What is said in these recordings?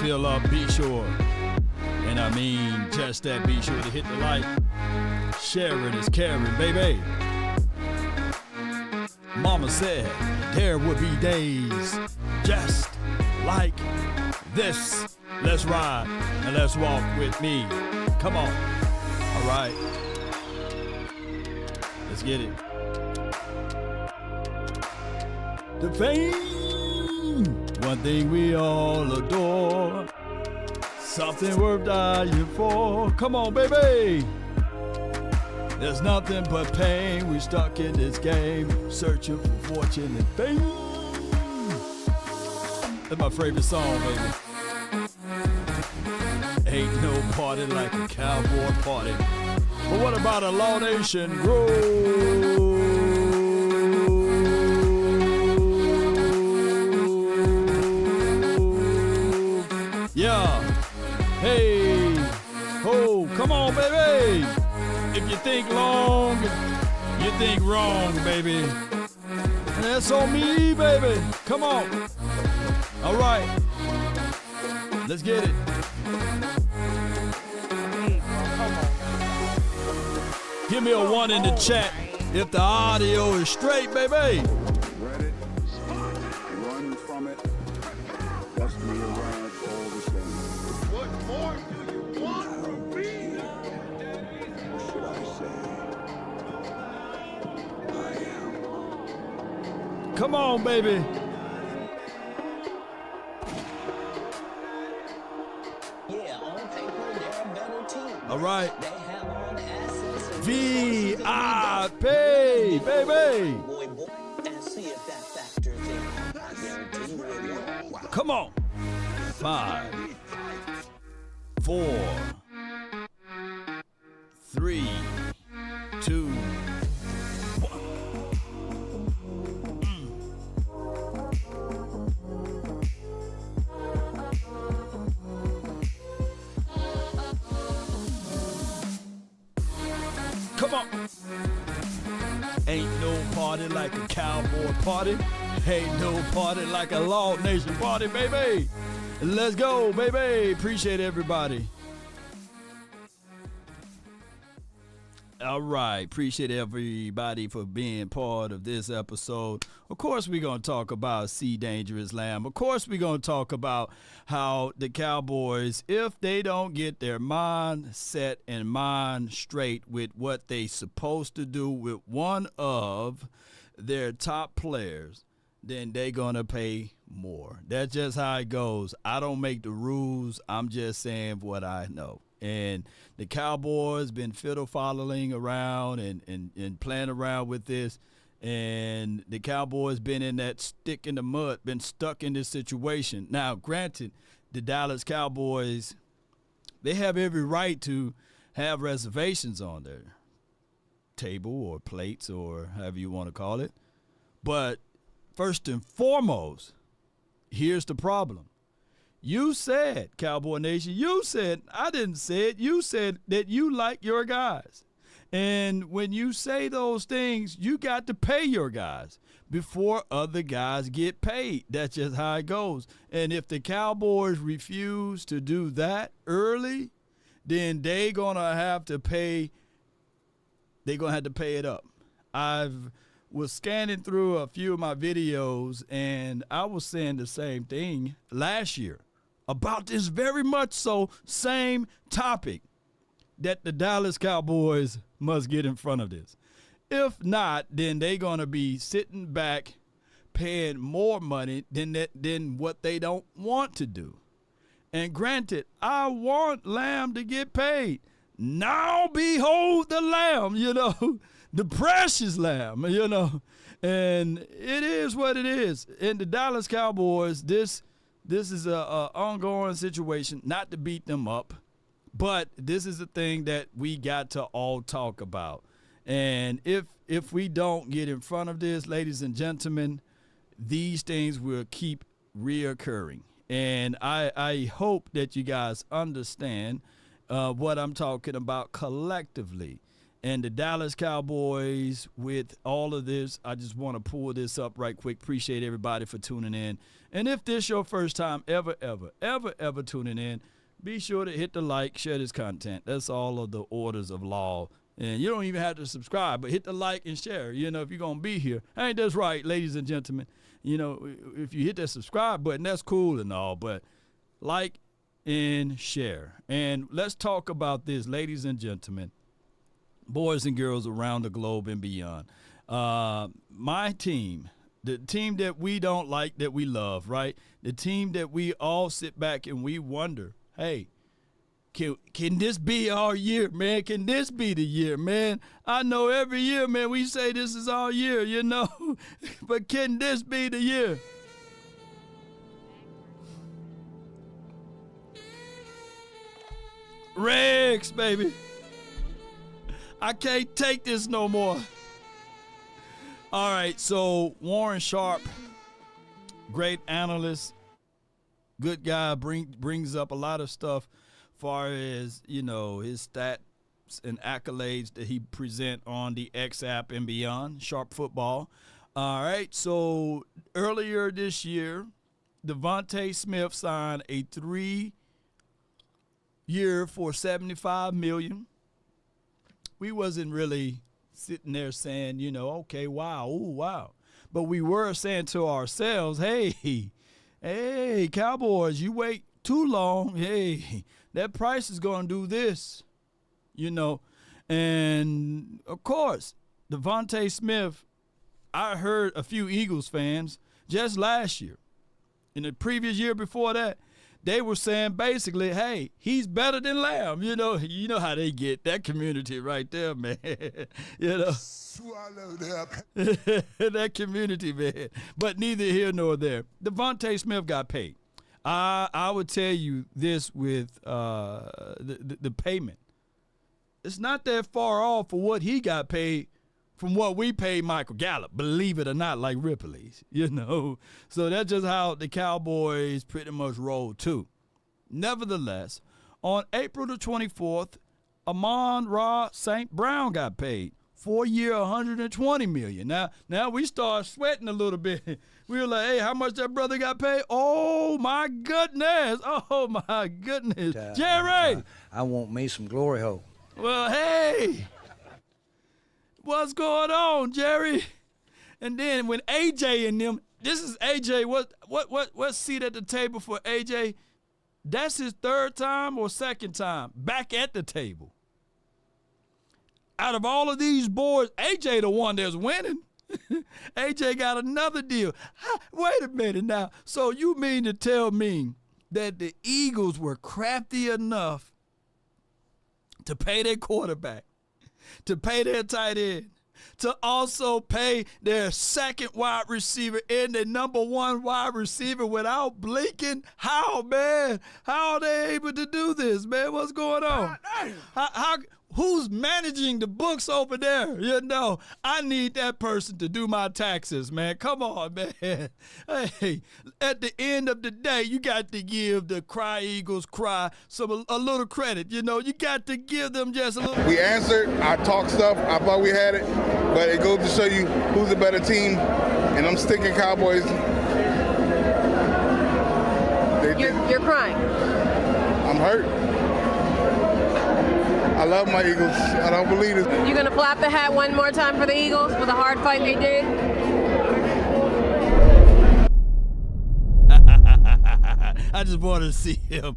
feel up, be sure, and I mean just that, be sure to hit the like. Sharing is caring, baby. Mama said there would be days just like this. Let's ride and let's walk with me. Come on. All right. Let's get it. The fame, one thing we all adore. Something worth dying for. Come on, baby. There's nothing but pain. We stuck in this game, searching for fortune and fame. That's my favorite song, baby. Ain't no party like a cowboy party. But what about a Law Nation groove? Yeah. Hey. Ho. Come on, baby. If you think long, you think wrong, baby. And that's on me, baby. Come on. All right. Let's get it. Give me a 1 in the chat if the audio is straight, baby. Read it, run from it, dust me around all the same. What more do you want from me? Or should I say, I am. Come on, baby. Yeah, on paper, they're a better team. All right. They have all the assets and VIP, baby. boy, and see if that factors in. I guarantee you it will. Come on. 5, 4, 3, 2, 1. Come on. Ain't no party like a cowboy party. Ain't no party like a Law Nation party, baby. Let's go, baby. Appreciate everybody. All right. Appreciate everybody for being part of this episode. Of course, we're going to talk about CeeDee Lamb. Of course, we're going to talk about how the Cowboys, if they don't get their mind set and mind straight with what they supposed to do with one of their top players, then they're going to pay more. That's just how it goes. I don't make the rules. I'm just saying what I know. And the Cowboys been fiddle following around and playing around with this. And the Cowboys been in that stick in the mud, been stuck in this situation. Now, granted, the Dallas Cowboys, they have every right to have reservations on their table or plates or however you want to call it. But first and foremost, here's the problem. You said, Cowboy Nation, you said, I didn't say it, you said that you like your guys. And when you say those things, you got to pay your guys before other guys get paid. That's just how it goes. And if the Cowboys refuse to do that early, then they're going to have to pay it up. I've was scanning through a few of my videos, and I was saying the same thing last year about this very much so same topic, that the Dallas Cowboys must get in front of this. If not, then they're going to be sitting back paying more money than what they don't want to do. And granted, I want Lamb to get paid. Now behold the Lamb, the precious Lamb, and it is what it is. And the Dallas Cowboys, this is a ongoing situation, not to beat them up, but this is a thing that we got to all talk about. And if we don't get in front of this, ladies and gentlemen, these things will keep reoccurring. And I hope that you guys understand what I'm talking about collectively. And the Dallas Cowboys, with all of this, I just want to pull this up right quick. Appreciate everybody for tuning in. And if this your first time ever tuning in, be sure to hit the like, share this content. That's all of the orders of law. And you don't even have to subscribe, but hit the like and share, if you're going to be here. Ain't that's right, ladies and gentlemen. If you hit that subscribe button, that's cool and all, but like and share. And let's talk about this, ladies and gentlemen, boys and girls around the globe and beyond. My team, the team that we don't like, that we love, right? The team that we all sit back and we wonder, hey, can this be our year, man? Can this be the year, man? I know every year, man, we say this is our year, but can this be the year? Rex, baby. I can't take this no more. All right, so Warren Sharp, great analyst, good guy, brings up a lot of stuff far as, his stats and accolades that he present on the X app and beyond, Sharp Football. All right, so earlier this year, Devontae Smith signed a 3-year for $75 million. We wasn't really sitting there saying, okay, wow, ooh, wow. But we were saying to ourselves, hey, Cowboys, you wait too long. Hey, that price is going to do this, And, of course, Devontae Smith, I heard a few Eagles fans just last year, in the previous year before that, they were saying basically, hey, he's better than Lamb. You know how they get that community right there, man. Swallow that. That community, man. But neither here nor there. Devontae Smith got paid. I would tell you this with the payment. It's not that far off for what he got paid from what we paid Michael Gallup, believe it or not, like Ripley's, So that's just how the Cowboys pretty much roll too. Nevertheless, on April the 24th, Amon-Ra St. Brown got paid. 4-year, $120 million. Now we start sweating a little bit. We were like, hey, how much that brother got paid? Oh, my goodness. Jerry! I want me some glory hole. Well, hey. What's going on, Jerry? And then when AJ and them, this is AJ, what seat at the table for AJ? That's his third time or second time back at the table. Out of all of these boys, AJ the one that's winning. AJ got another deal. Wait a minute now. So you mean to tell me that the Eagles were crafty enough to pay their quarterback, to pay their tight end, to also pay their second wide receiver and their number one wide receiver without blinking? How, man? How are they able to do this, man? What's going on? Who's managing the books over there? I need that person to do my taxes, man. Come on, man. Hey, at the end of the day, you got to give the Cry Eagles Cry a little credit. You got to give them just a little. We answered. I talked stuff. I thought we had it. But it goes to show you who's a better team. And I'm sticking Cowboys. You're crying. I'm hurt. I love my Eagles. I don't believe it. You gonna flap the hat one more time for the Eagles for the hard fight they did? I just want to see him.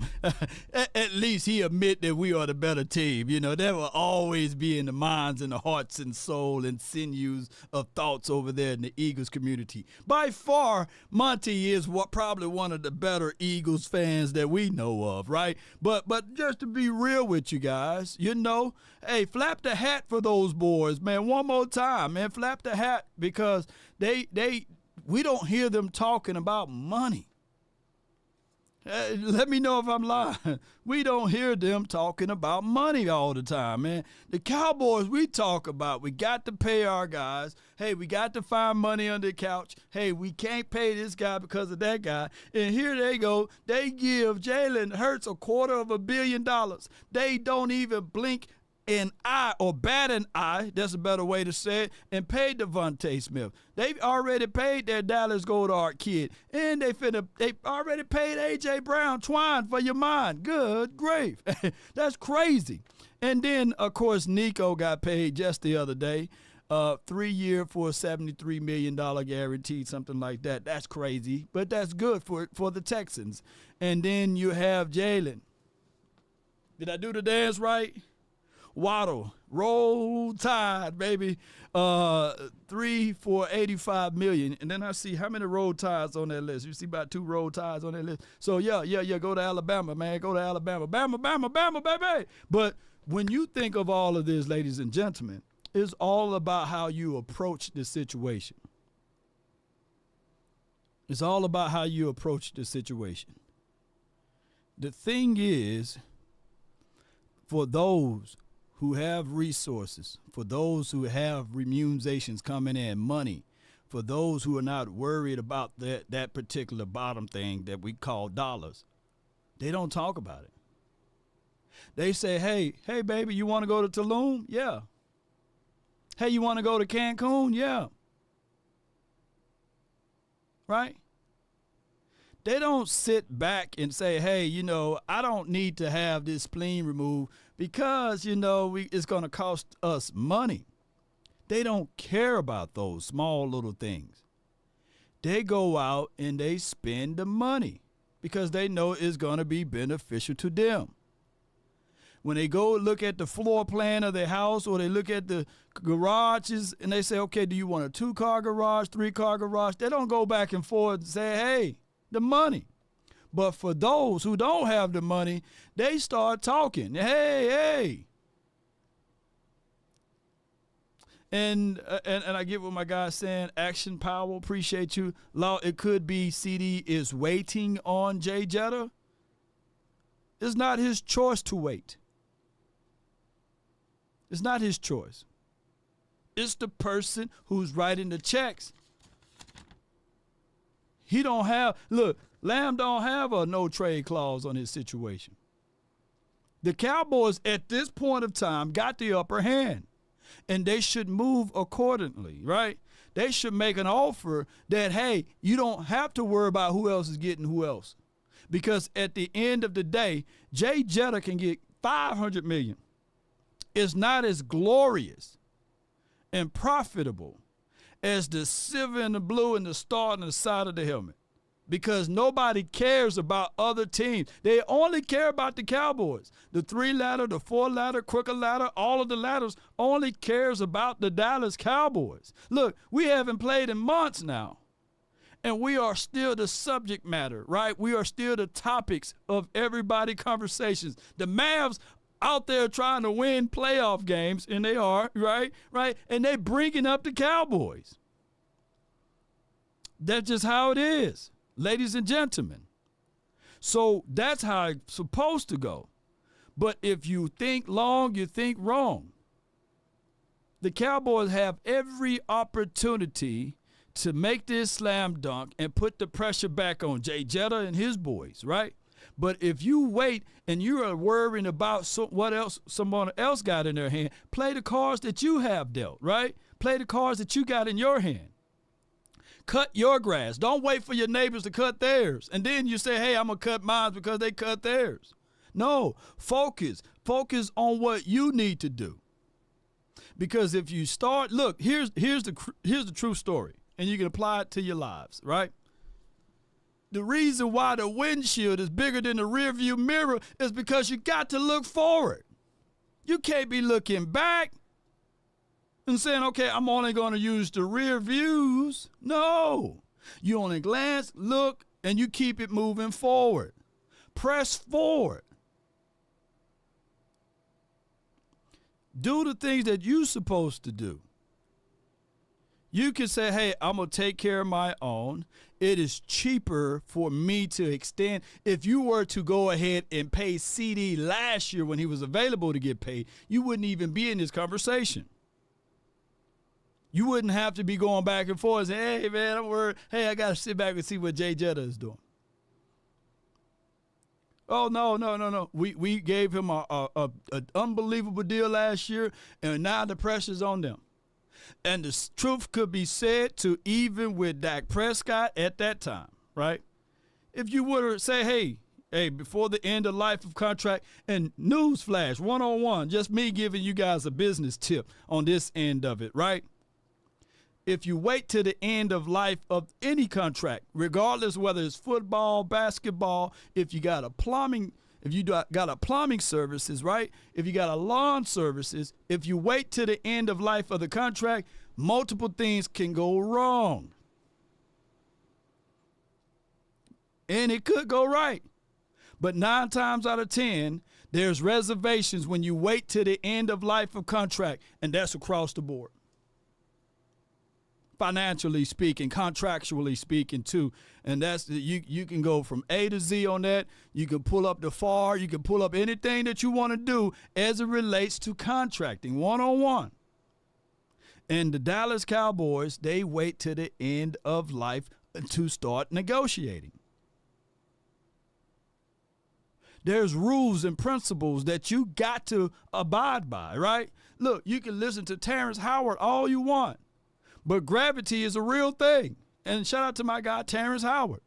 At least he admit that we are the better team. That will always be in the minds and the hearts and soul and sinews of thoughts over there in the Eagles community. By far, Monty is probably one of the better Eagles fans that we know of, right? But just to be real with you guys, hey, flap the hat for those boys, man. One more time, man. Flap the hat because we don't hear them talking about money. Let me know if I'm lying. We don't hear them talking about money all the time, man. The Cowboys, we talk about, we got to pay our guys. Hey, we got to find money under the couch. Hey, we can't pay this guy because of that guy. And here they go. They give Jalen Hurts $250 million. They don't even blink an eye or bat an eye, that's a better way to say it, and paid Devontae Smith. They've already paid their Dallas Goedert kid, and they already paid A.J. Brown, Twine for your mind. Good grief. That's crazy. And then, of course, Nico got paid just the other day. 3 year for a $73 million guarantee, something like that. That's crazy, but that's good for the Texans. And then you have Jalen. Did I do the dance right? Waddle, roll tide, baby. 3 for $85 million. And then I see how many roll tides on that list. You see about 2 roll tides on that list. So yeah. Go to Alabama, man. Go to Alabama, Bama, baby. But when you think of all of this, ladies and gentlemen, it's all about how you approach the situation. It's all about how you approach the situation. The thing is, for those who have resources, for those who have remunerations coming in, money, for those who are not worried about that particular bottom thing that we call dollars, they don't talk about it. They say, hey, baby, you want to go to Tulum? Yeah. Hey, you want to go to Cancun? Yeah. Right? They don't sit back and say, hey, I don't need to have this spleen removed because, it's going to cost us money. They don't care about those small little things. They go out and they spend the money because they know it's going to be beneficial to them. When they go look at the floor plan of their house or they look at the garages and they say, okay, do you want a 2-car garage, 3-car garage? They don't go back and forth and say, hey, the money. But for those who don't have the money, they start talking. Hey. And I get what my guy's saying. Action Power, appreciate you. Law, it could be CeeDee is waiting on Jay Jetta. It's not his choice to wait. It's not his choice. It's the person who's writing the checks. Lamb don't have a no trade clause on his situation. The Cowboys at this point of time got the upper hand, and they should move accordingly, right? They should make an offer that, hey, you don't have to worry about who else is getting who else. Because at the end of the day, Jay Jetta can get $500 million. It's not as glorious and profitable as the silver and the blue and the star on the side of the helmet. Because nobody cares about other teams. They only care about the Cowboys. The 3-ladder, the 4-ladder, crooked ladder, all of the ladders only cares about the Dallas Cowboys. Look, we haven't played in months now. And we are still the subject matter, right? We are still the topics of everybody's conversations. The Mavs out there trying to win playoff games, and they are, right? And they're bringing up the Cowboys. That's just how it is, ladies and gentlemen. So that's how it's supposed to go. But if you think long, you think wrong. The Cowboys have every opportunity to make this slam dunk and put the pressure back on Jay Jetta and his boys, right? But if you wait and you are worrying about what else someone else got in their hand, play the cards that you have dealt, right? Play the cards that you got in your hand. Cut your grass. Don't wait for your neighbors to cut theirs. And then you say, hey, I'm going to cut mine because they cut theirs. No, focus. Focus on what you need to do. Because if you start, look, here's the true story. And you can apply it to your lives, right? The reason why the windshield is bigger than the rearview mirror is because you got to look forward. You can't be looking back and saying, okay, I'm only going to use the rear views. No. You only glance, look, and you keep it moving forward. Press forward. Do the things that you're supposed to do. You can say, hey, I'm going to take care of my own. It is cheaper for me to extend. If you were to go ahead and pay CeeDee last year when he was available to get paid, you wouldn't even be in this conversation. You wouldn't have to be going back and forth and say, hey, man, I'm worried. Hey, I got to sit back and see what Jay Jetta is doing. Oh, no. We gave him an unbelievable deal last year, and now the pressure's on them. And the truth could be said to even with Dak Prescott at that time, right? If you were to say, hey, before the end of life of contract, and newsflash, one-on-one, just me giving you guys a business tip on this end of it, right? If you wait to the end of life of any contract, regardless whether it's football, basketball, if you got a plumbing services, right? If you got a lawn services, if you wait to the end of life of the contract, multiple things can go wrong. And it could go right. But 9 times out of 10, there's reservations when you wait to the end of life of contract, and that's across the board. Financially speaking, contractually speaking too, and that's you can go from A to Z on that. You can pull up the FAR, you can pull up anything that you want to do as it relates to contracting one-on-one. And the Dallas Cowboys, they wait to the end of life to start negotiating. There's rules and principles that you got to abide by, right? Look, you can listen to Terrence Howard all you want. But gravity is a real thing. And shout out to my guy, Terrence Howard.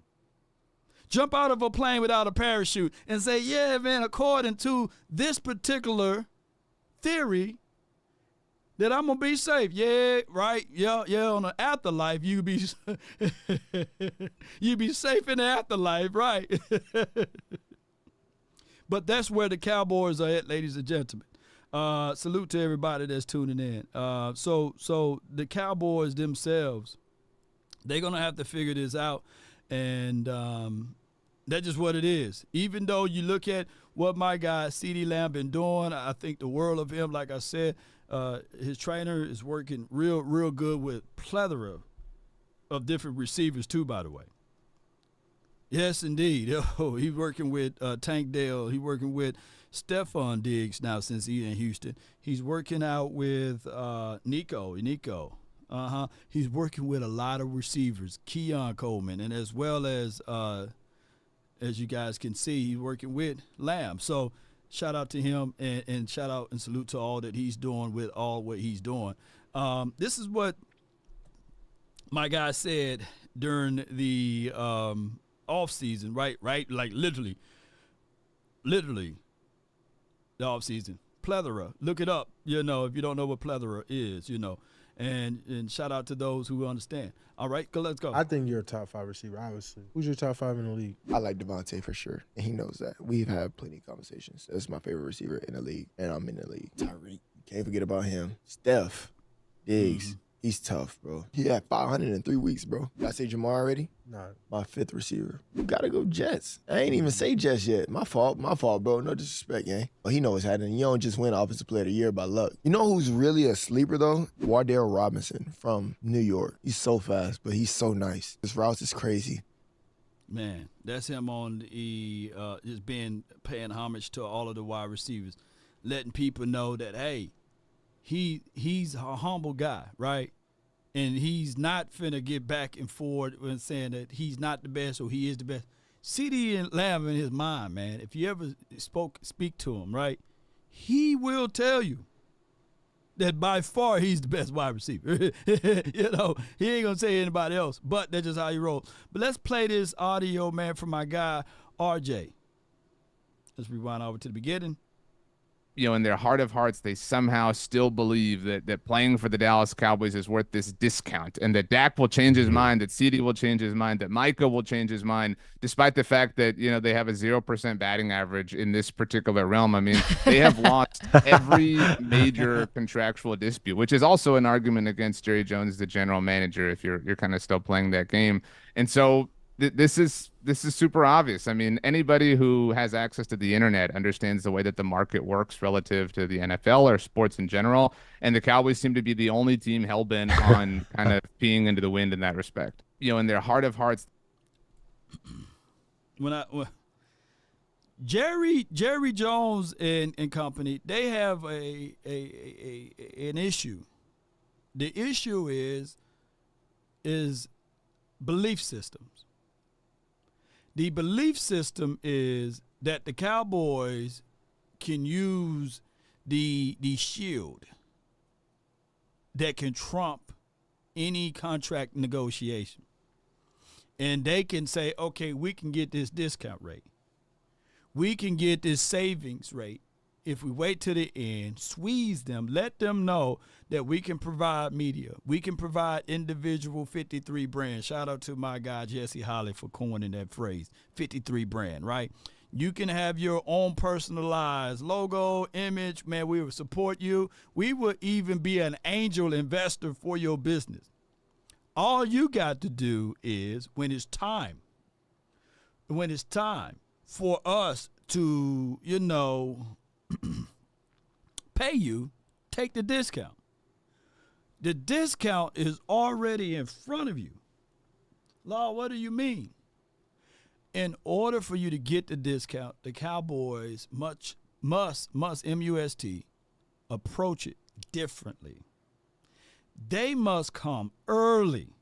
Jump out of a plane without a parachute and say, yeah, man, according to this particular theory, that I'm going to be safe. Yeah, right. Yeah, on the afterlife, you be safe in the afterlife, right? But that's where the Cowboys are at, ladies and gentlemen. Salute to everybody that's tuning in. So the Cowboys themselves, they're going to have to figure this out, and that's just what it is. Even though you look at what my guy CeeDee Lamb been doing, I think the world of him. Like I said, his trainer is working real good with plethora of different receivers too, by the way. Yes, indeed. Oh, he's working with Tank Dell. He's working with Stephon Diggs now since he's in Houston. He's working out with Nico. He's working with a lot of receivers, Keon Coleman, and as well as you guys can see, he's working with Lamb. So shout out to him and shout out and salute to all that he's doing with all what he's doing. This is what my guy said during the off season, right? Like literally the off season. Plethora. Look it up, if you don't know what plethora is, and shout out to those who understand. All right, let's go. I think you're a top 5 receiver, obviously. Who's your top 5 in the league? I like Devontae for sure, and he knows that. We've had plenty of conversations. That's my favorite receiver in the league, and I'm in the league. Tyreek, can't forget about him. Steph, Diggs, he's tough, bro. He had 500 in 3 weeks, bro. Did I say Jamar already? No. My 5th receiver. You gotta go Jets. I ain't even say Jets yet. My fault, bro. No disrespect, gang. But he knows what's happening. You don't just win Offensive Player of the Year by luck. You know who's really a sleeper, though? Wardell Robinson from New York. He's so fast, but he's so nice. His routes is crazy. Man, that's him on the just paying homage to all of the wide receivers, letting people know that, hey, he's a humble guy, right? And he's not finna get back and forth when saying that he's not the best or he is the best. CeeDee Lamb in his mind, man, if you ever speak to him, right, he will tell you that by far he's the best wide receiver. He ain't gonna say anybody else, but that's just how he rolls. But let's play this audio, man, from my guy, RJ. Let's rewind over to the beginning. In their heart of hearts, they somehow still believe that playing for the Dallas Cowboys is worth this discount, and that Dak will change his mind, that CeeDee will change his mind, that Micah will change his mind, despite the fact that, they have a 0% batting average in this particular realm. I mean, they have lost every major contractual dispute, which is also an argument against Jerry Jones, the general manager, if you're kind of still playing that game. And so this is super obvious. I mean, anybody who has access to the internet understands the way that the market works relative to the NFL or sports in general. And the Cowboys seem to be the only team hell-bent on kind of peeing into the wind in that respect. In their heart of hearts. Jerry Jones and company, they have an issue. The issue is belief systems. The belief system is that the Cowboys can use the shield that can trump any contract negotiation. And they can say, okay, we can get this discount rate. We can get this savings rate if we wait to the end, squeeze them, let them know that we can provide media. We can provide individual 53 brands. Shout out to my guy, Jesse Holly, for coining that phrase, 53 brand, right? You can have your own personalized logo, image. Man, we will support you. We will even be an angel investor for your business. All you got to do is when it's time for us to, pay you, take the discount. The discount is already in front of you. Law, what do you mean? In order for you to get the discount, the Cowboys must, M-U-S-T, approach it differently. They must come early.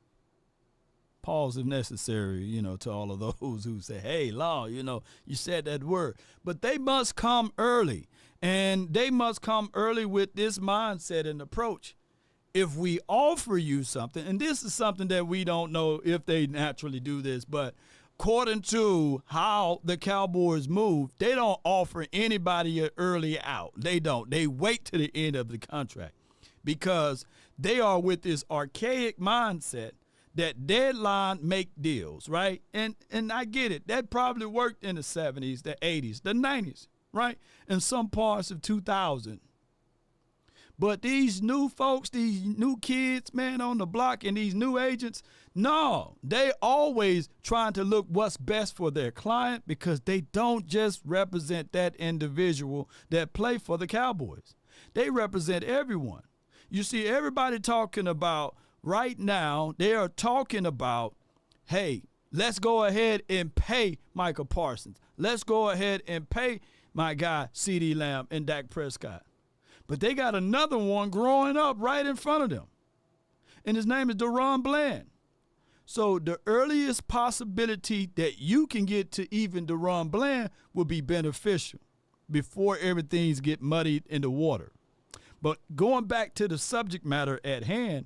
Pause if necessary, to all of those who say, hey, Law, you said that word. But they must come early. And they must come early with this mindset and approach. If we offer you something, and this is something that we don't know if they naturally do this, but according to how the Cowboys move, they don't offer anybody an early out. They don't. They wait to the end of the contract because they are with this archaic mindset that deadline make deals, right? And I get it. That probably worked in the 70s, the 80s, the 90s, right? And some parts of 2000. But these new folks, these new kids, man, on the block and these new agents, no, they always trying to look what's best for their client because they don't just represent that individual that play for the Cowboys. They represent everyone. You see, everybody talking about right now, they are talking about, hey, let's go ahead and pay Micah Parsons. Let's go ahead and pay my guy, CeeDee Lamb and Dak Prescott. But they got another one growing up right in front of them. And his name is Deron Bland. So the earliest possibility that you can get to even Deron Bland will be beneficial before everything's get muddied in the water. But going back to the subject matter at hand,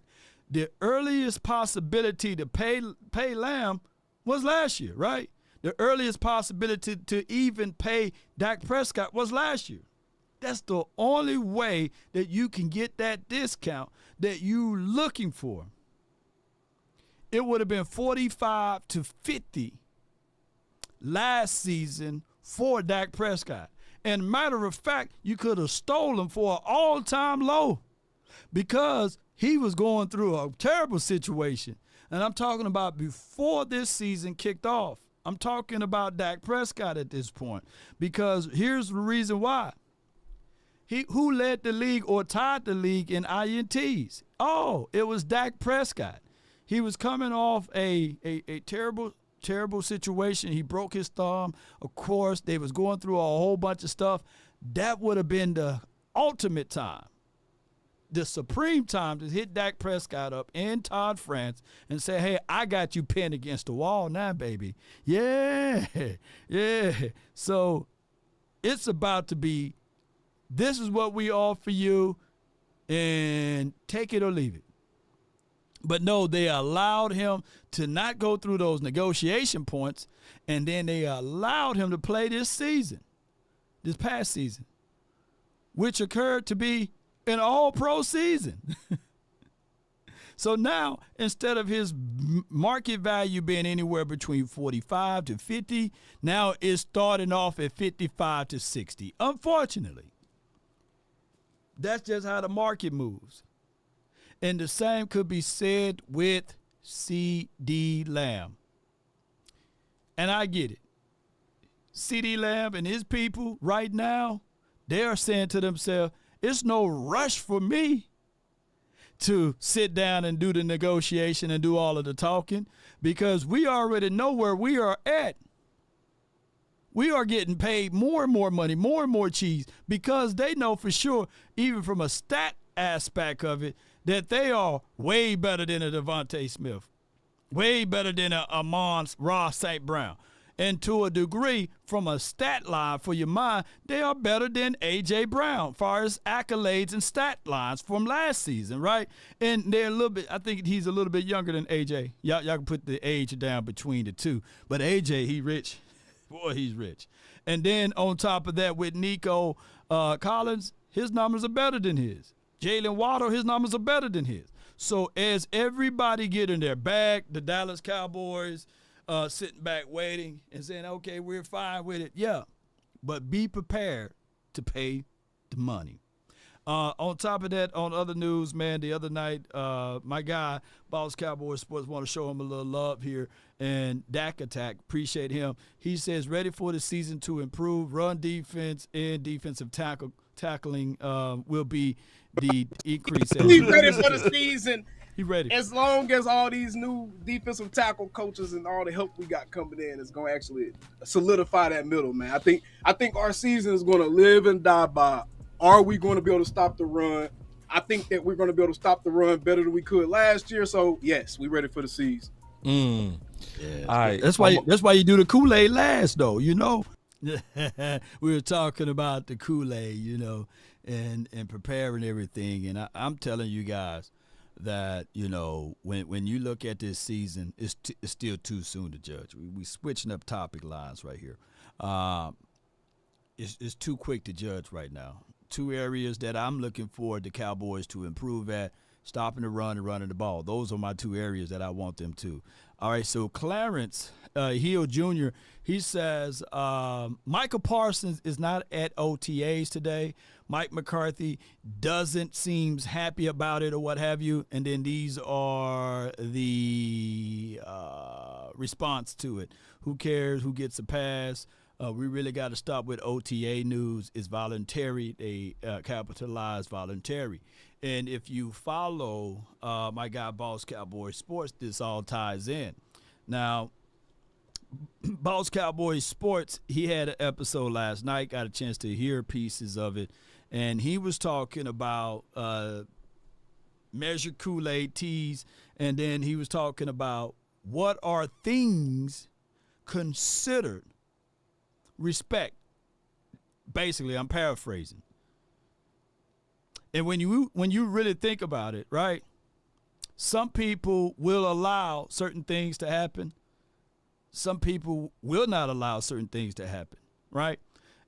the earliest possibility to pay Lamb was last year, right? The earliest possibility to even pay Dak Prescott was last year. That's the only way that you can get that discount that you're looking for. It would have been 45 to 50 last season for Dak Prescott. And matter of fact, you could have stolen for an all-time low because he was going through a terrible situation. And I'm talking about before this season kicked off. I'm talking about Dak Prescott at this point because here's the reason why. Who led the league or tied the league in INTs? Oh, it was Dak Prescott. He was coming off a terrible situation. He broke his thumb. Of course, they was going through a whole bunch of stuff. That would have been the ultimate time, the supreme time to hit Dak Prescott up in Todd France and say, hey, I got you pinned against the wall now, baby. Yeah. So it's about to be, this is what we offer you, and take it or leave it. But no, they allowed him to not go through those negotiation points, and then they allowed him to play this past season, which occurred to be an all-pro season. So now, instead of his market value being anywhere between 45 to 50, now it's starting off at 55 to 60, unfortunately. That's just how the market moves. And the same could be said with CeeDee Lamb. And I get it. CeeDee Lamb and his people right now, they are saying to themselves, it's no rush for me to sit down and do the negotiation and do all of the talking because we already know where we are at. We are getting paid more and more money, more and more cheese, because they know for sure, even from a stat aspect of it, that they are way better than a Devontae Smith, way better than a Amon Ross St. Brown. And to a degree, from a stat line for your mind, they are better than A.J. Brown, far as accolades and stat lines from last season, right? And they're a little bit, I think he's a little bit younger than A.J. Y'all can put the age down between the two. But A.J., he rich. Boy, he's rich. And then on top of that, with Nico Collins, his numbers are better than his. Jalen Waddle, his numbers are better than his. So as everybody get in their bag, the Dallas Cowboys sitting back waiting and saying, okay, we're fine with it. Yeah, but be prepared to pay the money. On top of that, on other news, man, the other night, my guy, Boss Cowboys Sports, want to show him a little love here. And Dak Attack, appreciate him. He says, ready for the season to improve. Run defense and defensive tackling will be the increase. He's ready for the season. He ready. As long as all these new defensive tackle coaches and all the help we got coming in is going to actually solidify that middle, man. I think our season is going to live and die by, are we going to be able to stop the run? I think that we're going to be able to stop the run better than we could last year. So, yes, we're ready for the season. Yeah. All right. That's why you do the Kool-Aid last, though, you know. We were talking about the Kool-Aid, you know, and preparing everything. And I'm telling you guys that, you know, when you look at this season, it's still too soon to judge. We switching up topic lines right here. It's too quick to judge right now. Two areas that I'm looking for the Cowboys to improve at: stopping the run and running the ball. Those are my two areas that I want them to. All right, so Clarence Hill Jr., he says, Micah Parsons is not at OTAs today. Mike McCarthy doesn't seem happy about it or what have you. And then these are the response to it. Who cares? Who gets a pass? We really got to stop with OTA news. It's voluntary. They capitalize voluntary. And if you follow my guy, Boss Cowboy Sports, this all ties in. Now, Boss Cowboy Sports, he had an episode last night, got a chance to hear pieces of it, and he was talking about measured Kool-Aid teas, and then he was talking about what are things considered respect. Basically, I'm paraphrasing. And when you really think about it, right, some people will allow certain things to happen. Some people will not allow certain things to happen, right?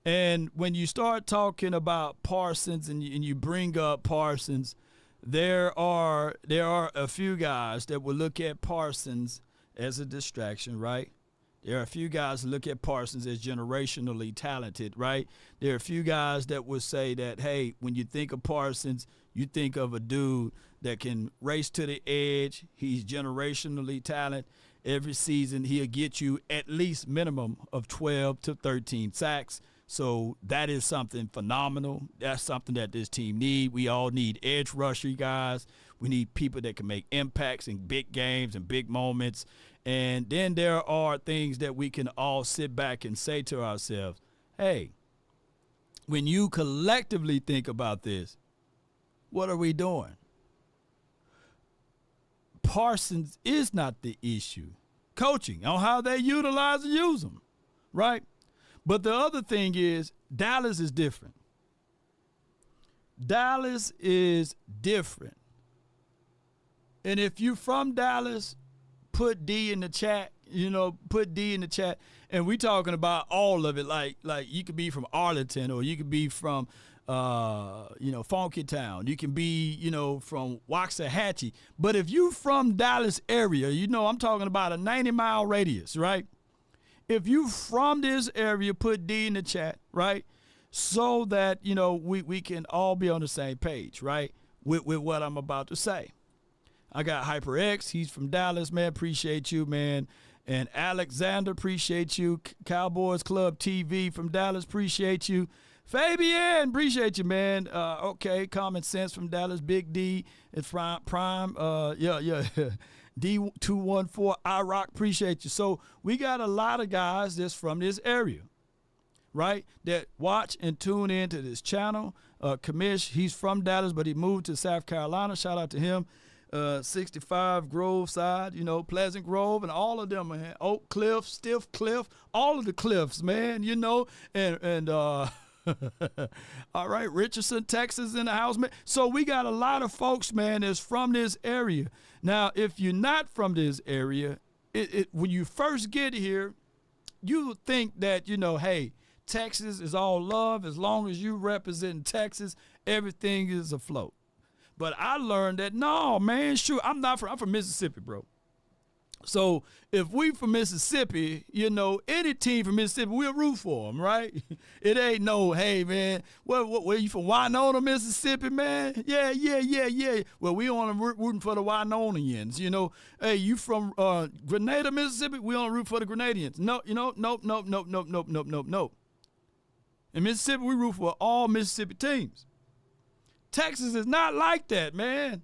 And when you start talking about Parsons and you bring up Parsons, there are a few guys that will look at Parsons as a distraction, right? There are a few guys that look at Parsons as generationally talented, right? There are a few guys that will say that, hey, when you think of Parsons, you think of a dude that can race to the edge. He's generationally talented. Every season, he'll get you at least minimum of 12 to 13 sacks. So that is something phenomenal. That's something that this team need. We all need edge rusher guys. We need people that can make impacts in big games and big moments. And then there are things that we can all sit back and say to ourselves, hey, when you collectively think about this, what are we doing? Parsons is not the issue. Coaching on how they utilize and use them, right? But the other thing is Dallas is different. Dallas is different. And if you're from Dallas, put D in the chat, put D in the chat. And we talking about all of it. Like you could be from Arlington, or you could be from, Funky Town. You can be, from Waxahachie. But if you from Dallas area, I'm talking about a 90-mile radius, right? If you from this area, put D in the chat, right? So that, we can all be on the same page, right? With what I'm about to say. I got HyperX. He's from Dallas, man. Appreciate you, man. And Alexander, appreciate you. Cowboys Club TV from Dallas, appreciate you. Fabian, appreciate you, man. Okay, Common Sense from Dallas. Big D and Prime. D214, iRock, appreciate you. So we got a lot of guys that's from this area, right, that watch and tune in to this channel. Kamish, he's from Dallas, but he moved to South Carolina. Shout out to him. 65 Grove side, you know, Pleasant Grove, and all of them, man. Oak Cliff, Stiff Cliff, all of the cliffs, man, you know, and all right, Richardson, Texas in the house, man. So we got a lot of folks, man, that's from this area. Now, if you're not from this area, when you first get here, you think that, you know, hey, Texas is all love. As long as you represent Texas, everything is afloat. But I learned that, no, man, shoot, I'm from Mississippi, bro. So if we from Mississippi, you know, any team from Mississippi, we'll root for them, right? It ain't no, hey, man, where you from, Winona, Mississippi, man? Yeah. Well, we on rooting for the Winonians, you know. Hey, you from Grenada, Mississippi? We on root for the Grenadians. No, you know, nope. In Mississippi, we root for all Mississippi teams. Texas is not like that, man.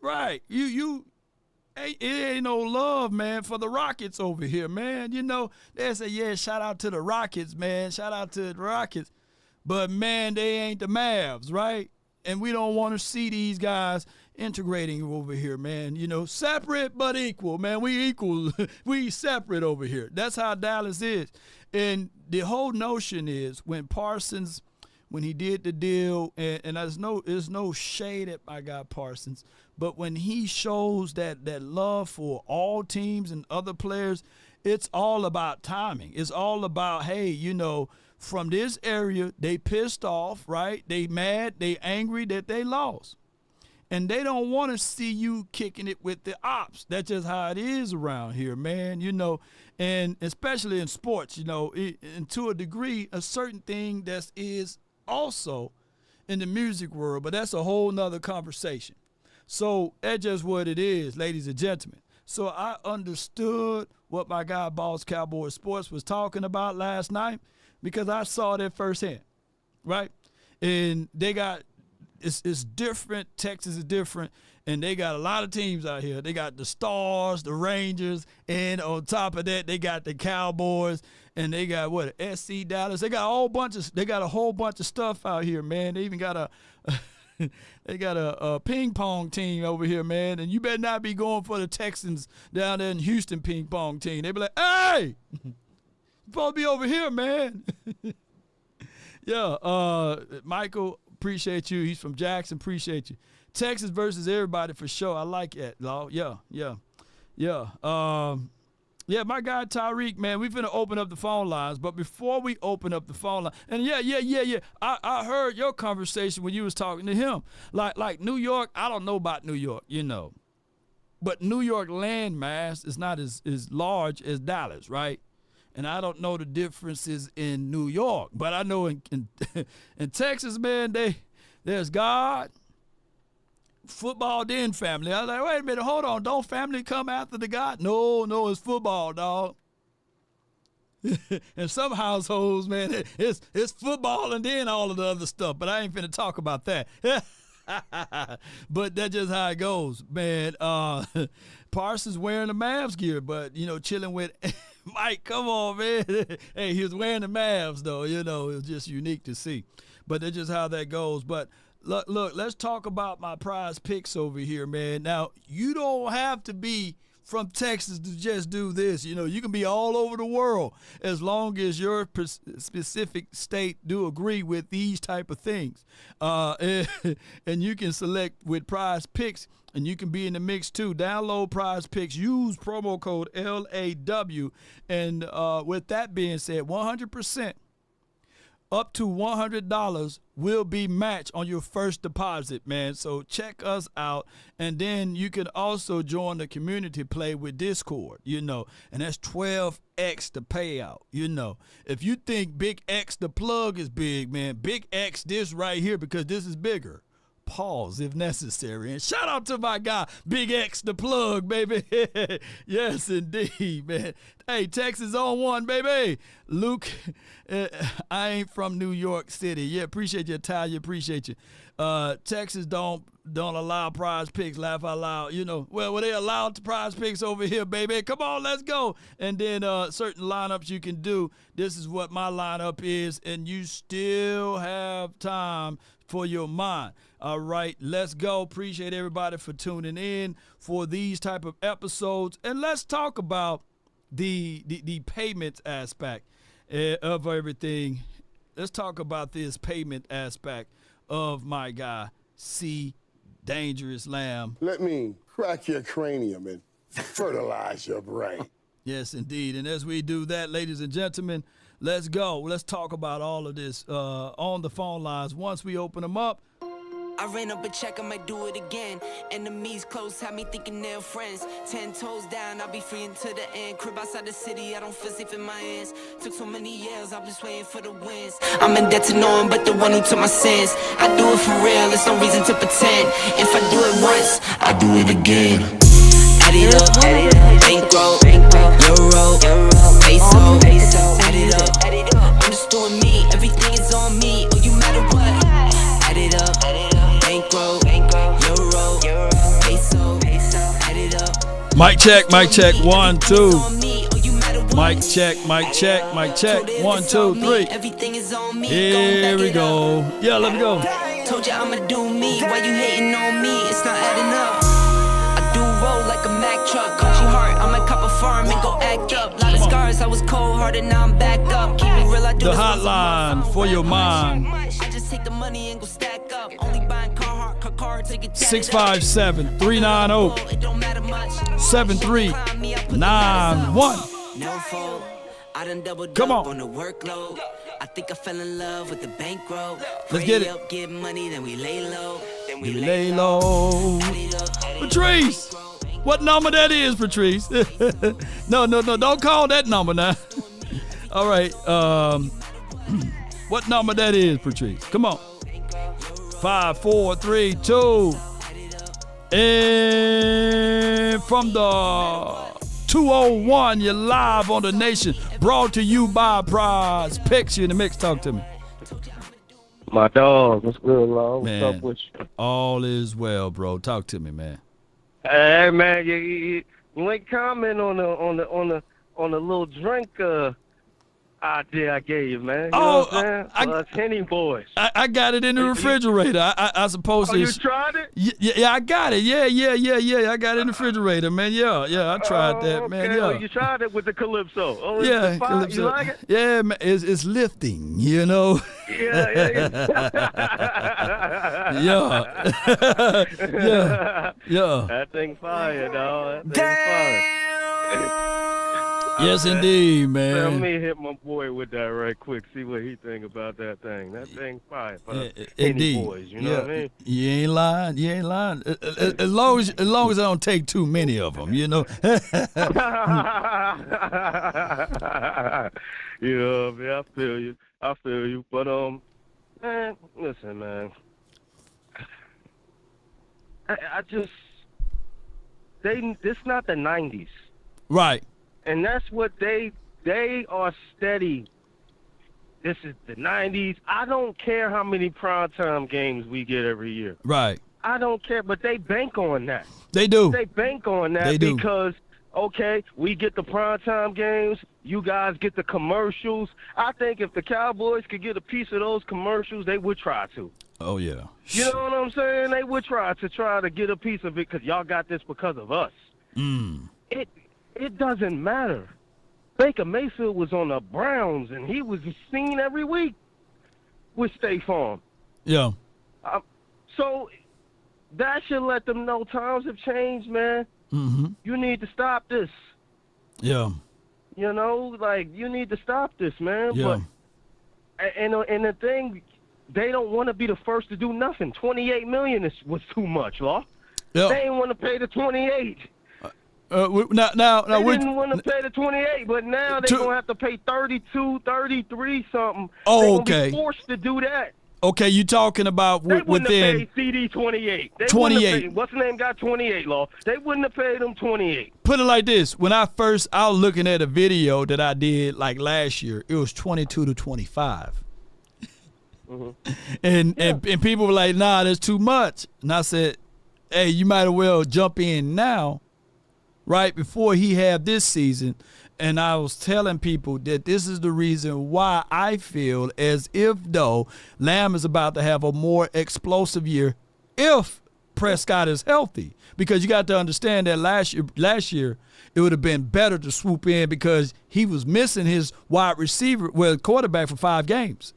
Right. It ain't no love, man, for the Rockets over here, man. You know, they say, yeah, shout out to the Rockets, man. Shout out to the Rockets. But, man, they ain't the Mavs, right? And we don't want to see these guys integrating over here, man. You know, separate but equal, man. We equal. We separate over here. That's how Dallas is. And the whole notion is when Parsons – when he did the deal, and there's no shade at my guy Parsons, but when he shows that love for all teams and other players, it's all about timing. It's all about, hey, you know, from this area, they pissed off, right? They mad, they angry that they lost. And they don't want to see you kicking it with the ops. That's just how it is around here, man, you know. And especially in sports, you know, and to a degree, a certain thing that is also in the music world, but that's a whole nother conversation. So that's just what it is, ladies and gentlemen. So I understood what my guy Boss Cowboy Sports was talking about last night because I saw that firsthand, right? And they got it's different. Texas is different, and they got a lot of teams out here. They got the Stars, the Rangers, and on top of that, they got the Cowboys, and they got what, SC Dallas. They got a whole bunch of stuff out here, man. They even got a ping pong team over here, man. And you better not be going for the Texans down there in Houston ping pong team. They be like, hey, you supposed to be over here, man. Yeah, Michael, appreciate you. He's from Jackson. Appreciate you. Texas versus everybody for sure. I like that, Law. Yeah. Yeah, my guy Tyreek, man, we finna open up the phone lines. But before we open up the phone line, and yeah. I heard your conversation when you was talking to him. Like New York, I don't know about New York, you know. But New York land mass is not as large as Dallas, right? And I don't know the differences in New York. But I know in Texas, man, there's God, football, then family. I was like, wait a minute, hold on. Don't family come after the God? No, it's football, dog. In some households, man, it's football and then all of the other stuff. But I ain't finna talk about that. But that's just how it goes, man. Parsons wearing the Mavs gear, but, you know, chilling with Mike. Come on, man. Hey, he was wearing the Mavs, though. You know, it was just unique to see. But that's just how that goes. But look, let's talk about my prize picks over here, man. Now, you don't have to be from Texas to just do this. You know, you can be all over the world as long as your specific state do agree with these type of things. And you can select with prize picks, and you can be in the mix too. Download prize picks, use promo code LAW. And with that being said, 100%. Up to $100 will be matched on your first deposit, man. So check us out. And then you can also join the community play with Discord, you know. And that's 12X the payout, you know. If you think Big X the plug is big, man, Big X this right here because this is bigger. Pause if necessary. And shout out to my guy, Big X the plug, baby. Yes, indeed, man. Hey, Texas on one, baby. Luke, I ain't from New York City. Yeah, appreciate you, Talia. Appreciate you. Texas don't don't allow prize picks, laugh out loud. You know, well, they allowed the prize picks over here, baby. Come on, let's go. And then certain lineups you can do. This is what my lineup is, and you still have time for your mind. All right, let's go. Appreciate everybody for tuning in for these type of episodes. And let's talk about the payment aspect of everything. Let's talk about this payment aspect of my guy, Dangerous Lamb. Let me crack your cranium and fertilize your brain. Yes, indeed. And as we do that, ladies and gentlemen, let's go. Let's talk about all of this on the phone lines once we open them up. I ran up a check, I might do it again. Enemies close, had me thinking they're friends. 10 toes down, I'll be free until the end. Crib outside the city, I don't feel safe in my hands. Took so many years, I'm just waiting for the wins. I'm in debt to no one but the one who took my sins. I do it for real, there's no reason to pretend. If I do it once, I do it again. Add it up, bankroll, euro, peso, add it up. I'm just doing me, everything is on me. Oh, you matter what? Add it up. Bankroll, euro, peso, add it up. Mic check, 1, 2. Mic check, 1, 2, 3. Everything is on me. Here we go. Yeah, let me go. Told you I'ma do me. Why you hating on me? It's not adding up. I do roll like a Mack truck. Country heart, I might cop a farm and go act up. Lot of scars, I was cold-hearted, now I'm back up. Keep it real, I do the hotline for your mind. I just take the money and go stack up. Only buying car 657-390-7391. I done doubled Come up on the workload. I think I fell in love with the bankroll. Let's get it. Up, get money, then we lay low. Then we lay low. Patrice, what number that is, Patrice? No, don't call that number now. All right, what number that is, Patrice? Come on. 5, 4, 3, 2. And from the 201, you're live on the nation. Brought to you by Prize Picks. You in the mix. Talk to me. My dog, what's good, Lord? What's Man, up with you? all is well, bro. Talk to me, man. Hey, man, you ain't comment on the little drink idea I gave you, man. You know what I'm saying? Henny Boys. I got it in the refrigerator. I suppose. Oh, you tried it? Yeah, I got it. Yeah. I got it in the refrigerator, man. Yeah, I tried that, man. Okay. Yeah. Oh, you tried it with the Calypso. Oh, yeah, it's Calypso. You like it? Yeah, man, it's lifting, you know. Yeah. Yeah. That thing fire, dog. That thing fire. Yes, indeed, man. Let me hit my boy with that right quick. See what he think about that thing. That thing fire. Indeed. Boys, you know what I mean? You ain't lying. As long as I don't take too many of them, you know. Yeah, man, I feel you. But man, listen, man. I just this not the 90s. Right. And that's what they are steady. This is the 90s. I don't care how many primetime games we get every year. Right. I don't care, but they bank on that. They do. They bank on that They do. because, okay, we get the primetime games. You guys get the commercials. I think if the Cowboys could get a piece of those commercials, they would try to. Oh, yeah. You know what I'm saying? They would try to get a piece of it because y'all got this because of us. It doesn't matter. Baker Mayfield was on the Browns, and he was seen every week with State Farm. Yeah. So that should let them know times have changed, man. Mm-hmm. You need to stop this. Yeah. You know, like, you need to stop this, man. Yeah. But, and the thing, they don't want to be the first to do nothing. $28 million was too much, Law. Yeah. They didn't want to pay the 28. Now, they didn't want to pay the 28, but now they're going to have to pay 32, 33 something. Oh, they're okay. Be forced to do that. Okay, you talking about they wouldn't within have paid CD 28. They 28. What's the name got 28, Law? They wouldn't have paid them 28. Put it like this. When I was looking at a video that I did like last year, it was 22 to 25. And people were like, nah, that's too much. And I said, hey, you might as well jump in now, right before he had this season. And I was telling people that this is the reason why I feel as if, though, Lamb is about to have a more explosive year if Prescott is healthy. Because you got to understand that last year it would have been better to swoop in because he was missing his wide receiver, quarterback for 5 games.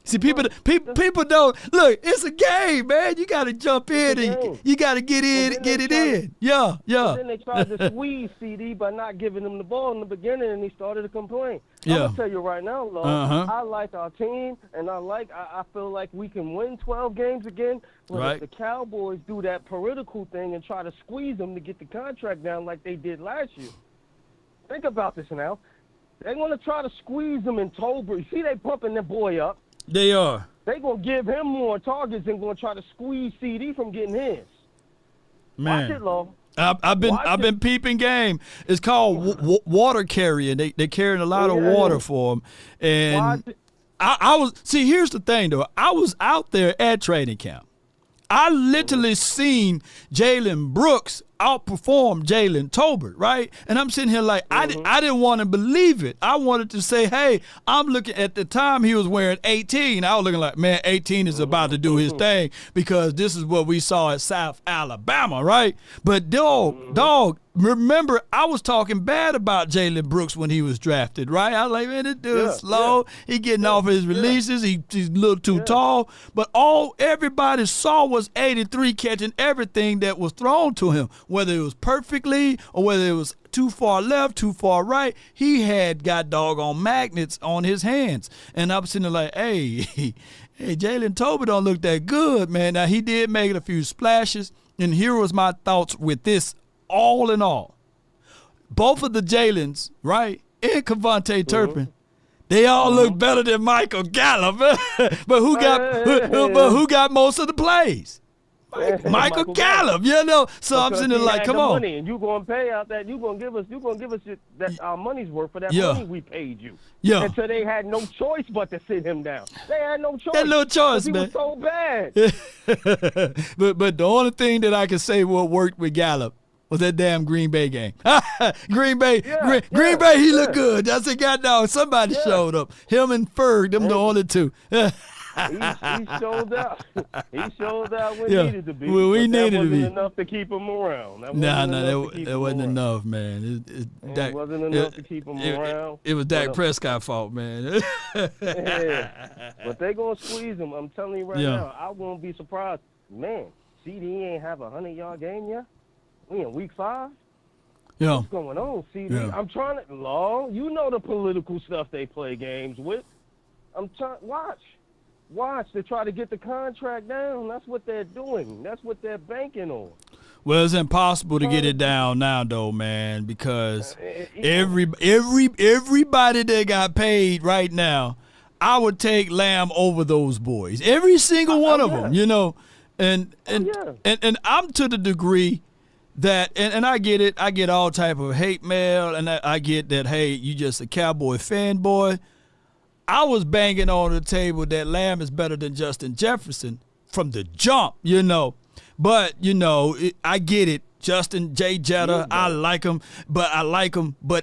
See, people don't look. It's a game, man. You got to jump in and you got to get it in. Yeah. Then they tried to squeeze CD by not giving him the ball in the beginning, and he started to complain. I'm gonna tell you right now, Lord, I like our team, and I feel like we can win 12 games again. But if the Cowboys do that political thing and try to squeeze them to get the contract down like they did last year, think about this now. They're gonna try to squeeze them in Tolbert. See, they pumping their boy up. They are. They're going to give him more targets and going to try to squeeze CD from getting his. Man. Watch it, Lo. I've been peeping game. It's called water carrying. They're carrying a lot of water for him. And I was – see, here's the thing, though. I was out there at training camp. I literally seen Jalen Brooks outperform Jalen Tolbert, right? And I'm sitting here like, I didn't want to believe it. I wanted to say, hey, I'm looking at the time he was wearing 18. I was looking like, man, 18 is about to do his thing because this is what we saw at South Alabama, right? But dog, remember, I was talking bad about Jalen Brooks when he was drafted, right? I was like, man, this dude's slow. He getting off his releases. He's a little too tall. But all everybody saw was 83 catching everything that was thrown to him, whether it was perfectly or whether it was too far left, too far right. He had got doggone magnets on his hands. And I'm sitting there like, hey, Jalen Tolbert don't look that good, man. Now, he did make a few splashes. And here was my thoughts with this. All in all, both of the Jalens, right, and Kevontae Turpin, they all look better than Michael Gallup. But who got most of the plays? Michael Gallup, you know. So I'm sitting there like, come on. Money and you gonna pay out that you gonna give us that our money's worth for that money we paid you. Yeah. And so they had no choice but to sit him down. They had no choice. They had no choice, man. He was so bad. but the only thing that I can say what worked with Gallup was that damn Green Bay game. Green Bay, he looked good. I said, God, no, somebody showed up. Him and Ferg, them the only two. he showed out. He showed out when needed to be. Well, we needed to be. That wasn't enough to keep him around. That wasn't enough, man. It wasn't enough to keep him around. It was Dak Prescott's fault, man. But they going to squeeze him. I'm telling you right now, I won't be surprised. Man, CD ain't have a 100-yard game yet. We in week 5? Yeah. What's going on, CD? Yeah. I'm trying to, Law, you know the political stuff they play games with. I'm trying, watch. They try to get the contract down. That's what they're doing. That's what they're banking on. Well, it's impossible to get it down now, though, man, because everybody that got paid right now, I would take Lamb over those boys. Every single one of them, you know. And I'm to the degree that, and I get it. I get all type of hate mail, and I get that, hey, you just a Cowboy fanboy. I was banging on the table that Lamb is better than Justin Jefferson from the jump, you know. But, you know, I get it. Justin J. Jetta, I like him. But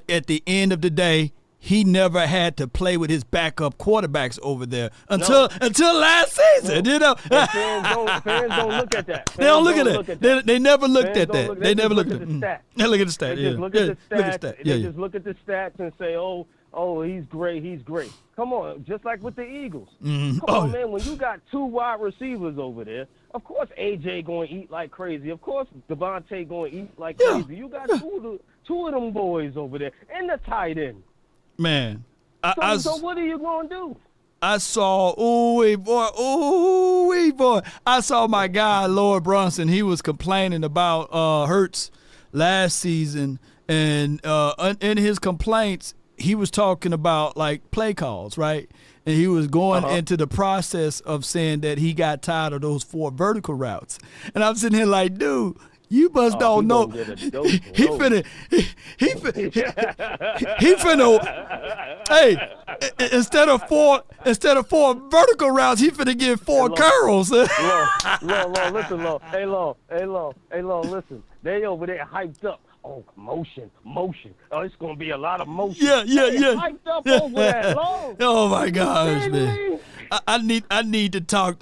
at the end of the day, he never had to play with his backup quarterbacks over there until last season, you know. Fans don't look at that. They don't look at that. They never looked at that. They never looked at the stats. They look at the stats. They just look at the stats. They just look at the stats and say, oh, he's great. Come on, just like with the Eagles. Come on, man, when you got 2 wide receivers over there, of course AJ going to eat like crazy. Of course Devontae going to eat like crazy. You got two of them boys over there and the tight end. Man. So what are you going to do? I saw, ooh, boy. I saw my guy, Lord Brunson. He was complaining about Hurts last season. And in his complaints, he was talking about, like, play calls, right? And he was going into the process of saying that he got tired of those 4 vertical routes. And I'm sitting here like, dude, You must don't know. He finna. He finna. Hey, instead of four vertical routes, he finna get 4 curls. Long, listen, Long. Hey, Long, listen. They over there hyped up. Oh, motion. Oh, it's gonna be a lot of motion. Yeah. Hyped up over that, Long. Oh my gosh, man. I need to talk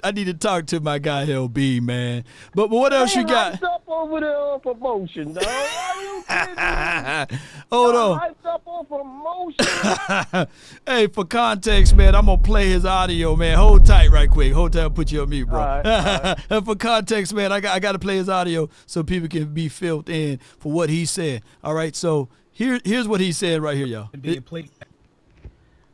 to my guy LB, man. But what else you got? Hyped up over there on promotion, dog. Are you kidding me? Hold on. Hyped up on promotion. Hey, for context, man, I'm gonna play his audio, man. Hold tight, right quick. Hold tight. I'll put you on mute, bro. All right. And for context, man, I got to play his audio so people can be filled in for what he said. All right. So here's what he said right here, y'all.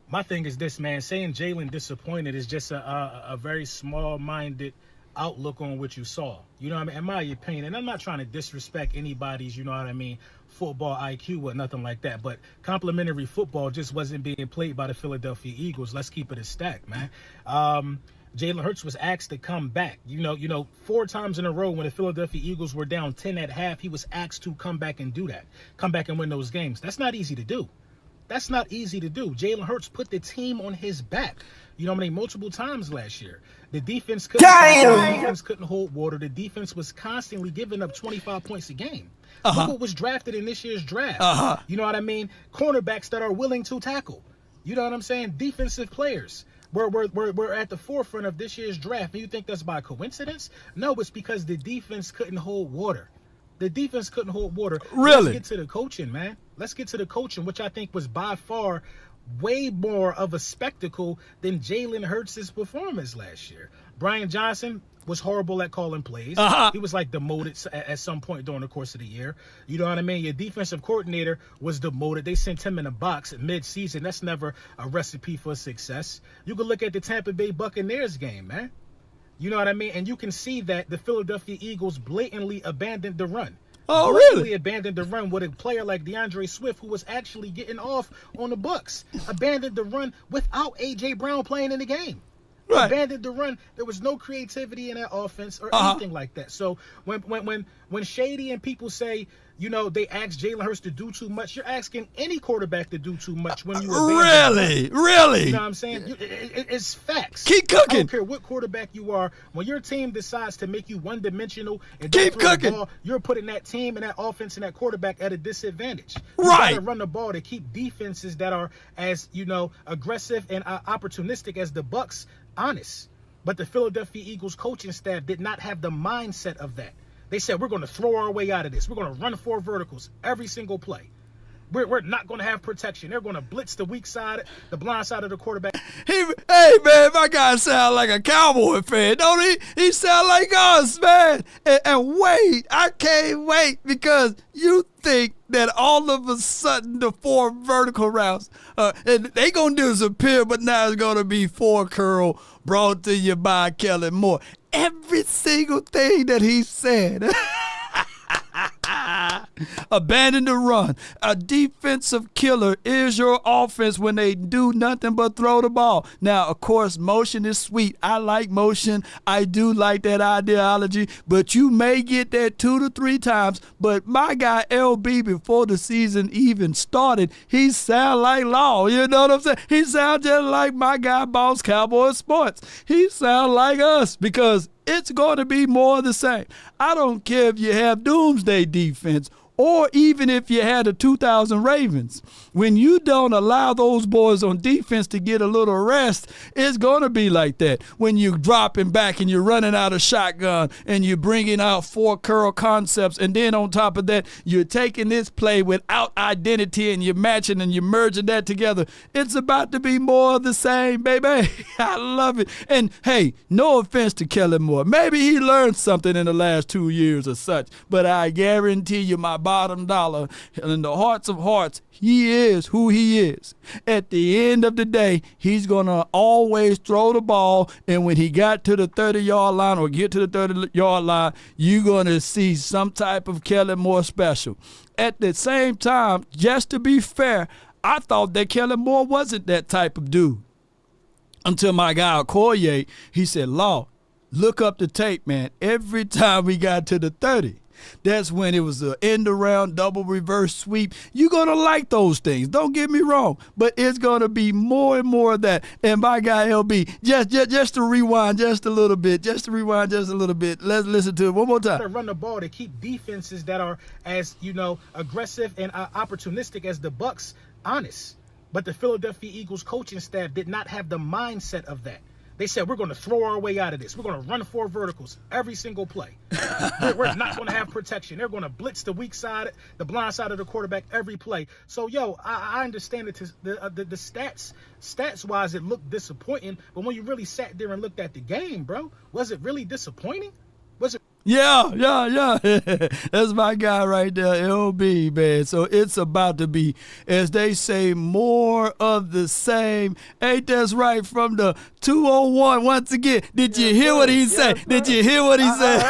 My thing is this, man. Saying Jalen disappointed is just a very small-minded outlook on what you saw. You know what I mean? In my opinion, and I'm not trying to disrespect anybody's, you know what I mean, football IQ or nothing like that, but complimentary football just wasn't being played by the Philadelphia Eagles. Let's keep it a stack, man. Jalen Hurts was asked to come back. You know, 4 times in a row when the Philadelphia Eagles were down 10 at half, he was asked to come back and do that. Come back and win those games. That's not easy to do. Jalen Hurts put the team on his back. You know what I mean? Multiple times last year. The defense couldn't hold water. The defense was constantly giving up 25 points a game. Look what was drafted in this year's draft. You know what I mean? Cornerbacks that are willing to tackle. You know what I'm saying? Defensive players. We're at the forefront of this year's draft. And you think that's by coincidence? No, it's because the defense couldn't hold water. Really? Let's get to the coaching, man. Which I think was by far way more of a spectacle than Jalen Hurts' performance last year. Brian Johnson was horrible at calling plays. He was like demoted at some point during the course of the year. You know what I mean? Your defensive coordinator was demoted. They sent him in a box mid-season. That's never a recipe for success. You can look at the Tampa Bay Buccaneers game, man. You know what I mean? And you can see that the Philadelphia Eagles blatantly abandoned the run. Oh, really? Abandoned the run with a player like DeAndre Swift, who was actually getting off on the Bucs. Abandoned the run without A.J. Brown playing in the game. Right. Abandoned the run. There was no creativity in that offense or anything like that. So when Shady and people say, you know, they ask Jalen Hurts to do too much, you're asking any quarterback to do too much when you really? You know what I'm saying? It's facts. Keep cooking. I don't care what quarterback you are. When your team decides to make you one-dimensional and keep cooking, the ball, you're putting that team and that offense and that quarterback at a disadvantage. Right. You got to run the ball to keep defenses that are as, you know, aggressive and opportunistic as the Bucs honest. But the Philadelphia Eagles coaching staff did not have the mindset of that. They said, we're going to throw our way out of this. We're going to run 4 verticals every single play. We're not going to have protection. They're going to blitz the weak side, the blind side of the quarterback. Hey, man, my guy sound like a Cowboy fan, don't he? He sound like us, man. And wait, I can't wait because you think that all of a sudden the 4 vertical routes, and they going to disappear, but now it's going to be 4 curl brought to you by Kellen Moore. Every single thing that he said. Abandon the run. A defensive killer is your offense when they do nothing but throw the ball. Now, of course, motion is sweet. I like motion. I do like that ideology, but you may get that 2 to 3 times. But my guy LB, before the season even started, he sound like Law. You know what I'm saying? He sound just like my guy, Boss Cowboy Sports. He sound like us because it's going to be more of the same. I don't care if you have doomsday defense or even if you had a 2000 Ravens. When you don't allow those boys on defense to get a little rest, it's going to be like that. When you're dropping back and you're running out of shotgun and you're bringing out 4 curl concepts, and then on top of that, you're taking this play without identity and you're matching and you're merging that together. It's about to be more of the same, baby. I love it. And, hey, no offense to Kellen Moore. Maybe he learned something in the last 2 years or such, but I guarantee you my bottom dollar, in the hearts of hearts, he is who he is. At the end of the day, he's going to always throw the ball, and when he got to the 30-yard line or get to the 30-yard line, you're going to see some type of Kellen Moore special. At the same time, just to be fair, I thought that Kellen Moore wasn't that type of dude. Until my guy, Okoye, he said, Law, look up the tape, man. Every time we got to the 30, That's when it was an end around double reverse sweep. You're going to like those things. Don't get me wrong. But it's going to be more and more of that. And my guy LB, just to rewind just a little bit. Let's listen to it one more time. To run the ball to keep defenses that are as, aggressive and opportunistic as the Bucs honest. But the Philadelphia Eagles coaching staff did not have the mindset of that. They said, we're going to throw our way out of this. We're going to run 4 verticals every single play. We're not going to have protection. They're going to blitz the weak side, the blind side of the quarterback every play. So, I understand that the stats-wise, it looked disappointing. But when you really sat there and looked at the game, bro, was it really disappointing? Was it? Yeah. That's my guy right there, LB, man. So it's about to be, as they say, more of the same. Ain't that right? From the 201 once again. Did you hear what he said? Did you hear what he said?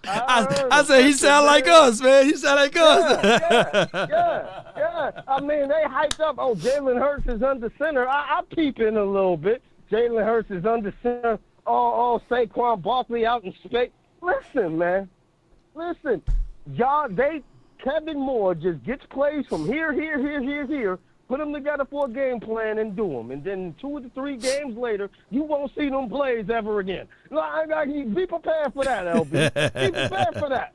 I said he sound like us, man. He sound like us. Yeah. I mean, they hyped up, Jalen Hurts is under center. I peep in a little bit. Jalen Hurts is under center. Saquon Barkley out in space. Listen, man. Kevin Moore just gets plays from here, put them together for a game plan and do them. And then 2 to 3 games later, you won't see them plays ever again. Be prepared for that, LB. Be prepared for that.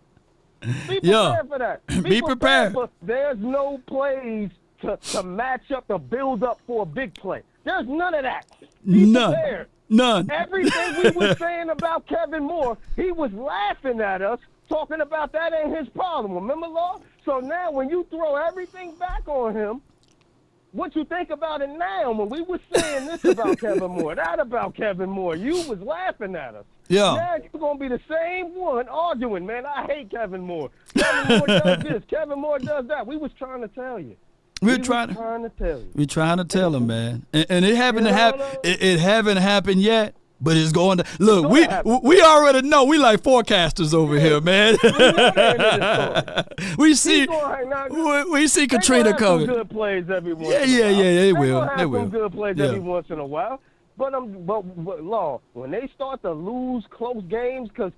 Be prepared for there's no plays to match up, to build up for a big play. There's none of that. Be prepared. None. Everything we were saying about Kevin Moore, he was laughing at us, talking about that ain't his problem. Remember, Law? So now when you throw everything back on him, what you think about it now? When we were saying this about Kevin Moore, that about Kevin Moore, you was laughing at us. Yeah. Now you're going to be the same one arguing, man, I hate Kevin Moore. Kevin Moore does this. Kevin Moore does that. We was trying to tell you. We're trying to tell you. We're trying to tell him, man, and it haven't happened. It haven't happened yet, but it's going to. Look, we already know. We like forecasters over here, man. we see Katrina coming. Good plays every once. Yeah. They will. Some good plays every once in a while. But Law, when they start to lose close games because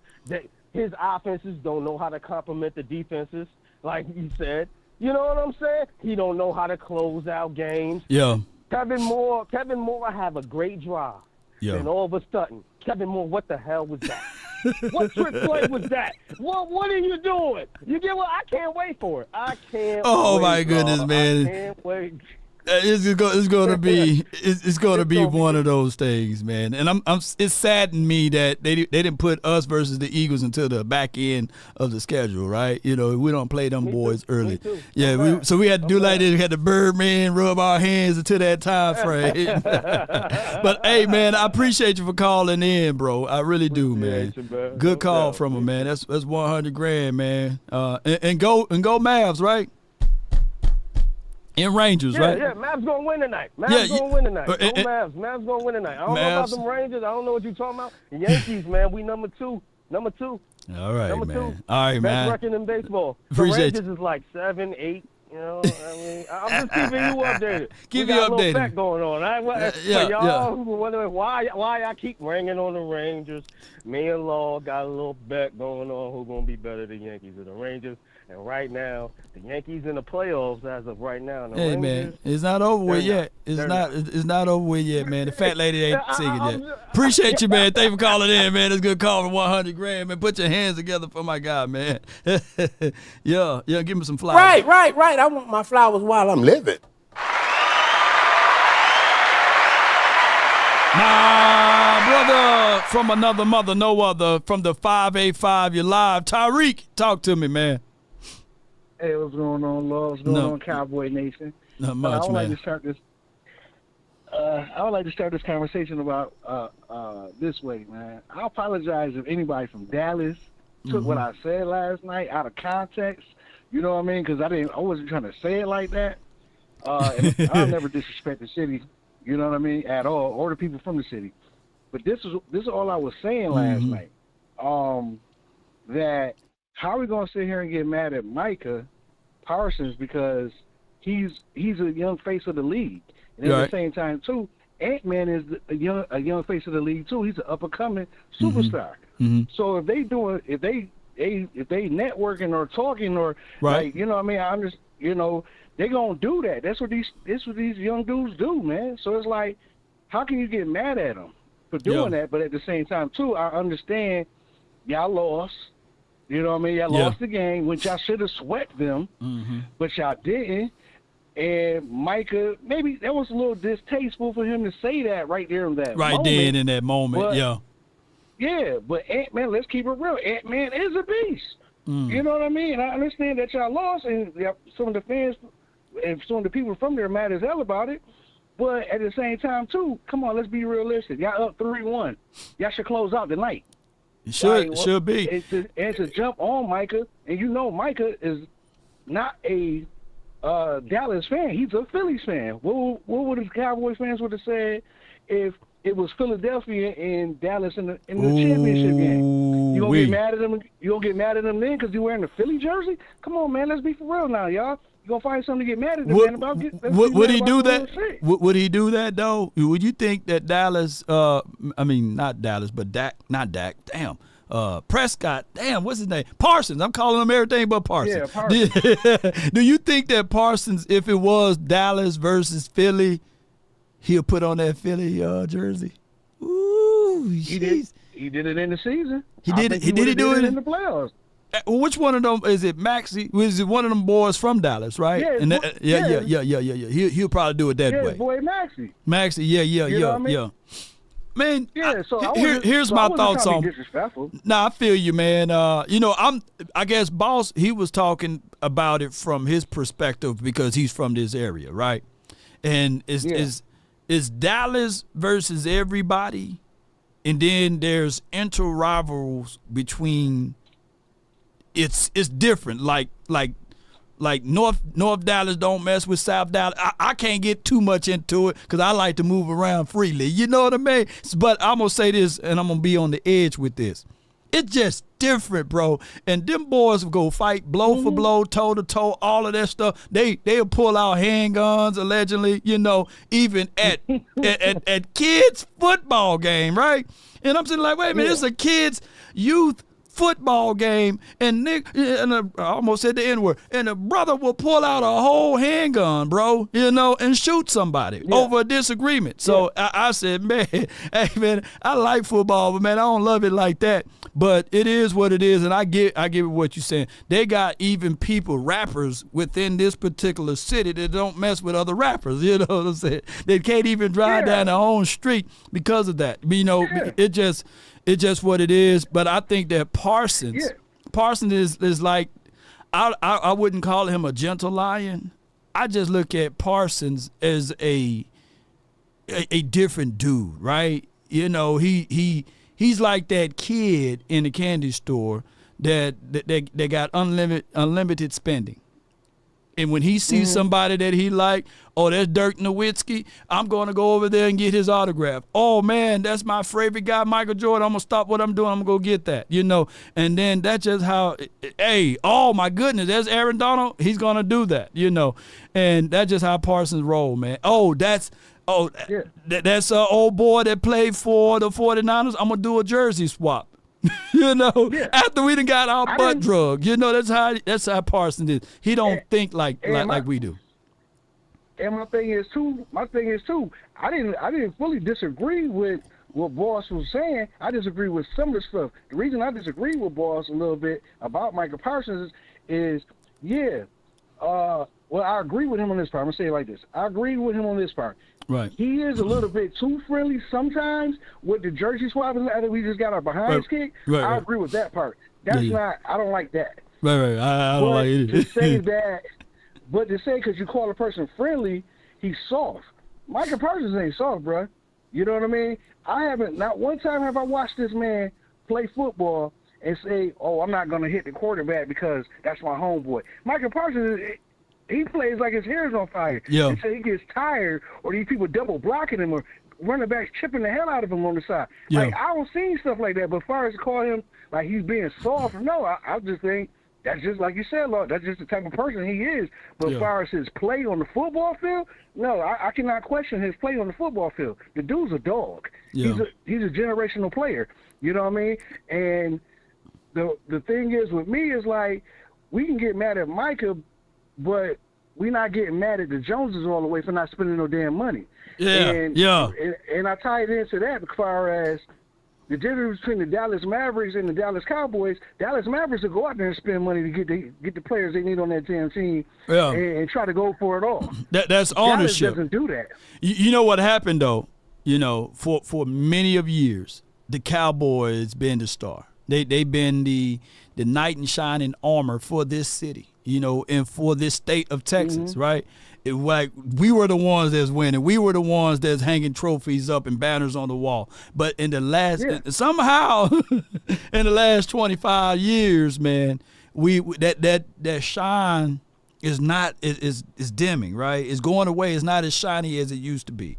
his offenses don't know how to complement the defenses, like you said. You know what I'm saying? He don't know how to close out games. Yeah. Kevin Moore have a great drive. Yeah. And all of a sudden, Kevin Moore, what the hell was that? What trick play was that? What are you doing? You get what? I can't wait for it. I can't. Oh wait, my goodness, man! I can't wait. It's going to be one of those things, man. And it's saddened me that they didn't put us versus the Eagles until the back end of the schedule, right? We don't play them boys early. Yeah, so we had to do like this. We had the Birdman rub our hands into that time frame. But hey, man, I appreciate you for calling in, bro. I really do, man. Good call from him, man. That's $100,000, man. And go Mavs, right? In Rangers, right? Yeah, Mavs going to win tonight. Mavs going to win tonight. Mavs going to win tonight. I don't know about them Rangers. I don't know what you're talking about. The Yankees, man, we number two. All right, number man. 2. All right, man. Best record in baseball. Appreciate the Rangers is like 7, 8. I'm just keeping you updated. Keep we you got updated. A little bet going on. For y'all who were wondering why I keep ringing on the Rangers, me and Law got a little bet going on who's going to be better, the Yankees or the Rangers. And right now, the Yankees in the playoffs as of right now. And the Rangers, man, it's not over with yet. It's not over with yet, man. The fat lady ain't singing yet. Appreciate you, man. Thanks for calling in, man. It's a good call for $100,000, man. Put your hands together for my guy, man. yeah, give me some flowers. Right. I want my flowers while I'm living. My brother from another mother, no other, from the 585, you're live. Tyreek, talk to me, man. Hey, what's going on, Law? What's going on, Cowboy Nation? Not much, I would man. like to start this. I would like to start this conversation about this way, man. I apologize if anybody from Dallas took what I said last night out of context. You know what I mean? Because I wasn't trying to say it like that. And I'll never disrespect the city. You know what I mean? At all, or the people from the city. But this is all I was saying last night. That. How are we going to sit here and get mad at Micah Parsons because he's a young face of the league? And at the same time, too, Ant-Man is a young face of the league too. He's an up and coming superstar. Mm-hmm. So if they networking or talking or Right. like, you know what I mean, I understand, you know, they gonna do that. That's what these young dudes do, man. So it's like, how can you get mad at them for doing that? But at the same time too, I understand y'all lost. You know what I mean? Y'all lost the game, which y'all should have swept them, but y'all didn't. And Micah, maybe that was a little distasteful for him to say that right there in that moment. Then in that moment, But, yeah. Yeah, but Ant-Man, let's keep it real. Ant-Man is a beast. You know what I mean? I understand that y'all lost, and some of the fans and some of the people from there mad as hell about it. But at the same time, too, come on, let's be realistic. Y'all up 3-1. Y'all should close out the night. It should be. And to jump on Micah, and you know Micah is not a Dallas fan. He's a Phillies fan. What would the Cowboys fans would have said if it was Philadelphia and Dallas in the championship game? You gonna get mad at them? You gonna get mad at them then because you wearing the Philly jersey? Come on, man. Let's be for real now, y'all. You gonna find something to get mad at them man, about? Would he do that? Would he do that though? Would you think that Dallas? I mean, not Dallas, but not Dak. Damn. Prescott, damn, what's his name? Parsons. I'm calling him everything but Parsons. Yeah, Parsons. Do you think that Parsons, if it was Dallas versus Philly, he'll put on that Philly jersey? Ooh, he did it in the season. He did it in the playoffs. Which one of them is it? Maxie? Was it one of them boys from Dallas, right? Yeah, yeah. He'll probably do it that way. Boy, Maxie. Maxie, yeah. Man, so here's my thoughts on. Nah, I feel you, man. I guess Boss, he was talking about it from his perspective because he's from this area, right? And is Dallas versus everybody, and then there's inter-rivals between. It's different. Like North Dallas don't mess with South Dallas. I can't get too much into it because I like to move around freely. You know what I mean? But I'm going to say this, and I'm going to be on the edge with this. It's just different, bro. And them boys will go fight blow for blow, toe to toe, all of that stuff. They'll pull out handguns, allegedly, even at kids' football game, right? And I'm saying, like, wait a minute, it's a kids' youth football game, and I almost said the N-word, and a brother will pull out a whole handgun, bro, and shoot somebody over a disagreement. So I said, man, hey, man, I like football, but, man, I don't love it like that. But it is what it is, and I get what you're saying. They got even people, rappers, within this particular city that don't mess with other rappers, you know what I'm saying? They can't even drive down their own street because of that. It's just what it is, but I think that Parsons is like, I wouldn't call him a gentle lion. I just look at Parsons as a different dude, right? He's like that kid in the candy store that got unlimited spending. And when he sees somebody that he like, oh, that's Dirk Nowitzki, I'm going to go over there and get his autograph. Oh, man, that's my favorite guy, Michael Jordan. I'm going to stop what I'm doing. I'm going to go get that, And then that's just how, oh, my goodness, there's Aaron Donald. He's going to do that, And that's just how Parsons roll, man. That's an old boy that played for the 49ers. I'm going to do a jersey swap. After we done got our butt drugged, that's how Parsons is. He don't think like we do. And my thing is too, I didn't fully disagree with what Boss was saying. I disagree with some of the stuff. The reason I disagree with Boss a little bit about Micah Parsons is well, I agree with him on this part. I'm gonna say it like this. I agree with him on this part. Right. He is a little bit too friendly sometimes with the jersey swapping after we just got our behinds kicked. Right, I agree with that part. That's not. I don't like that. Right. I don't like it either. To say that, but to say because you call a person friendly, he's soft. Micah Parsons ain't soft, bro. You know what I mean? I haven't. Not one time have I watched this man play football and say, "Oh, I'm not gonna hit the quarterback because that's my homeboy." Micah Parsons. He plays like his hair is on fire. Yeah. And so he gets tired, or these people double blocking him, or running backs chipping the hell out of him on the side. Yeah. Like, I don't see stuff like that. But as far as calling him like he's being soft, no, I just think That's just like you said, Lord. That's just the type of person he is. But as far as his play on the football field, no, I cannot question his play on the football field. The dude's a dog. Yeah. He's a generational player. You know what I mean? And the thing is with me is like we can get mad at Micah, but we're not getting mad at the Joneses all the way for not spending no damn money. Yeah, And I tie it into that as far as the difference between the Dallas Mavericks and the Dallas Cowboys. Dallas Mavericks will go out there and spend money to get the players they need on that damn team and try to go for it all. That's ownership. Dallas doesn't do that. You know what happened, though? You know, for many of years, the Cowboys been the star. They've been the knight in shining armor for this city, you know, and for this state of Texas, right? Like we were the ones that's winning. We were the ones that's hanging trophies up and banners on the wall. But in the last somehow in the last 25 years, man, that shine is dimming, right? It's going away. It's not as shiny as it used to be.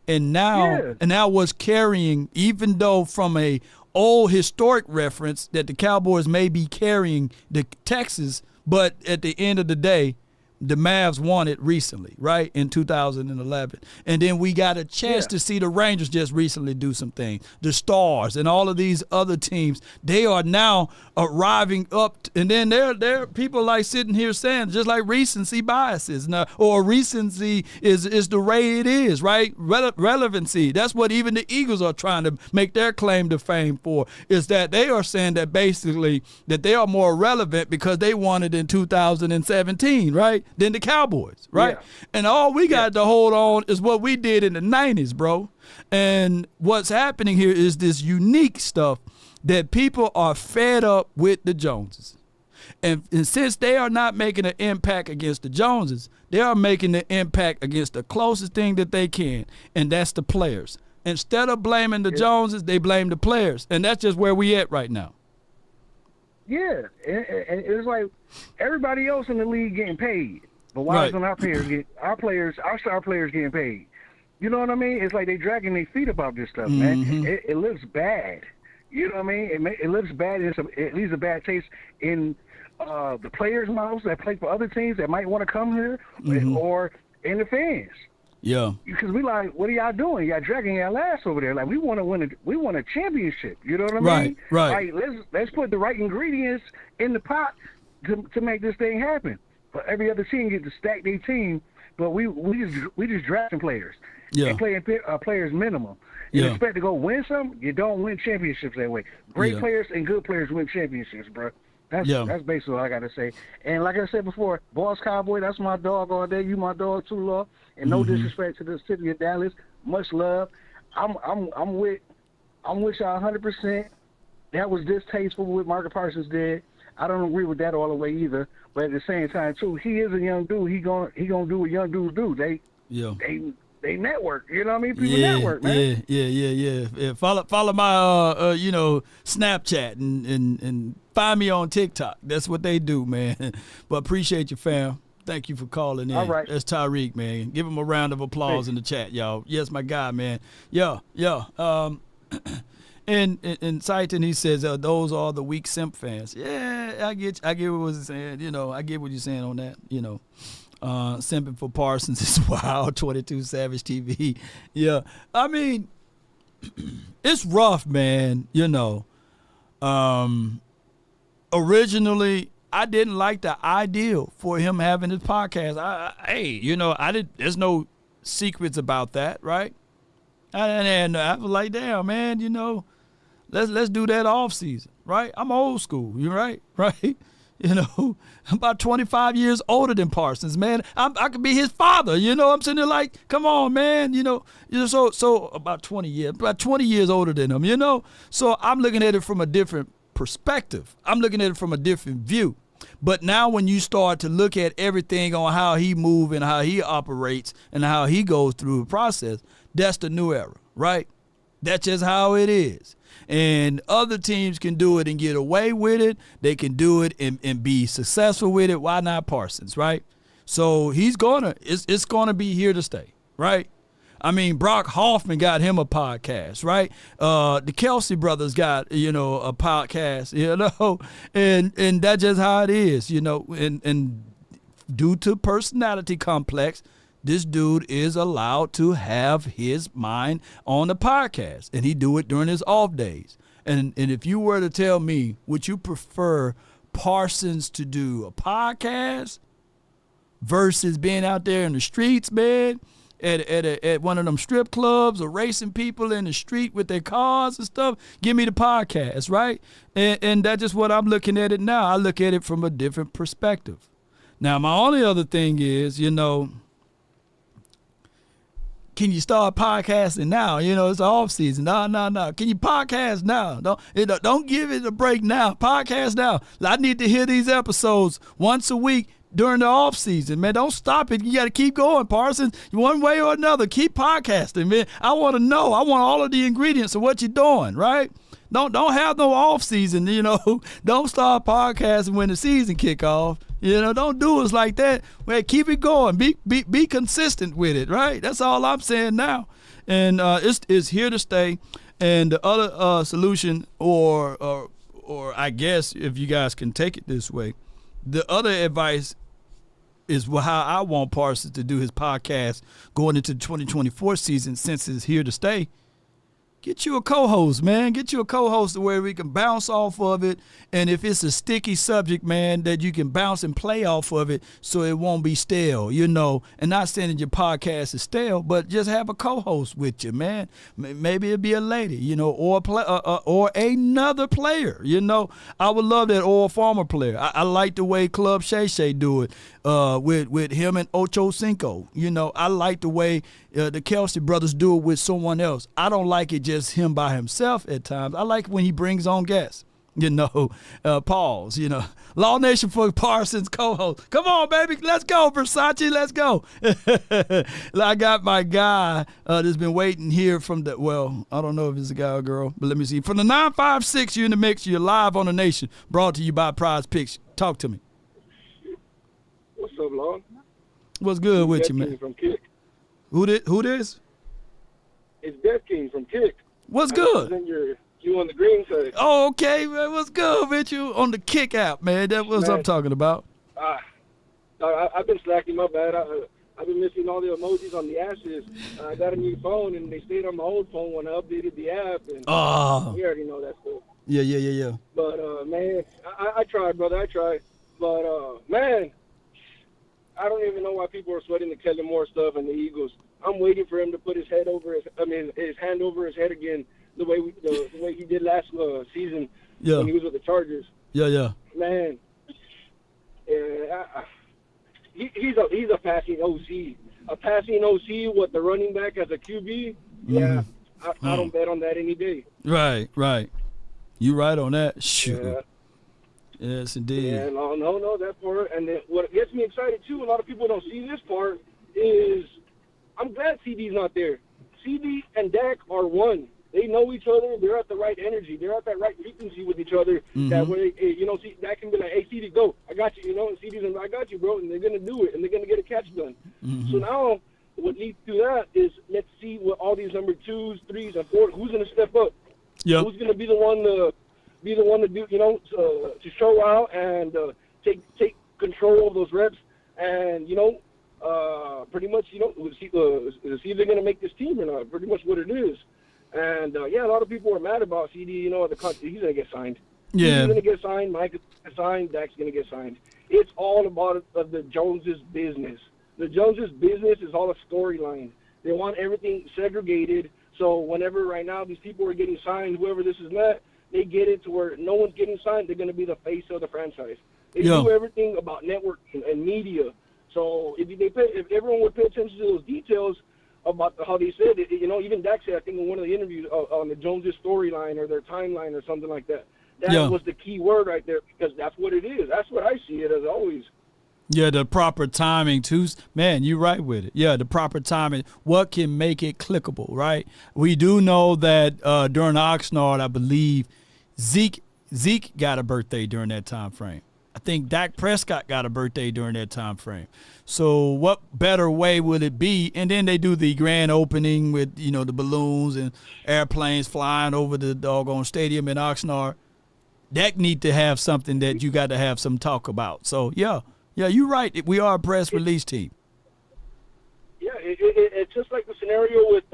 And now what's carrying, even though from a old historic reference that the Cowboys may be carrying the Texas, but at the end of the day, the Mavs won it recently, right, in 2011. And then we got a chance to see the Rangers just recently do some things. The Stars and all of these other teams, they are now arriving up. And then there are people like sitting here saying, just like recency biases, or recency is the way it is, right? Relevancy. That's what even the Eagles are trying to make their claim to fame for, is that they are saying that basically that they are more relevant because they won it in 2017, right? Than the Cowboys, right? Yeah. And all we got to hold on is what we did in the 90s, bro. And what's happening here is this unique stuff that people are fed up with the Joneses. And since they are not making an impact against the Joneses, they are making the impact against the closest thing that they can, and that's the players. Instead of blaming the Joneses, they blame the players. And that's just where we at right now. Yeah, and it's like everybody else in the league getting paid, but why isn't our star players getting paid? You know what I mean? It's like they dragging their feet about this stuff, man. It looks bad. You know what I mean? It looks bad. It leaves a bad taste in the players' mouths that play for other teams that might want to come here, or in the fans. Yeah. Because we like, what are y'all doing? Y'all dragging y'all ass over there. Like we want to win a championship. You know what I mean? Right. Like let's put the right ingredients in the pot to make this thing happen. But every other team gets to stack their team, but we just drafting players. And playing players minimum. You expect to go win something, you don't win championships that way. Great players and good players win championships, bro. That's basically all I got to say. And like I said before, Boss Cowboy, that's my dog all day. You my dog too, Law. And no disrespect to the city of Dallas. Much love. I'm with y'all 100%. That was distasteful what Micah Parsons did. I don't agree with that all the way either. But at the same time too, he is a young dude. He gonna do what young dudes do. They network. You know what I mean? People network, man. Yeah. Follow my Snapchat and find me on TikTok. That's what they do, man. But appreciate you, fam. Thank you for calling in. All right. That's Tyreek, man. Give him a round of applause in the chat, y'all. Yes, my guy, man. Yeah. And Saiton, he says, those are the weak simp fans. Yeah, I get what he's saying. You know, I get what you're saying on that. You know, simping for Parsons is wild. 22 Savage TV. Yeah, I mean, it's rough, man. You know, originally I didn't like the idea for him having his podcast. There's no secrets about that, right? And I was like, damn, man, you know, let's do that off season, right? I'm old school, you right? You know, I'm about 25 years older than Parsons, man. I could be his father, you know. I'm sitting there like, come on, man, you know. So about 20 years older than him, you know. So I'm looking at it from a different perspective. I'm looking at it from a different view. But now when you start to look at everything on how he moves and how he operates and how he goes through the process, that's the new era, right? That's just how it is. And other teams can do it and get away with it. They can do it and be successful with it. Why not Parsons, right? So it's gonna be here to stay, right? I mean, Brock Hoffman got him a podcast, right? The Kelsey brothers got, a podcast, and that's just how it is, and due to personality complex, this dude is allowed to have his mind on the podcast, and he do it during his off days. And if you were to tell me, would you prefer Parsons to do a podcast versus being out there in the streets, man, at one of them strip clubs or racing people in the street with their cars and stuff? Give me the podcast, right? And that's just what I'm looking at it now. I look at it from a different perspective. Now, my only other thing is, can you start podcasting now? It's off season. No. Can you podcast now? Don't give it a break now. Podcast now. I need to hear these episodes once a week during the off season, man. Don't stop it. You got to keep going, Parsons. One way or another, keep podcasting, man. I want to know. I want all of the ingredients of what you're doing, right? Don't have no off season, Don't start podcasting when the season kick off. Don't do us like that. Well, keep it going. Be consistent with it, right? That's all I'm saying now. And it's here to stay. And the other solution, or I guess if you guys can take it this way, the other advice is how I want Parsons to do his podcast going into the 2024 season, since it's here to stay. Get you a co-host, man. Get you a co-host to where we can bounce off of it. And if it's a sticky subject, man, that you can bounce and play off of it so it won't be stale, And not saying that your podcast is stale, but just have a co-host with you, man. Maybe it'll be a lady, or another player, I would love that, or a former player. I like the way Club Shay Shay do it with him and Ocho Cinco. I like the way the Kelsey brothers do it with someone else. I don't like it just him by himself at times. I like when he brings on guests. Pause, Law Nation for Parsons co-host. Come on, baby. Let's go, Versace. Let's go. I got my guy that's been waiting here from I don't know if it's a guy or girl, but let me see. From the 956, you're in the mix. You're live on the Nation. Brought to you by Prize Picks. Talk to me. What's up, Lon? What's good with you, man? From Kick. Who this? It's Death King from Kick. What's good? You on the green side. Oh, okay, man. What's good with you on the Kick app, man? That's what I'm talking about. I've been slacking, my bad. I've been missing all the emojis on the ashes. I got a new phone, and they stayed on my old phone when I updated the app. And you already know that stuff. Yeah. But, man, I tried, brother. I tried. But, man, I don't even know why people are sweating the Kellen Moore stuff and the Eagles. I'm waiting for him to put his hand over his head again, the way he did last season when he was with the Chargers. Yeah. Man, he's a passing OC. A passing OC with the running back as a QB. Yeah, I don't bet on that any day. Right. You right on that. Shoot. Yeah. Yes, indeed. Yeah, no, that part. And then what gets me excited too, a lot of people don't see this part, is I'm glad CeeDee's not there. CeeDee and Dak are one. They know each other. They're at the right energy. They're at that right frequency with each other. That way, Dak can be like, hey, CeeDee, go. I got you, and CeeDee's like, I got you, bro. And they're going to do it, and they're going to get a catch done. So now what leads to that is let's see what all these number 2s, 3s, and 4s, who's going to step up? Yep. Who's going to be the one to do, to show out and take control of those reps and, pretty much, see if they're going to make this team or not, pretty much what it is. And, a lot of people are mad about CeeDee, he's going to get signed. Yeah. He's going to get signed, Micah's going to get signed, Dak's going to get signed. It's all about the Joneses' business. The Joneses' business is all a storyline. They want everything segregated, so whenever right now these people are getting signed, whoever this is not, they get it to where no one's getting signed, they're going to be the face of the franchise. They do everything about networking and media. So if everyone would pay attention to those details about how they said it, even Dak said, I think in one of the interviews on the Joneses storyline or their timeline or something like that, that was the key word right there, because that's what it is. That's what I see it as always. Yeah, the proper timing too. Man, you're right with it. Yeah, the proper timing. What can make it clickable, right? We do know that during Oxnard, I believe Zeke got a birthday during that time frame. I think Dak Prescott got a birthday during that time frame. So what better way would it be? And then they do the grand opening with, the balloons and airplanes flying over the doggone stadium in Oxnard. That need to have something that you got to have some talk about. So, yeah, you're right. We are a press release team. Yeah, it's just like the scenario with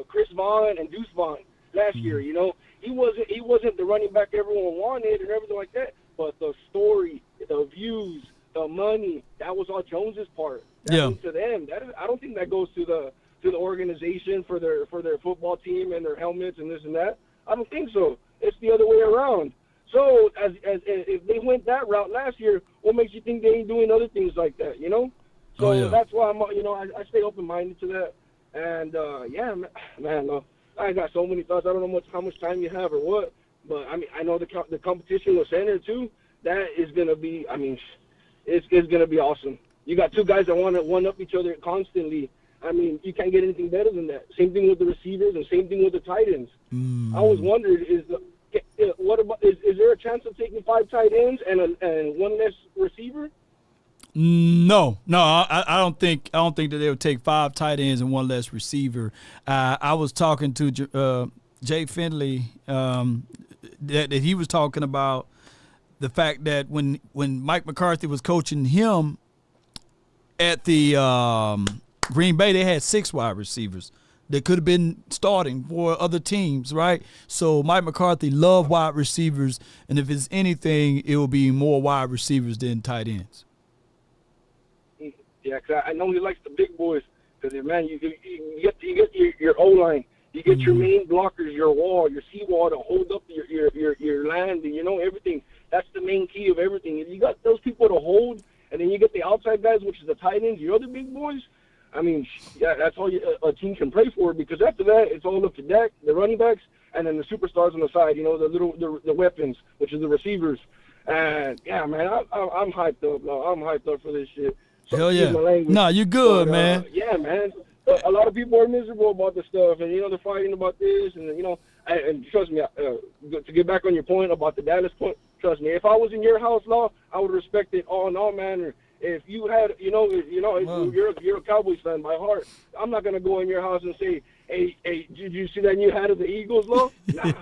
Chris Vaughn and Deuce Vaughn last year. He wasn't the running back everyone wanted and everything like that. But the story, the views, the money, that was all Jones's part. That went to them. I don't think that goes to the organization for their football team and their helmets and this and that. I don't think so. It's the other way around. So as if they went that route last year, what makes you think they ain't doing other things like that? So that's why I'm I stay open minded to that. And man, I got so many thoughts. I don't know how much time you have or what. But, I know the competition with center, too. That is going to be, it's going to be awesome. You got two guys that want to one-up each other constantly. You can't get anything better than that. Same thing with the receivers and same thing with the tight ends. I always wondered, is there a chance of taking 5 tight ends and one less receiver? No, I don't think that they would take 5 tight ends and one less receiver. I was talking to Jay Finley, that he was talking about the fact that when Mike McCarthy was coaching him at the Green Bay, they had 6 wide receivers that could have been starting for other teams, right? So Mike McCarthy loved wide receivers, and if it's anything, it will be more wide receivers than tight ends. Yeah, because I know he likes the big boys. Because, man, you get your O-line. You get your main blockers, your wall, your seawall to hold up your land, and, everything. That's the main key of everything. If you got those people to hold, and then you get the outside guys, which is the tight ends, your other big boys, that's all a team can pray for, because after that, it's all up to Dak, the running backs, and then the superstars on the side, the weapons, which is the receivers. And, yeah, man, I'm hyped up, bro. I'm hyped up for this shit. So, hell yeah. No, you're good, man. Yeah, man. A lot of people are miserable about this stuff, and they're fighting about this, and and trust me, to get back on your point about the Dallas point, trust me, if I was in your house, Law, I would respect it all in all manner. If you had, you're a Cowboys fan by heart, I'm not gonna go in your house and say, hey, did you see that new hat of the Eagles, Law? Nah,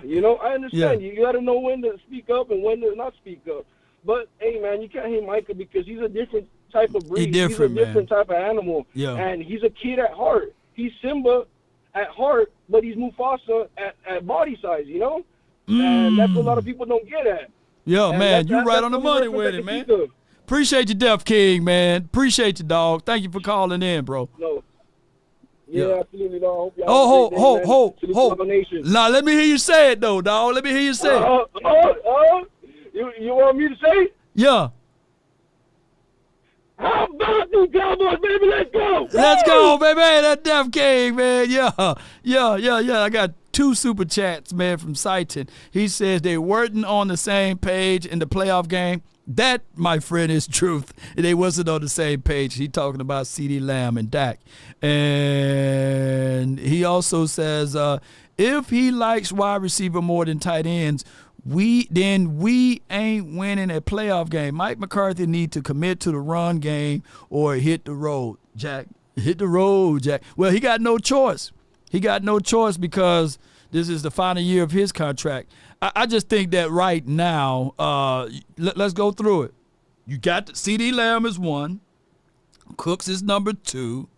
I understand. You got to know when to speak up and when to not speak up. But hey, man, you can't hate Micah because he's a different type of breed. He's a different type of animal. Yeah. And he's a kid at heart. He's Simba at heart, but he's Mufasa at body size, And that's what a lot of people don't get at. Yeah, and man, you're right on the money with it, man. Appreciate you, Def King, man. Appreciate you, dog. Thank you for calling in, bro. No. Yeah, absolutely, dog. Hold. Nah, let me hear you say it, though, dog. Let me hear you say it. You want me to say it? Yeah. How about these Cowboys, baby? Let's go. Let's go, baby. That Def King, man. Yeah. I got 2 super chats, man, from Sighton. He says they weren't on the same page in the playoff game. That, my friend, is truth. They wasn't on the same page. He talking about CeeDee Lamb and Dak. And he also says, if he likes wide receiver more than tight ends, we ain't winning a playoff game. Mike McCarthy need to commit to the run game or hit the road, Jack. Hit the road, Jack. Well, he got no choice. He got no choice because this is the final year of his contract. I just think that right now, let's go through it. You got CeeDee Lamb is 1. Cooks is number 2.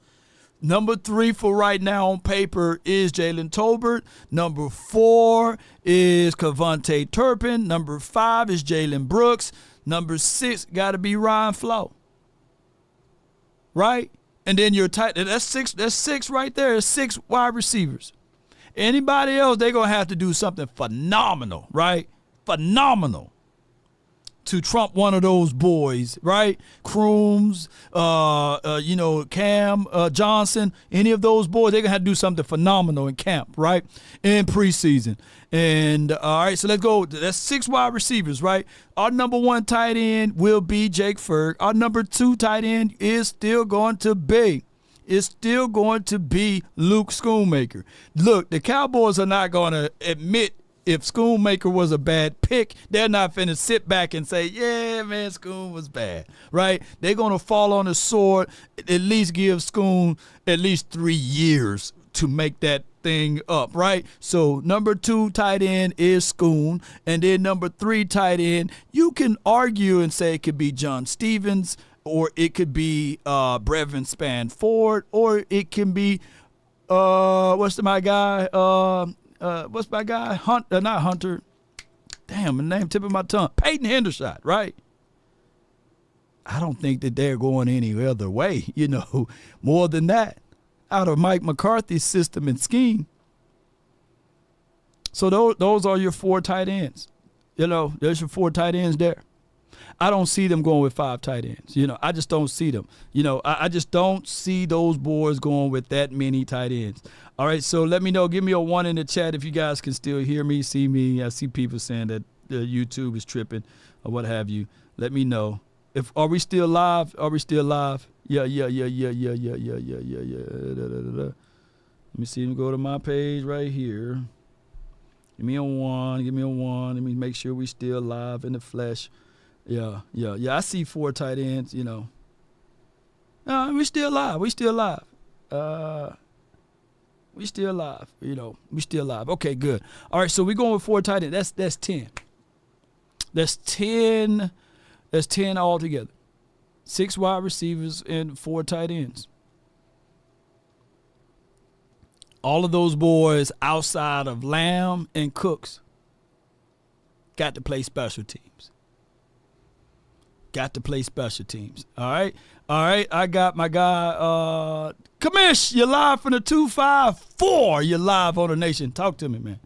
Number 3 for right now on paper is Jalen Tolbert. Number 4 is Kevontae Turpin. Number 5 is Jalen Brooks. Number 6 got to be Ryan Flo. Right? And then you're tight. That's 6. That's 6 right there. That's 6 wide receivers. Anybody else, they're going to have to do something phenomenal, right? Phenomenal to trump one of those boys, right? Crooms, Cam Johnson, any of those boys, they're going to have to do something phenomenal in camp, right? In preseason. And, all right, so let's go. That's 6 wide receivers, right? Our number 1 tight end will be Jake Ferg. Our number 2 tight end is still going to be Luke Schoonmaker. Look, the Cowboys are not going to admit if Schoonmaker was a bad pick, they're not finna sit back and say, yeah, man, Schoon was bad, right? They're going to fall on the sword, at least give Schoon at least 3 years to make that thing up, right? So number 2 tight end is Schoon, and then number 3 tight end, you can argue and say it could be John Stevens, or it could be Brevin Spann-Ford, or it can be what's my guy? Not Hunter. Damn, the name tip of my tongue. Peyton Hendershot, right? I don't think that they're going any other way, more than that, out of Mike McCarthy's system and scheme. So those are your 4 tight ends. There's your 4 tight ends there. I don't see them going with 5 tight ends. I just don't see them. I just don't see those boys going with that many tight ends. All right, so let me know. Give me a 1 in the chat if you guys can still hear me, see me. I see people saying that YouTube is tripping or what have you. Let me know. Are we still live? Are we still live? Yeah. Let me see him go to my page right here. Give me a 1. Let me make sure we still live in the flesh. Yeah. I see 4 tight ends, No, we still live. We still live. We still live. Okay, good. All right, so we're going with 4 tight ends. That's 10. That's 10. That's 10 altogether. 6 wide receivers and 4 tight ends. All of those boys outside of Lamb and Cooks got to play special teams. All right. I got my guy, Kamish. You're live from the 254. You're live on the Nation. Talk to me, man.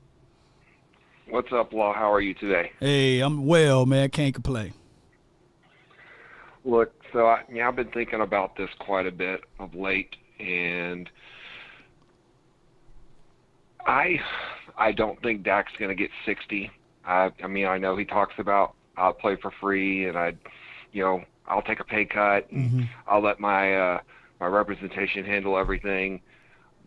What's up, Law? How are you today? Hey, I'm well, man. Can't complain. Look, so I've been thinking about this quite a bit of late, and I don't think Dak's going to get 60. I know he talks about I'll play for free, and I'll take a pay cut, and I'll let my representation handle everything.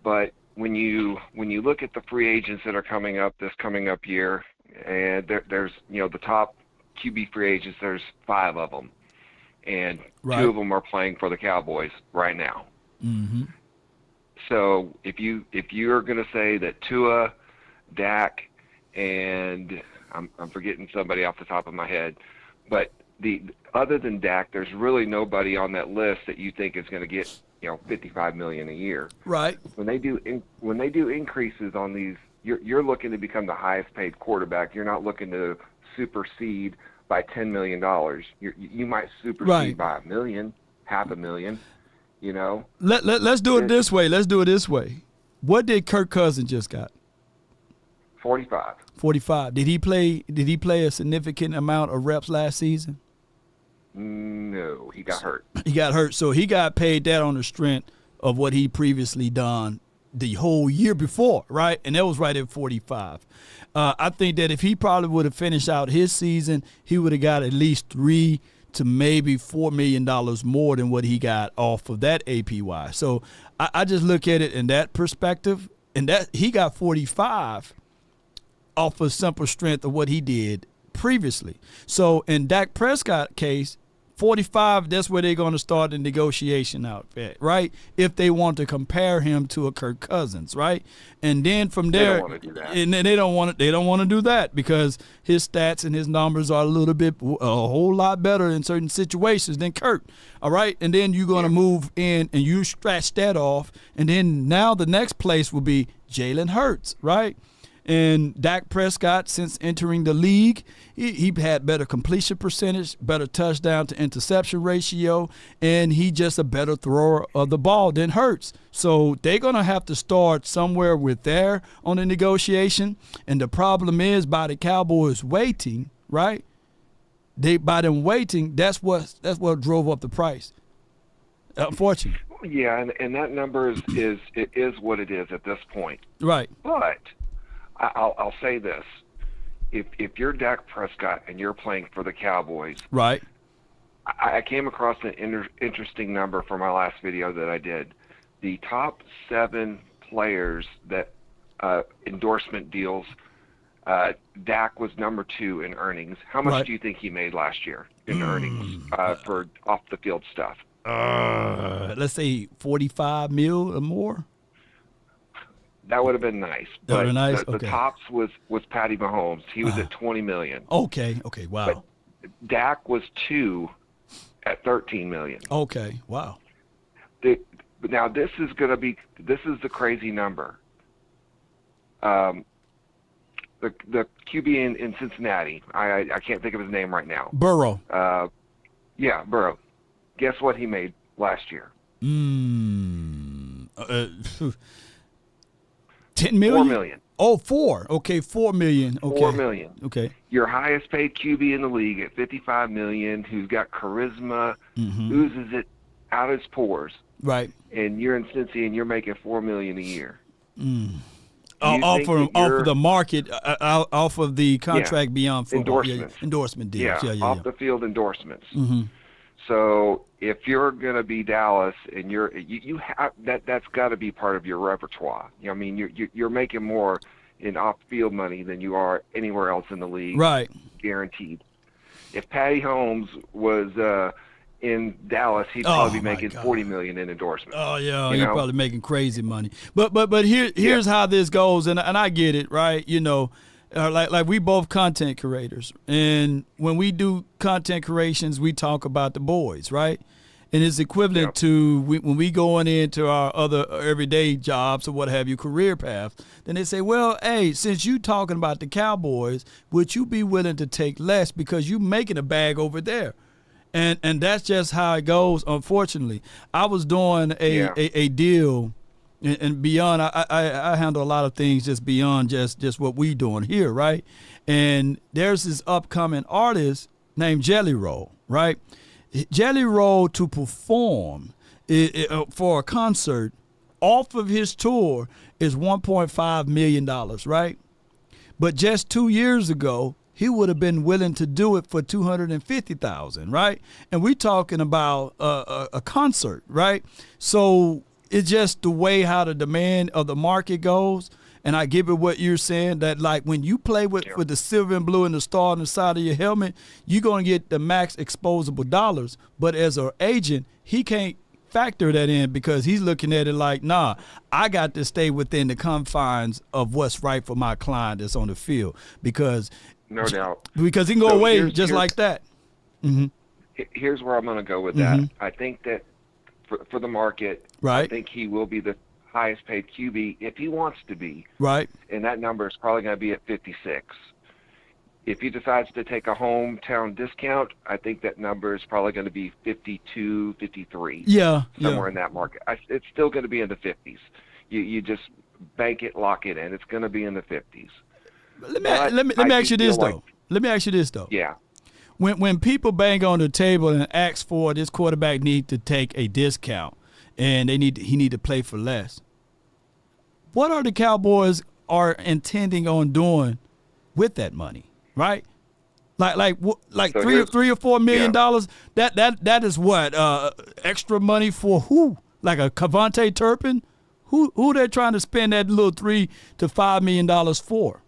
But when you look at the free agents that are coming up this coming up year, and there's the top QB free agents, there's 5 of them, and 2 of them are playing for the Cowboys right now. Mm-hmm. So if you're going to say that Tua, Dak, and I'm forgetting somebody off the top of my head, but other than Dak, there's really nobody on that list that you think is going to get $55 million a year. Right. When they do increases on these, you're looking to become the highest paid quarterback. You're not looking to supersede by $10 million. You might supersede by $1 million, $500,000. Let's do it this way. What did Kirk Cousins just got? 45. 45. Did he play a significant amount of reps last season? No, he got hurt. He got hurt, so he got paid that on the strength of what he previously done the whole year before, right? And that was right at 45. I think that if he probably would have finished out his season, he would have got at least $3 to maybe $4 million more than what he got off of that APY. So I just look at it in that perspective, and that he got 45 off of simple strength of what he did previously. So in Dak Prescott case, 45, that's where they're going to start the negotiation out at, right? If they want to compare him to a Kirk Cousins, right? And then from there, and then they don't want to do that because his stats and his numbers are a whole lot better in certain situations than Kirk, all right? And then you're going to move in and you scratch that off, and then now the next place will be Jalen Hurts, right? And Dak Prescott, since entering the league, he had better completion percentage, better touchdown to interception ratio, and he just a better thrower of the ball than Hurts. So they're going to have to start somewhere with there on the negotiation. And the problem is by the Cowboys waiting, right? By them waiting, that's what drove up the price, unfortunately. Yeah, and that number is what it is at this point. Right. But I'll say this. If you're Dak Prescott and you're playing for the Cowboys, right? I came across an interesting number for my last video that I did. The top 7 players that endorsement deals Dak was number 2 in earnings. How much do you think he made last year in earnings for off the field stuff? Let's say 45 mil or more. That would have been nice. That would have been nice. The tops was Patty Mahomes. He was at 20 million. Okay. Wow. But Dak was 2 at 13 million. Okay. Wow. Now this is the crazy number. The QB in Cincinnati, I can't think of his name right now. Burrow. Yeah, Burrow. Guess what he made last year? 10 million? 4 million. Oh, 4. Okay, 4 million. Okay. 4 million. Okay. Your highest paid QB in the league at 55 million, who's got charisma, oozes it out his pores. Right. And you're in Cincy and you're making 4 million a year. Off of the market, off of the contract beyond football. Endorsements. Endorsement deals. Yeah. Off the field endorsements. So if you're going to be Dallas and you have that's got to be part of your repertoire. I mean, you're making more in off-field money than you are anywhere else in the league. Right. Guaranteed. If Patty Holmes was in Dallas, he'd probably be making 40 million in endorsements. Oh yeah, he's probably making crazy money. But here's how this goes, and I get it, right? Like we both content curators, and when we do content curations, we talk about the boys, right? And it's equivalent to when we going into our other everyday jobs or what have you, career path. Then they say, well, hey, since you talking about the Cowboys, would you be willing to take less because you making a bag over there? And that's just how it goes. Unfortunately, I was doing a deal. And beyond, I handle a lot of things just beyond just what we doing here, right? And there's this upcoming artist named Jelly Roll, right? Jelly Roll to perform for a concert off of his tour is $1.5 million, right? But just 2 years ago, he would have been willing to do it for $250,000, right? And we're talking about a concert, right? So it's just the way how the demand of the market goes. And I give it what you're saying, that like when you play with the silver and blue and the star on the side of your helmet, you're going to get the max exposable dollars. But as an agent, he can't factor that in because he's looking at it like, nah, I got to stay within the confines of what's right for my client that's on the field. No doubt. Because he can go away just like that. Here's where I'm going to go with that. I think that for the market, right. I think he will be the highest paid QB if he wants to be. Right. And that number is probably going to be at 56. If he decides to take a hometown discount, I think that number is probably going to be 52, 53. Yeah. Somewhere in that market. It's still going to be in the 50s. You just bank it, lock it in. It's going to be in the 50s. Let me ask you this, though. Let me ask you this, though. Yeah. When people bang on the table and ask for this quarterback need to take a discount and he need to play for less, what are the Cowboys are intending on doing with that money, right? Like so $3 or $4 million. That is what extra money for who? Like a Cavante Turpin? Who they're trying to spend that little $3 to $5 million for?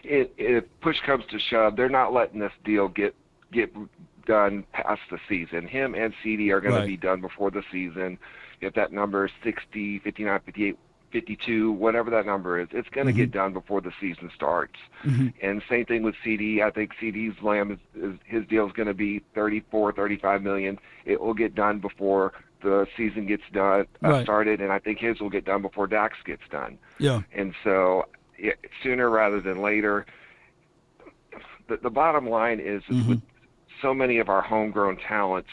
If push comes to shove, they're not letting this deal get done past the season. Him and CeeDee are going to be done before the season. If that number is 60, 59, 58, 52, whatever that number is, it's going to get done before the season starts. And same thing with CeeDee. I think CeeDee's Lamb his deal is going to be 34, 35 million. It will get done before the season gets done started, and I think his will get done before Dax gets done. Yeah. And so sooner rather than later. The bottom line is with so many of our homegrown talents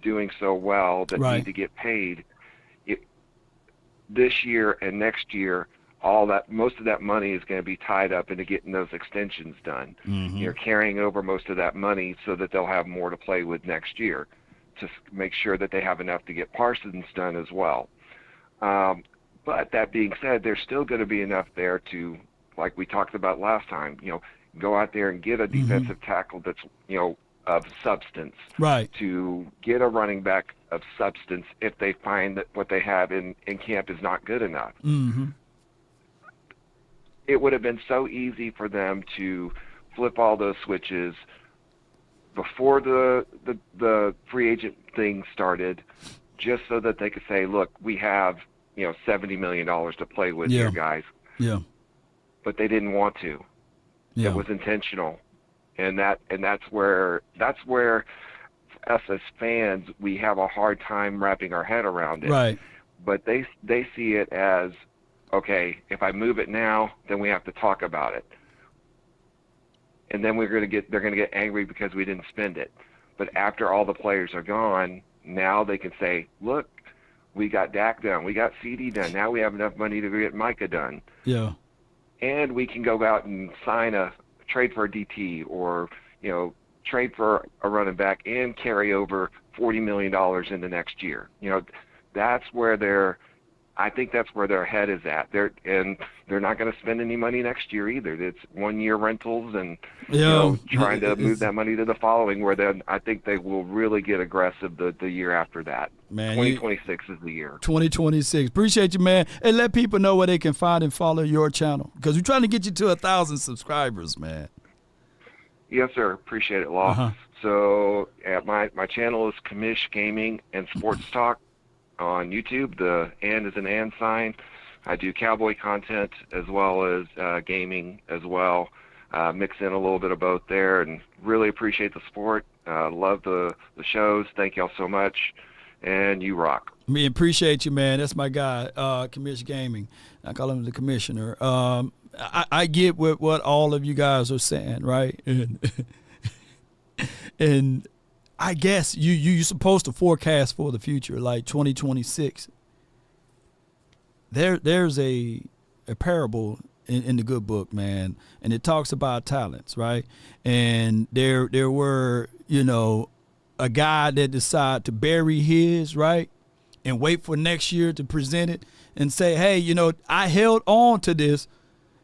doing so well that need to get paid, this year and next year, most of that money is going to be tied up into getting those extensions done. You're carrying over most of that money so that they'll have more to play with next year to make sure that they have enough to get Parsons done as well. But that being said, there's still going to be enough there to, like we talked about last time, go out there and get a defensive tackle that's, of substance. Right. To get a running back of substance if they find that what they have in camp is not good enough. it would have been so easy for them to flip all those switches before the free agent thing started, just so that they could say, look, we have, $70 million to play with here, guys. Yeah. But they didn't want to. Yeah. It was intentional. And that's where us as fans, we have a hard time wrapping our head around it. Right. But they see it as, okay, if I move it now, then we have to talk about it. And then they're going to get angry because we didn't spend it. But after all the players are gone, now they can say, look, we got Dak done, we got CeeDee done. Now we have enough money to get Micah done. Yeah. And we can go out and trade for a DT or, trade for a running back and carry over $40 million in the next year. I think that's where their head is at. They're not going to spend any money next year either. It's 1 year rentals and trying to move that money to the following. Where then I think they will really get aggressive the year after that. Man, 2026 is the year. 2026. Appreciate you, man, and let people know where they can find and follow your channel because we're trying to get you to 1,000 subscribers, man. Yes, sir. Appreciate it, Law. Uh-huh. So my channel is Commish Gaming and Sports Talk on YouTube. The and is an and sign. I do Cowboy content as well as gaming as well. Mix in a little bit of both there, and really appreciate the support. Love the shows. Thank y'all so much, and you rock. Me appreciate you, man. That's my guy, Commish Gaming. I call him the commissioner. I get what all of you guys are saying, right? And I guess you're supposed to forecast for the future, like 2026. There's a parable in the good book, man, and it talks about talents, right? And there were, a guy that decided to bury his, right, and wait for next year to present it and say, hey, I held on to this.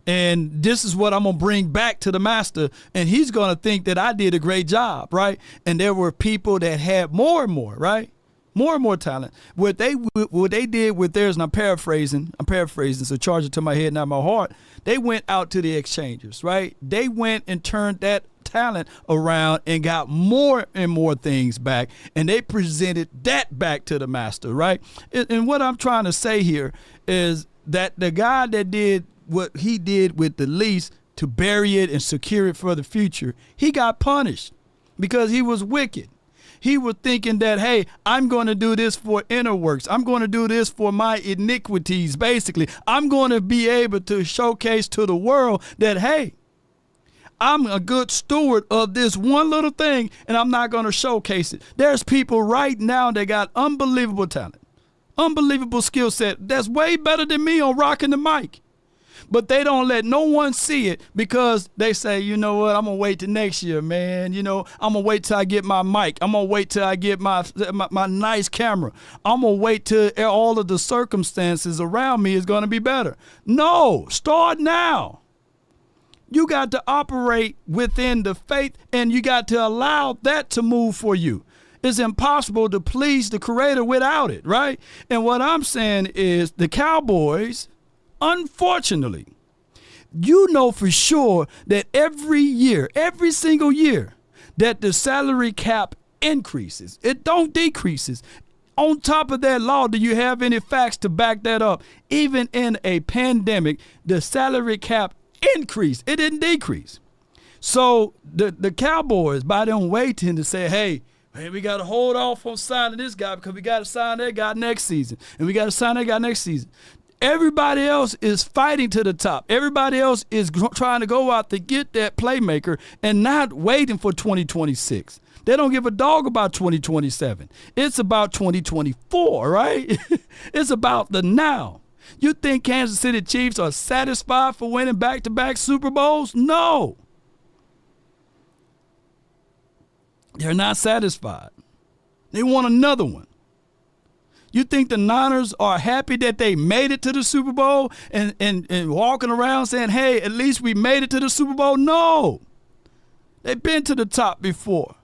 And this is what I'm going to bring back to the master. And he's going to think that I did a great job, right? And there were people that had more and more, right? More and more talent. What they did with theirs, and I'm paraphrasing, so charge it to my head, not my heart. They went out to the exchangers, right? They went and turned that talent around and got more and more things back. And they presented that back to the master, right? And what I'm trying to say here is that the guy that did what he did with the lease to bury it and secure it for the future, he got punished because he was wicked. He was thinking that, hey, I'm going to do this for inner works. I'm going to do this for my iniquities, basically. I'm going to be able to showcase to the world that, hey, I'm a good steward of this one little thing, and I'm not going to showcase it. There's people right now that got unbelievable talent, unbelievable skill set that's way better than me on rocking the mic. But they don't let no one see it because they say, you know what, I'm going to wait till next year, man. I'm going to wait till I get my mic. I'm going to wait till I get my nice camera. I'm going to wait till all of the circumstances around me is going to be better. No, start now. You got to operate within the faith, and you got to allow that to move for you. It's impossible to please the Creator without it, right? And what I'm saying is the Cowboys, unfortunately, for sure that every single year, that the salary cap increases. It don't decreases. On top of that, Law, do you have any facts to back that up? Even in a pandemic, the salary cap increased. It didn't decrease. So the Cowboys, by them waiting to say, hey, we got to hold off on signing this guy because we got to sign that guy next season. And we got to sign that guy next season. Everybody else is fighting to the top. Everybody else is trying to go out to get that playmaker and not waiting for 2026. They don't give a dog about 2027. It's about 2024, right? It's about the now. You think Kansas City Chiefs are satisfied for winning back-to-back Super Bowls? No. They're not satisfied. They want another one. You think the Niners are happy that they made it to the Super Bowl and walking around saying, hey, at least we made it to the Super Bowl? No. They've been to the top before.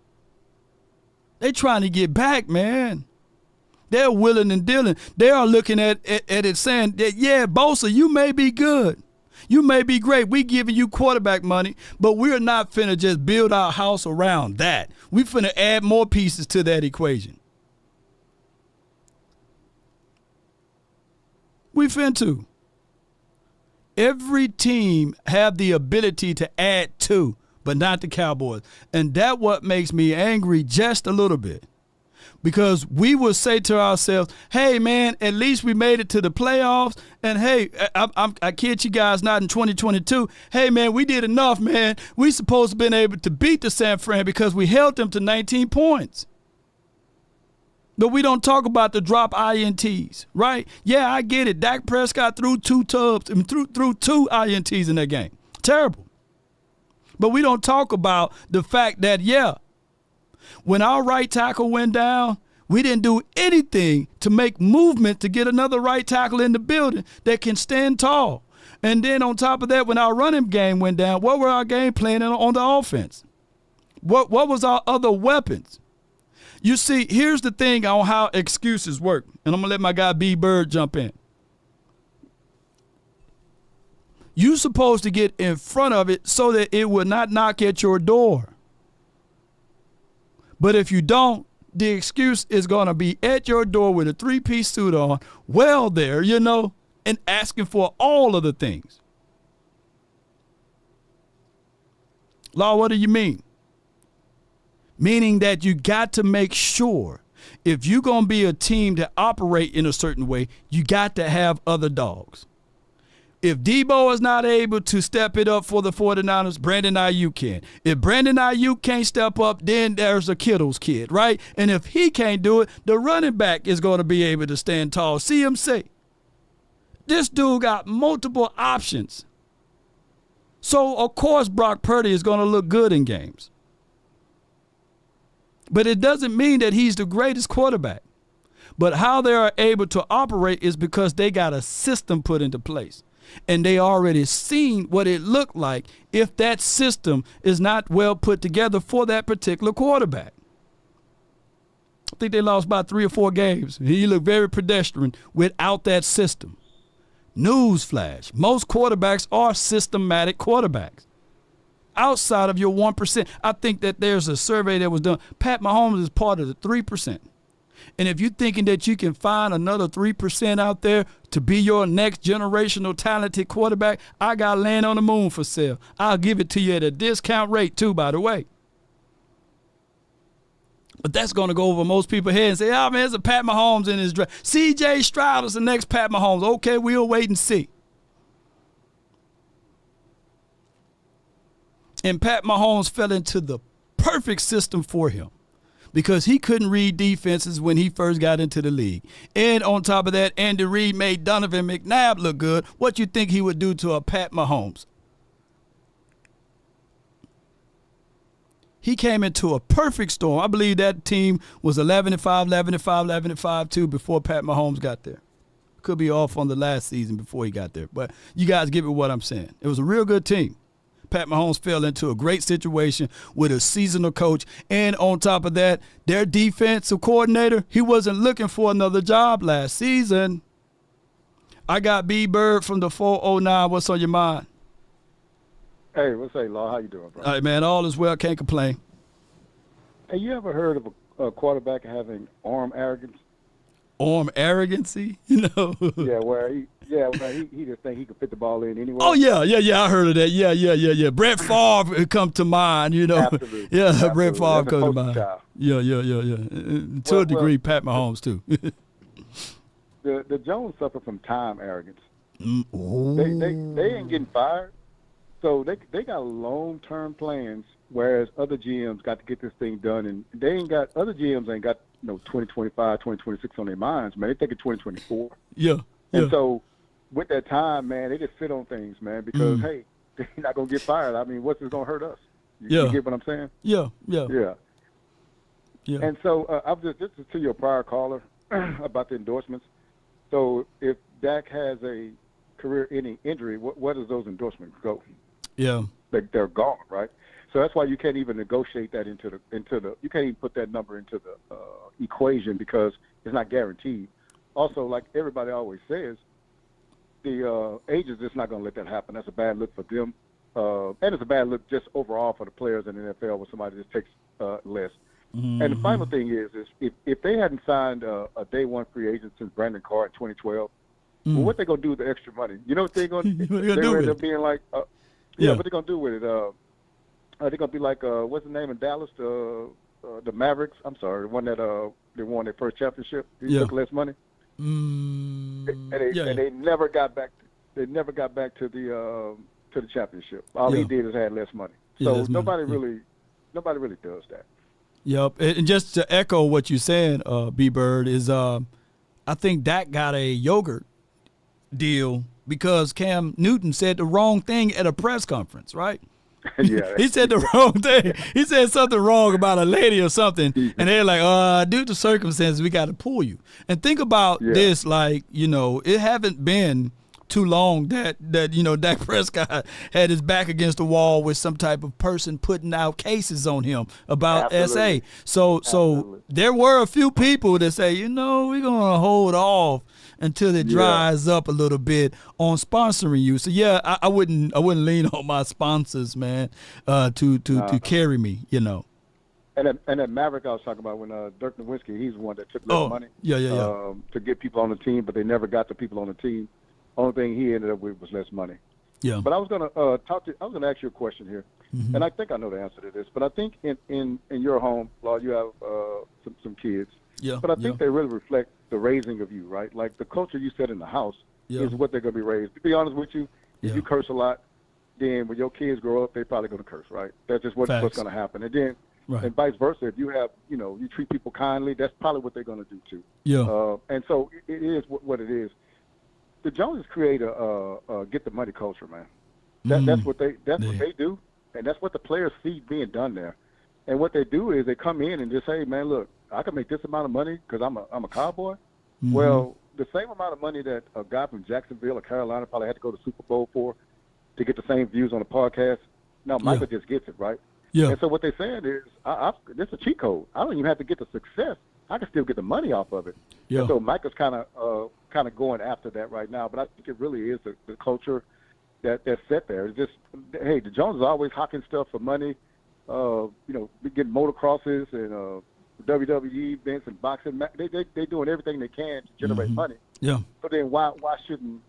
They trying to get back, man. They're willing and dealing. They are looking at it saying that, yeah, Bosa, you may be good. You may be great. We giving you quarterback money, but we're not finna just build our house around that. We finna add more pieces to that equation. We finna. Every team have the ability to add to, but not the Cowboys. And that what makes me angry just a little bit. Because we will say to ourselves, hey, man, at least we made it to the playoffs. And, hey, I kid you guys not in 2022. Hey, man, we did enough, man. We supposed to have been able to beat the San Fran because we held them to 19 points. But we don't talk about the drop INTs, right? Yeah, I get it. Dak Prescott threw two INTs in that game. Terrible. But we don't talk about the fact that, yeah, when our right tackle went down, we didn't do anything to make movement to get another right tackle in the building that can stand tall. And then on top of that, when our running game went down, what were our game plan on the offense? What was our other weapons? You see, here's the thing on how excuses work. And I'm going to let my guy B. Bird jump in. You're supposed to get in front of it so that it will not knock at your door. But if you don't, the excuse is going to be at your door with a three-piece suit on, well there, and asking for all of the things. Law, what do you mean? Meaning that you got to make sure if you're going to be a team that operate in a certain way, you got to have other dogs. If Debo is not able to step it up for the 49ers, Brandon Ayuk can. If Brandon Ayuk can't step up, then there's a Kittle's kid, right? And if he can't do it, the running back is going to be able to stand tall. CMC. This dude got multiple options. So, of course, Brock Purdy is going to look good in games. But it doesn't mean that he's the greatest quarterback. But how they are able to operate is because they got a system put into place. And they already seen what it looked like if that system is not well put together for that particular quarterback. I think they lost about 3 or 4 games. He looked very pedestrian without that system. Newsflash, most quarterbacks are systematic quarterbacks. Outside of your 1%, I think that there's a survey that was done. Pat Mahomes is part of the 3%. And if you're thinking that you can find another 3% out there to be your next generational talented quarterback, I got land on the moon for sale. I'll give it to you at a discount rate too, by the way. But that's going to go over most people's head and say, oh, man, it's a Pat Mahomes in his draft. C.J. Stroud is the next Pat Mahomes. Okay, we'll wait and see. And Pat Mahomes fell into the perfect system for him because he couldn't read defenses when he first got into the league. And on top of that, Andy Reid made Donovan McNabb look good. What you think he would do to a Pat Mahomes? He came into a perfect storm. I believe that team was 11-5, 11-5, 11-5 too before Pat Mahomes got there. Could be off on the last season before he got there. But you guys get me what I'm saying. It was a real good team. Pat Mahomes fell into a great situation with a seasonal coach. And on top of that, their defensive coordinator, he wasn't looking for another job last season. I got B. Bird from the 409. What's on your mind? Hey, what's up, Law? How you doing, bro? All right, man. All is well. Can't complain. Hey, you ever heard of a quarterback having arm arrogance? Arm arrogancy? Yeah, where he just think he could fit the ball in anyway. Oh, yeah. I heard of that. Yeah. Brett Favre come to mind, Absolutely. Yeah, Absolutely. Brett Favre come to mind. Child. Yeah. To a degree, Pat Mahomes, too. the Jones suffer from time arrogance. Oh. They ain't getting fired, so they got long-term plans, whereas other GMs got to get this thing done, and other GMs ain't got 2025, 2026 on their minds, man. They thinking 2024. Yeah. And so with that time, man, they just sit on things, man, because, hey, they're not going to get fired. I mean, what's this going to hurt us? You get what I'm saying? Yeah. And so I'm just to your prior caller about the endorsements. So if Dak has a career-ending injury, what does those endorsements go? Yeah. They're gone, right? So that's why you can't even negotiate that into the you can't even put that number into the equation because it's not guaranteed. Also, like everybody always says, the agents just not going to let that happen. That's a bad look for them, and it's a bad look just overall for the players in the NFL when somebody just takes less. Mm-hmm. And the final thing is if they hadn't signed a day one free agent since Brandon Carr in 2012, well, what they gonna do with the extra money? You know what they're gonna do? They end up being like, what they're gonna do with it? They're gonna be like, what's the name in Dallas? The Mavericks. I'm sorry, the one that they won their first championship. He took less money. And they never got back. They never got back to the championship. All he did is had less money. So nobody really does that. Yep. And just to echo what you're saying, B-Bird, is I think Dak got a yogurt deal because Cam Newton said the wrong thing at a press conference, right? Yeah. He said the wrong thing. He said something wrong about a lady or something, and they're like, due to circumstances, we got to pull you. And think about this, like, it haven't been too long that Dak Prescott had his back against the wall with some type of person putting out cases on him about SA. So there were a few people that say, we're gonna hold off until it dries up a little bit on sponsoring you. So I wouldn't lean on my sponsors, man, to carry me, And that Maverick I was talking about, when Dirk Nowitzki, he's the one that took less money to get people on the team, but they never got the people on the team. Only thing he ended up with was less money. Yeah. But I was gonna ask you a question here, and I think I know the answer to this. But I think in your home, Law, you have some kids. Yeah. But I think they really reflect the raising of you, right? Like the culture you set in the house is what they're gonna be raised. To be honest with you, if you curse a lot, then when your kids grow up, they're probably gonna curse, right? That's just what's gonna happen. And then and vice versa, if you have, you treat people kindly, that's probably what they're gonna do too. Yeah. And so it is what it is. The Joneses create a get the money culture, man. That's what they do, and that's what the players see being done there. And what they do is they come in and just say, man, look, I can make this amount of money because I'm a Cowboy. Mm-hmm. Well, the same amount of money that a guy from Jacksonville or Carolina probably had to go to Super Bowl for to get the same views on the podcast. No, Micah just gets it, right? Yeah. And so what they're saying is, this is a cheat code. I don't even have to get the success. I can still get the money off of it. Yeah. And so Micah's kind of going after that right now. But I think it really is the culture that's set there. It's just, hey, the Joneses are always hawking stuff for money. We get motocrosses and WWE events and boxing. They doing everything they can to generate money. Yeah. So then why shouldn't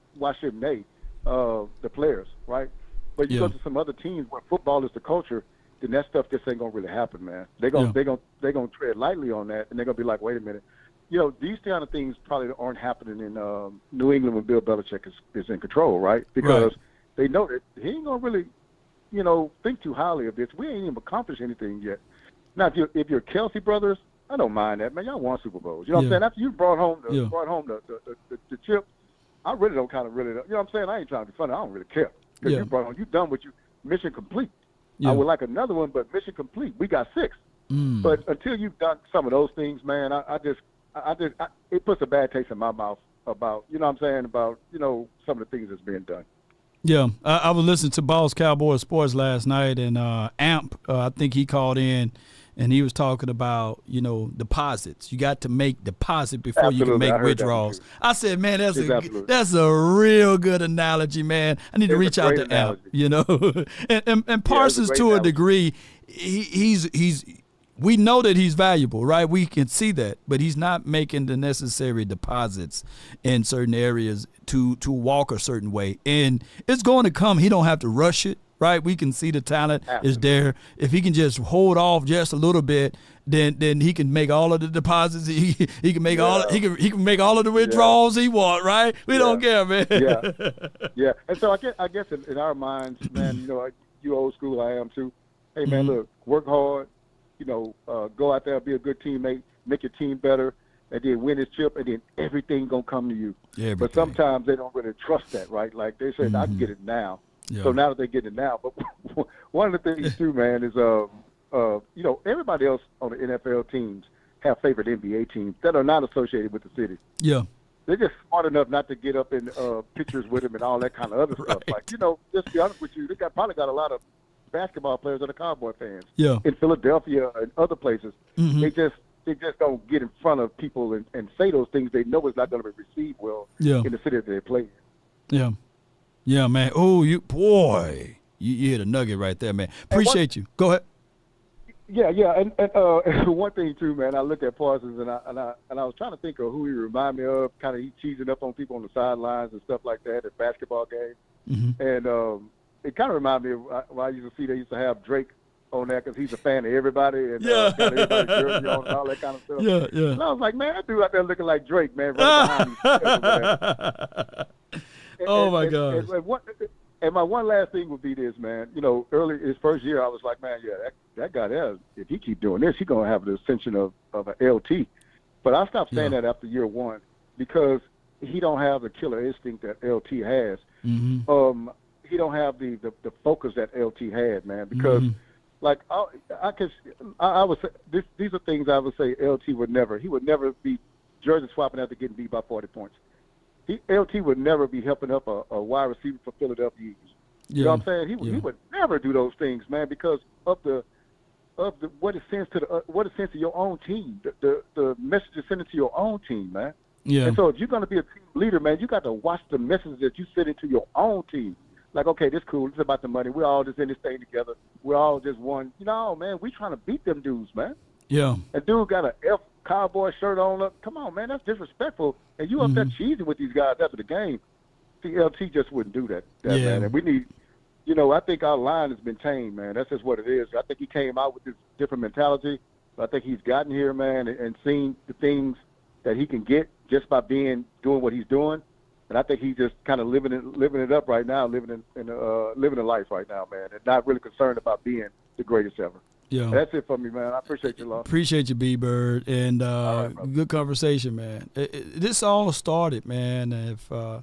they, the players, right? But you go to some other teams where football is the culture, then that stuff just ain't gonna really happen, man. They're gonna tread lightly on that, and they're gonna be like, wait a minute, these kind of things probably aren't happening in New England when Bill Belichick is in control, right? Because they know that he ain't gonna really, think too highly of this. We ain't even accomplished anything yet. Now, if you're Kelsey brothers, I don't mind that, man. Y'all won Super Bowls. You know what I'm saying? After you brought home the chip, I really don't you know what I'm saying? I ain't trying to be funny. I don't really care. Because you done what mission complete. I would like another one, but mission complete. We got 6. But until you've done some of those things, man, it puts a bad taste in my mouth about, about, some of the things that's being done. Yeah, I was listening to Boss Cowboy Sports last night, and Amp, I think he called in, and he was talking about, deposits. You got to make deposit before you can make withdrawals. I said, man, that's a real good analogy, man. I need to reach out to Amp, and Parsons to a degree, he's we know that he's valuable, right? We can see that, but he's not making the necessary deposits in certain areas to walk a certain way. And it's going to come. He don't have to rush it, right? We can see the talent is there. If he can just hold off just a little bit, then he can make all of the deposits. He can make he can make all of the withdrawals he want, right? We don't care, man. Yeah. And so I guess in our minds, man, you old school, I am too. Hey, man, look, work hard. Go out there, be a good teammate, make your team better, and then win this chip, and then everything gonna come to you. Everything. But sometimes they don't really trust that, right? Like they say, I can get it now. Yeah. So now that they get it now, but one of the things too, man, is everybody else on the NFL teams have favorite NBA teams that are not associated with the city. Yeah. They're just smart enough not to get up in pictures with them and all that kind of other stuff. Like, just to be honest with you, they probably got a lot of basketball players that are Cowboy fans. Yeah. In Philadelphia and other places. They just don't get in front of people and say those things they know is not going to be received well in the city that they play in. Yeah, man. Oh, you hit a nugget right there, man. Appreciate you. Go ahead. Yeah, and one thing too, man. I look at Parsons and I was trying to think of who he remind me of. Kind of he cheesing up on people on the sidelines and stuff like that at basketball games. Mm-hmm. And it kind of reminded me of when I used to see they used to have Drake on there because he's a fan of everybody and got everybody's jersey on and all that kind of stuff. Yeah. And I was like, man, that dude out there looking like Drake, man, right behind these. Oh my God. And my one last thing would be this, man. You know, early his first year, I was like, man, yeah, that guy there, if he keep doing this, he's gonna have the ascension of an LT. But I stopped saying that after year one because he don't have the killer instinct that LT has. Mm-hmm. He don't have the focus that LT had, man. Because like I would say these are things I would say LT would never. He would never be jersey swapping after getting beat by 40 points. LT would never be helping up a wide receiver for Philadelphia Eagles. You know what I'm saying? He would never do those things, man, because of the what it sends to your own team, the message is sending to your own team, man. Yeah. And so if you're going to be a team leader, man, you got to watch the messages that you send into your own team. Like, okay, this cool. It's about the money. We're all just in this thing together. We're all just one. You know, man, we trying to beat them dudes, man. Yeah. A dude got a F Cowboy shirt on. Come on, man, that's disrespectful. And you up there cheesing with these guys after the game. See, LT just wouldn't do that, man. And we need, you know, I think our line has been tamed, man. That's just what it is. I think he came out with this different mentality. I think he's gotten here, man, and seen the things that he can get just by doing what he's doing. And I think he's just kind of living it up right now, living a life right now, man, and not really concerned about being the greatest ever. Yeah. And that's it for me, man. I appreciate you, Law. Appreciate you, B-Bird, and good conversation, man. This all started, man. If a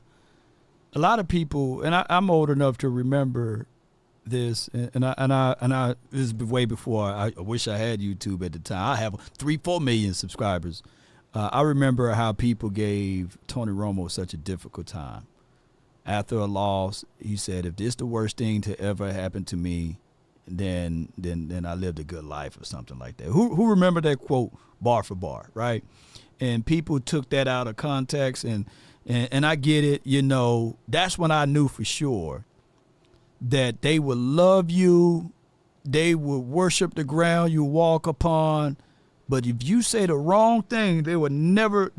lot of people, and I'm old enough to remember this, and I this is way before I wish I had YouTube at the time. I have 3-4 million subscribers. I remember how people gave Tony Romo such a difficult time. After a loss, he said, if this is the worst thing to ever happen to me, then I lived a good life or something like that. Who remember that quote bar for bar, right? And people took that out of context, and I get it. You know, that's when I knew for sure that they would love you, they would worship the ground you walk upon, but if you say the wrong thing, they would never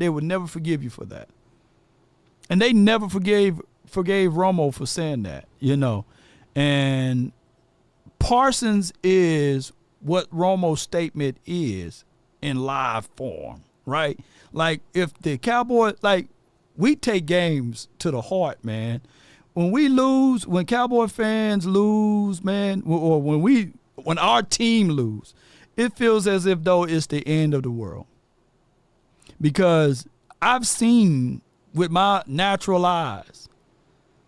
forgive you for that. And they never forgave Romo for saying that, you know. And Parsons is what Romo's statement is in live form, right? Like, if the Cowboys, like, we take games to the heart, man. When we lose, when Cowboy fans lose, man, or when our team lose, it feels as if though it's the end of the world. Because I've seen with my natural eyes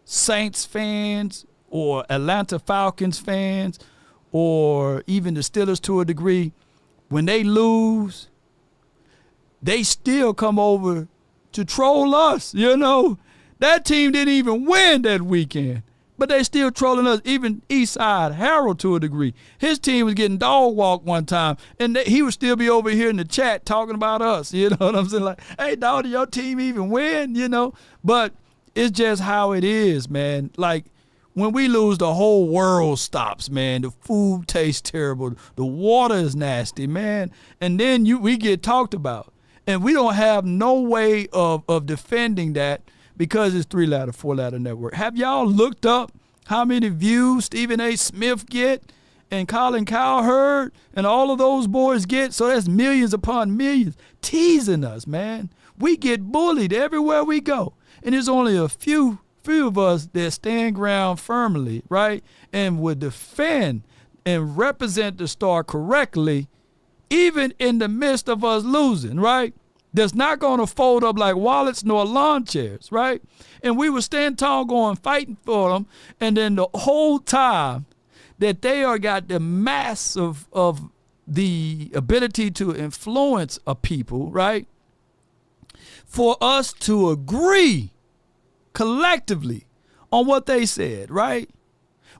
Saints fans or Atlanta Falcons fans or even the Steelers to a degree, when they lose, they still come over to troll us, you know. That team didn't even win that weekend, but they still trolling us. Even Eastside Harold to a degree. His team was getting dog walked one time, and he would still be over here in the chat talking about us. You know what I'm saying? Like, hey, dog, did your team even win? You know? But it's just how it is, man. Like, when we lose, the whole world stops, man. The food tastes terrible. The water is nasty, man. And then we get talked about. And we don't have no way of defending that because it's 3-ladder, 4-ladder network. Have y'all looked up how many views Stephen A. Smith get and Colin Cowherd and all of those boys get? So that's millions upon millions teasing us, man. We get bullied everywhere we go. And there's only a few of us that stand ground firmly, right, and would defend and represent the Star correctly, even in the midst of us losing, right? That's not going to fold up like wallets nor lawn chairs, right? And we would stand tall going, fighting for them, and then the whole time that they are got the mass of the ability to influence a people, right? For us to agree collectively on what they said, right?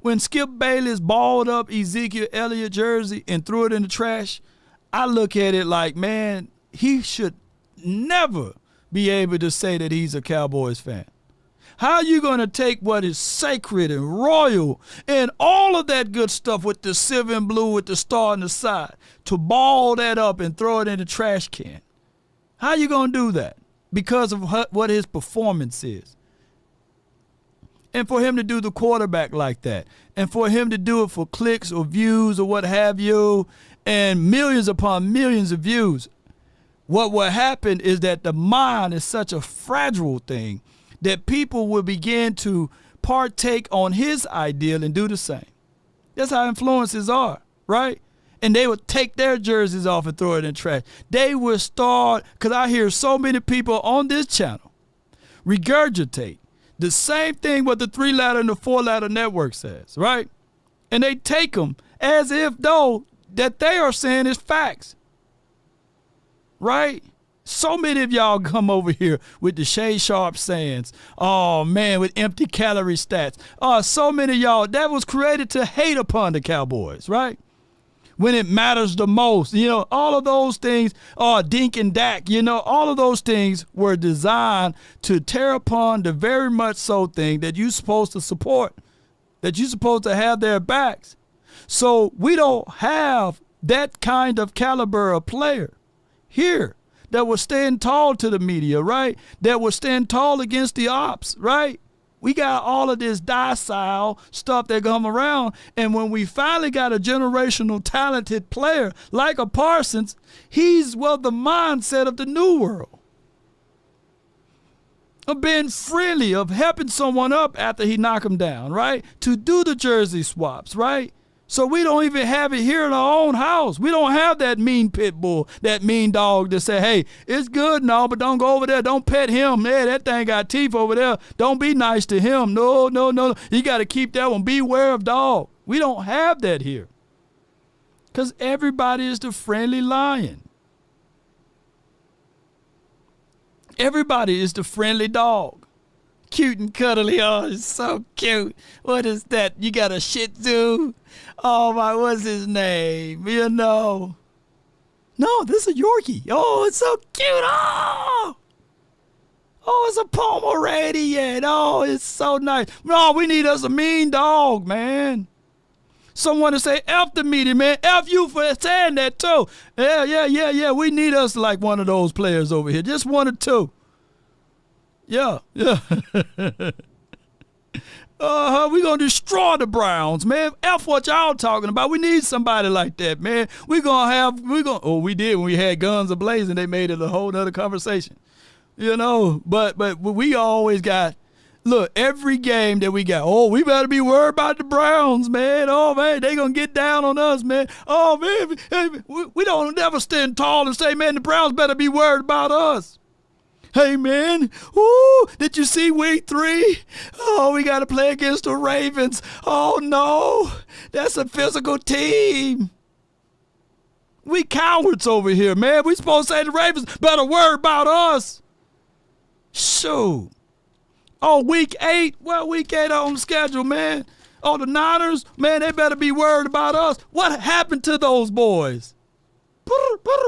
When Skip Bayless balled up Ezekiel Elliott jersey and threw it in the trash, I look at it like, man, he should never be able to say that he's a Cowboys fan. How are you going to take what is sacred and royal and all of that good stuff with the silver and blue with the star on the side to ball that up and throw it in the trash can? How are you going to do that? Because of what his performance is. And for him to do the quarterback like that, and for him to do it for clicks or views or what have you, and millions upon millions of views, what will happen is that the mind is such a fragile thing that people will begin to partake on his ideal and do the same. That's how influences are, right? And they would take their jerseys off and throw it in the trash. They will start, because I hear so many people on this channel regurgitate the same thing what the 3-letter and the 4-letter network says, right? And they take them as if though that they are saying is facts, right? So many of y'all come over here with the Shay Sharp sayings. Oh, man, with empty calorie stats. So many of y'all, that was created to hate upon the Cowboys, right? When it matters the most. You know, all of those things, Dink and Dak, you know, all of those things were designed to tear upon the very much so thing that you're supposed to support, that you're supposed to have their backs. So we don't have that kind of caliber of player here that will stand tall to the media, right? That will stand tall against the ops, right? We got all of this docile stuff that come around, and when we finally got a generational talented player like a Parsons, he's, well, the mindset of the new world. Of being friendly, of helping someone up after he knock him down, right? To do the jersey swaps, right? So we don't even have it here in our own house. We don't have that mean pit bull, that mean dog that say, hey, it's good and all, but don't go over there. Don't pet him. Hey, that thing got teeth over there. Don't be nice to him. No. You got to keep that one. Beware of dog. We don't have that here. Because everybody is the friendly lion. Everybody is the friendly dog. Cute and cuddly. Oh, it's so cute. What is that? You got a Shih Tzu? Oh, my, what's his name? You know. No, this is a Yorkie. Oh, it's so cute. Oh, it's a Pomeranian. Oh, it's so nice. No, we need us a mean dog, man. Someone to say F the media, man. F you for saying that, too. Yeah. We need us like one of those players over here. Just one or two. Yeah. We're going to destroy the Browns, man. F what y'all talking about. We need somebody like that, man. We did when we had guns a-blazing. They made it a whole nother conversation. You know, but we always got, look, every game that we got, we better be worried about the Browns, man. Oh, man, they going to get down on us, man. Oh, man, we don't never stand tall and say, man, the Browns better be worried about us. Hey, man, did you see week 3? Oh, we got to play against the Ravens. Oh, no, that's a physical team. We cowards over here, man. We supposed to say the Ravens better worry about us. Shoot. Oh, week 8? Well, week 8 on schedule, man. Oh, the Niners, man, they better be worried about us. What happened to those boys?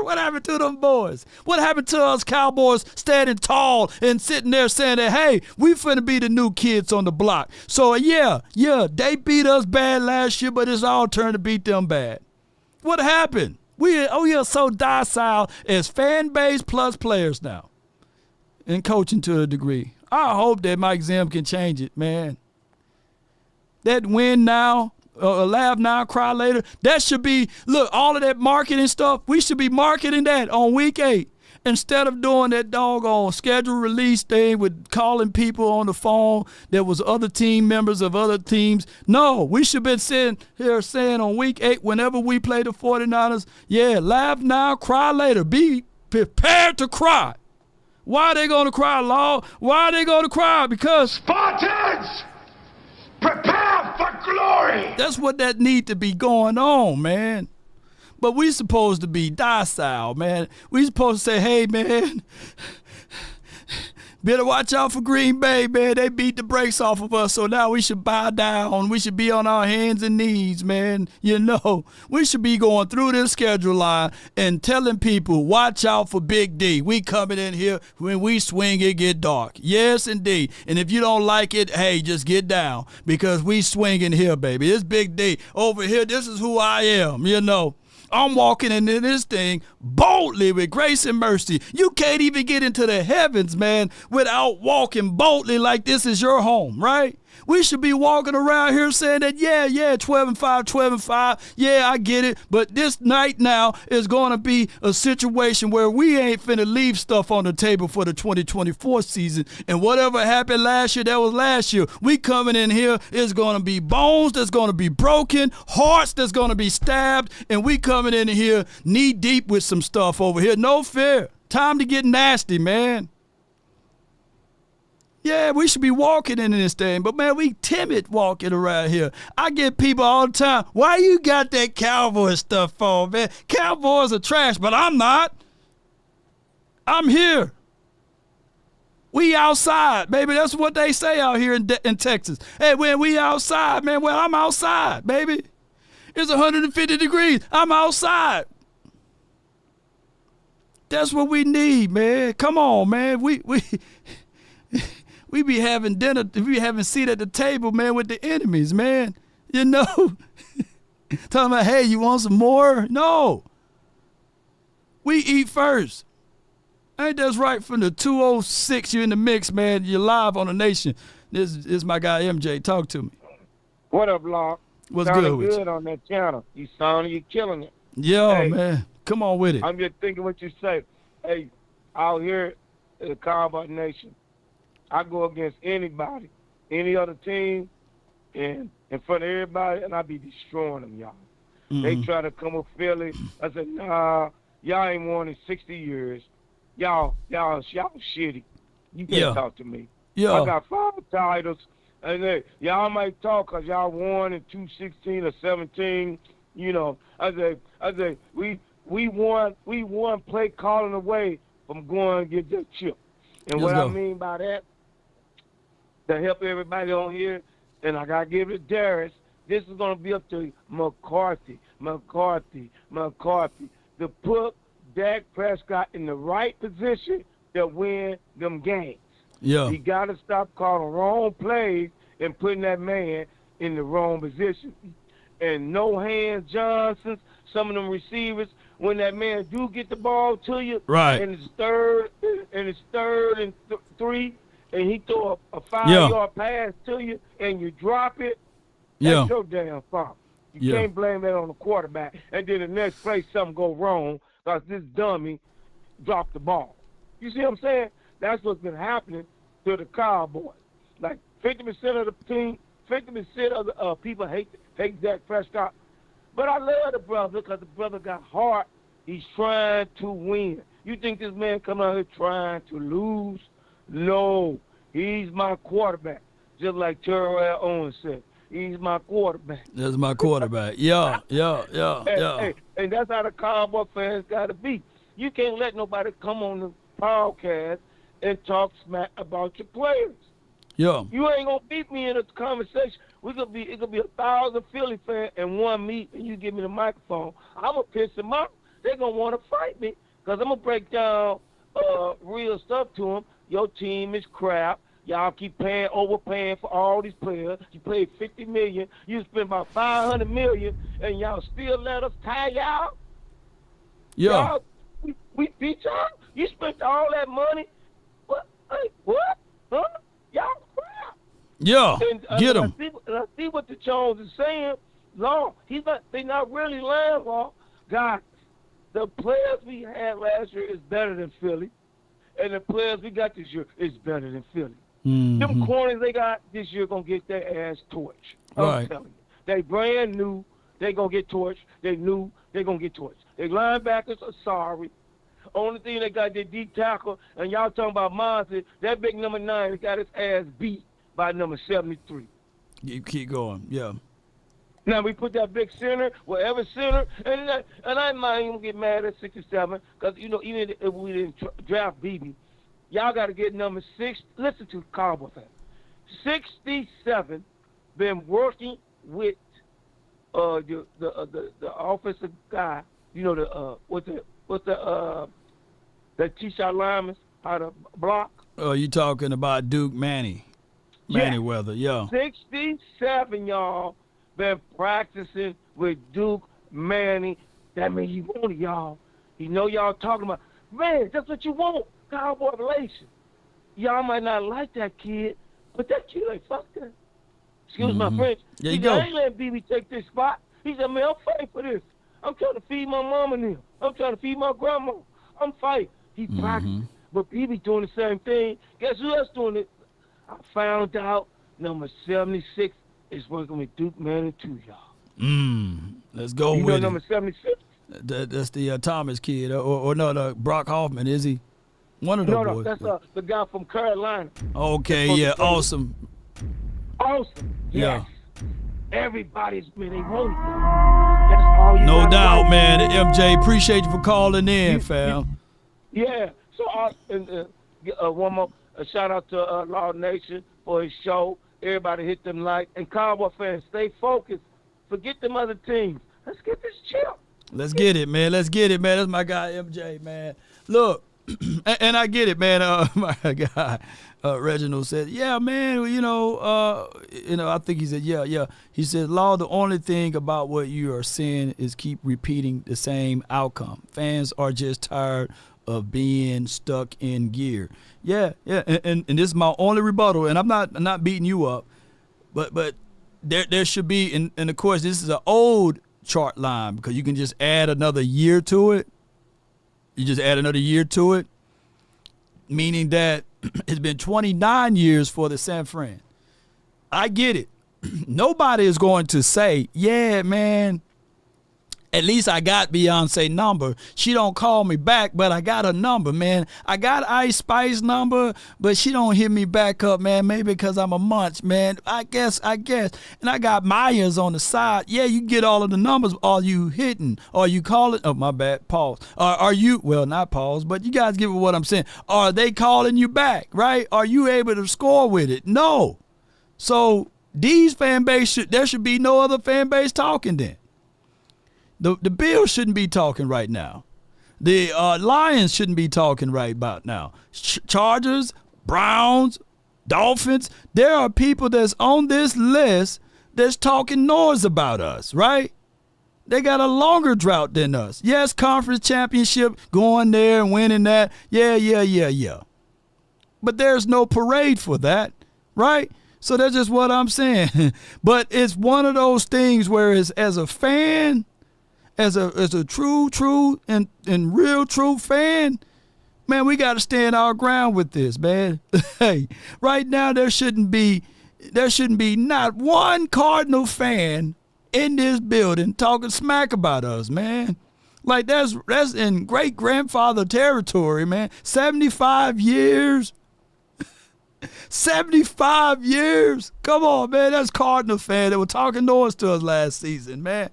What happened to them boys? What happened to us Cowboys standing tall and sitting there saying that, hey, we finna be the new kids on the block. So, yeah, they beat us bad last year, but it's our turn to beat them bad. What happened? We are so docile as fan base plus players now and coaching to a degree. I hope that Mike Zim can change it, man. That win now, laugh now, cry later. That should be, look, all of that marketing stuff, we should be marketing that on week 8 instead of doing that doggone schedule release thing with calling people on the phone that was other team members of other teams. No, we should be sitting here saying on week 8, whenever we play the 49ers, laugh now, cry later. Be prepared to cry. Why are they going to cry, Law? Why are they going to cry? Because Spartans! Prepare for glory! That's what that need to be going on, man. But we supposed to be docile, man. We supposed to say, hey, man, Better watch out for Green Bay, man. They beat the brakes off of us, so now we should bow down. We should be on our hands and knees, man. You know, we should be going through this schedule line and telling people, watch out for Big D. We coming in here, when we swing, it get dark. Yes, indeed. And if you don't like it, hey, just get down, because we swinging here, baby. It's Big D. Over here, this is who I am, you know. I'm walking into this thing boldly with grace and mercy. You can't even get into the heavens, man, without walking boldly like this is your home, right? We should be walking around here saying that, yeah, 12-5, 12-5. Yeah, I get it. But this night now is going to be a situation where we ain't finna leave stuff on the table for the 2024 season. And whatever happened last year, that was last year. We coming in here, it's going to be bones that's going to be broken, hearts that's going to be stabbed, and we coming in here knee deep with some stuff over here. No fear. Time to get nasty, man. Yeah, we should be walking into this thing, but man, we timid walking around here. I get people all the time, why you got that Cowboy stuff on, man? Cowboys are trash, but I'm not. I'm here. We outside, baby. That's what they say out here in Texas. Hey, when we outside, man, well, I'm outside, baby. It's 150 degrees. I'm outside. That's what we need, man. Come on, man. We be having dinner, we be having a seat at the table, man, with the enemies, man. You know? Talking about, hey, you want some more? No. We eat first. Ain't that right? From the 206, you in the mix, man. You're live on the nation. This is my guy, MJ. Talk to me. What up, Locke? What's good with you? Good on that channel. You sounding, you killing it. Yo, hey, man. Come on with it. I'm just thinking what you say. Hey, out here at the Cowboy Nation, I go against anybody, any other team, and in front of everybody, and I be destroying them, y'all. Mm-hmm. They try to come with Philly. I said, nah, y'all ain't won in 60 years. Y'all shitty. You can't talk to me. Yeah. I got 5 titles, and y'all might talk because y'all won in 2016 or 17. You know, I say, we won play calling away from going to get that chip. And what I mean by that, to help everybody on here, and I got to give it to Darius, this is going to be up to McCarthy, to put Dak Prescott in the right position to win them games. Yeah. He got to stop calling wrong plays and putting that man in the wrong position. And no hands Johnsons, some of them receivers, when that man do get the ball to you, right, and it's third and 3, and he throw a 5-yard pass to you, and you drop it, that's your damn fault. You can't blame that on the quarterback. And then the next play, something go wrong because this dummy dropped the ball. You see what I'm saying? That's what's been happening to the Cowboys. Like 50% of the team, 50% of the people hate Dak Prescott. But I love the brother because the brother got heart. He's trying to win. You think this man come out here trying to lose? No. He's my quarterback. Just like Terrell Owens said. He's my quarterback. That's my quarterback. Yeah. And that's how the Cowboy fans got to be. You can't let nobody come on the podcast and talk smack about your players. Yeah. You ain't going to beat me in a conversation. It could be 1,000 Philly fans and one me, and you give me the microphone. I'm going to piss them off. They're going to want to fight me because I'm going to break down real stuff to them. Your team is crap. Y'all keep overpaying for all these players. You paid $50 million. You spent about $500 million, and y'all still let us tie y'all? Yeah. Y'all, we beat y'all? You spent all that money? What? Hey, what? Huh? Y'all crap. Yeah, get him. I see what the Jones is saying. No, they're not really lying, Law. God, the players we had last year is better than Philly, and the players we got this year is better than Philly. Mm-hmm. Them corners they got this year going to get their ass torched. I'm telling you. They brand new. They going to get torched. They new. They going to get torched. Their linebackers are sorry. Only thing they got their deep tackle, and y'all talking about Monty, that big number 9 that got his ass beat by number 73. You keep going, yeah. Now we put that big center, whatever center, and I might even get mad at 67 because, you know, even if we didn't draft BB, Y'all got to get number 6. Listen to Cowboy fans. 67 been working with the offensive guy. You know the T-shot linemen how to block. Oh, you talking about Duke Manyweather, yeah. 67, y'all, been practicing with Duke Manning. That means you want it, y'all. You know y'all talking about, man, that's what you want, Cowboy relation. Y'all might not like that kid, but that kid like, fuck that. Excuse my French. There He you said, go. I ain't letting BB take this spot. He said, man, I'm fighting for this. I'm trying to feed my mom and them. I'm trying to feed my grandma. I'm fighting. He practicing. But BB doing the same thing. Guess who else doing it? I found out number 76 is working with Duke Manning too, y'all. Let's go you with know it. number 76? That's the Thomas kid, or no, the Brock Hoffman, is he? One of those No, boys. that's the guy from Carolina. Okay, yeah, awesome. Awesome. Yeah. Everybody's been they want it. That's all you No gotta doubt, like. man. MJ, appreciate you for calling in, fam. Yeah. So one more shout out to Law Nation for his show. Everybody hit them like. And Cowboy fans, stay focused. Forget them other teams. Let's get this chip. Let's get it, man. Let's get it, man. That's my guy, MJ, man. Look, and I get it, man. My guy, Reginald said, yeah, man, I think he said, yeah. He said, Law, the only thing about what you are saying is keep repeating the same outcome. Fans are just tired of being stuck in gear. Yeah. And this is my only rebuttal, and I'm not beating you up, but there should be, and of course, this is an old chart line because you can just add another year to it. You just add another year to it, meaning that it's been 29 years for the San Fran. I get it. Nobody is going to say, yeah, man, at least I got Beyonce number. She don't call me back, but I got her number, man. I got Ice Spice number, but she don't hit me back up, man. Maybe because I'm a munch, man. I guess. And I got Myers on the side. Yeah, you get all of the numbers. Are you hitting? Are you calling? Oh, my bad. Pause. Are you, well, not pause, but you guys get what I'm saying. Are they calling you back, right? Are you able to score with it? No. So these fan base, there should be no other fan base talking then. The Bills shouldn't be talking right now. The Lions shouldn't be talking right about now. Chargers, Browns, Dolphins, there are people that's on this list that's talking noise about us, right? They got a longer drought than us. Yes, conference championship, going there and winning that. Yeah. But there's no parade for that, right? So that's just what I'm saying. But it's one of those things where as a fan, as a true and real true fan, man, we got to stand our ground with this, man. Hey, right now there shouldn't be not one Cardinal fan in this building talking smack about us, man. Like that's in great grandfather territory, man. 75 years. 75 years. Come on, man. That's Cardinal fan that were talking noise to us last season, man.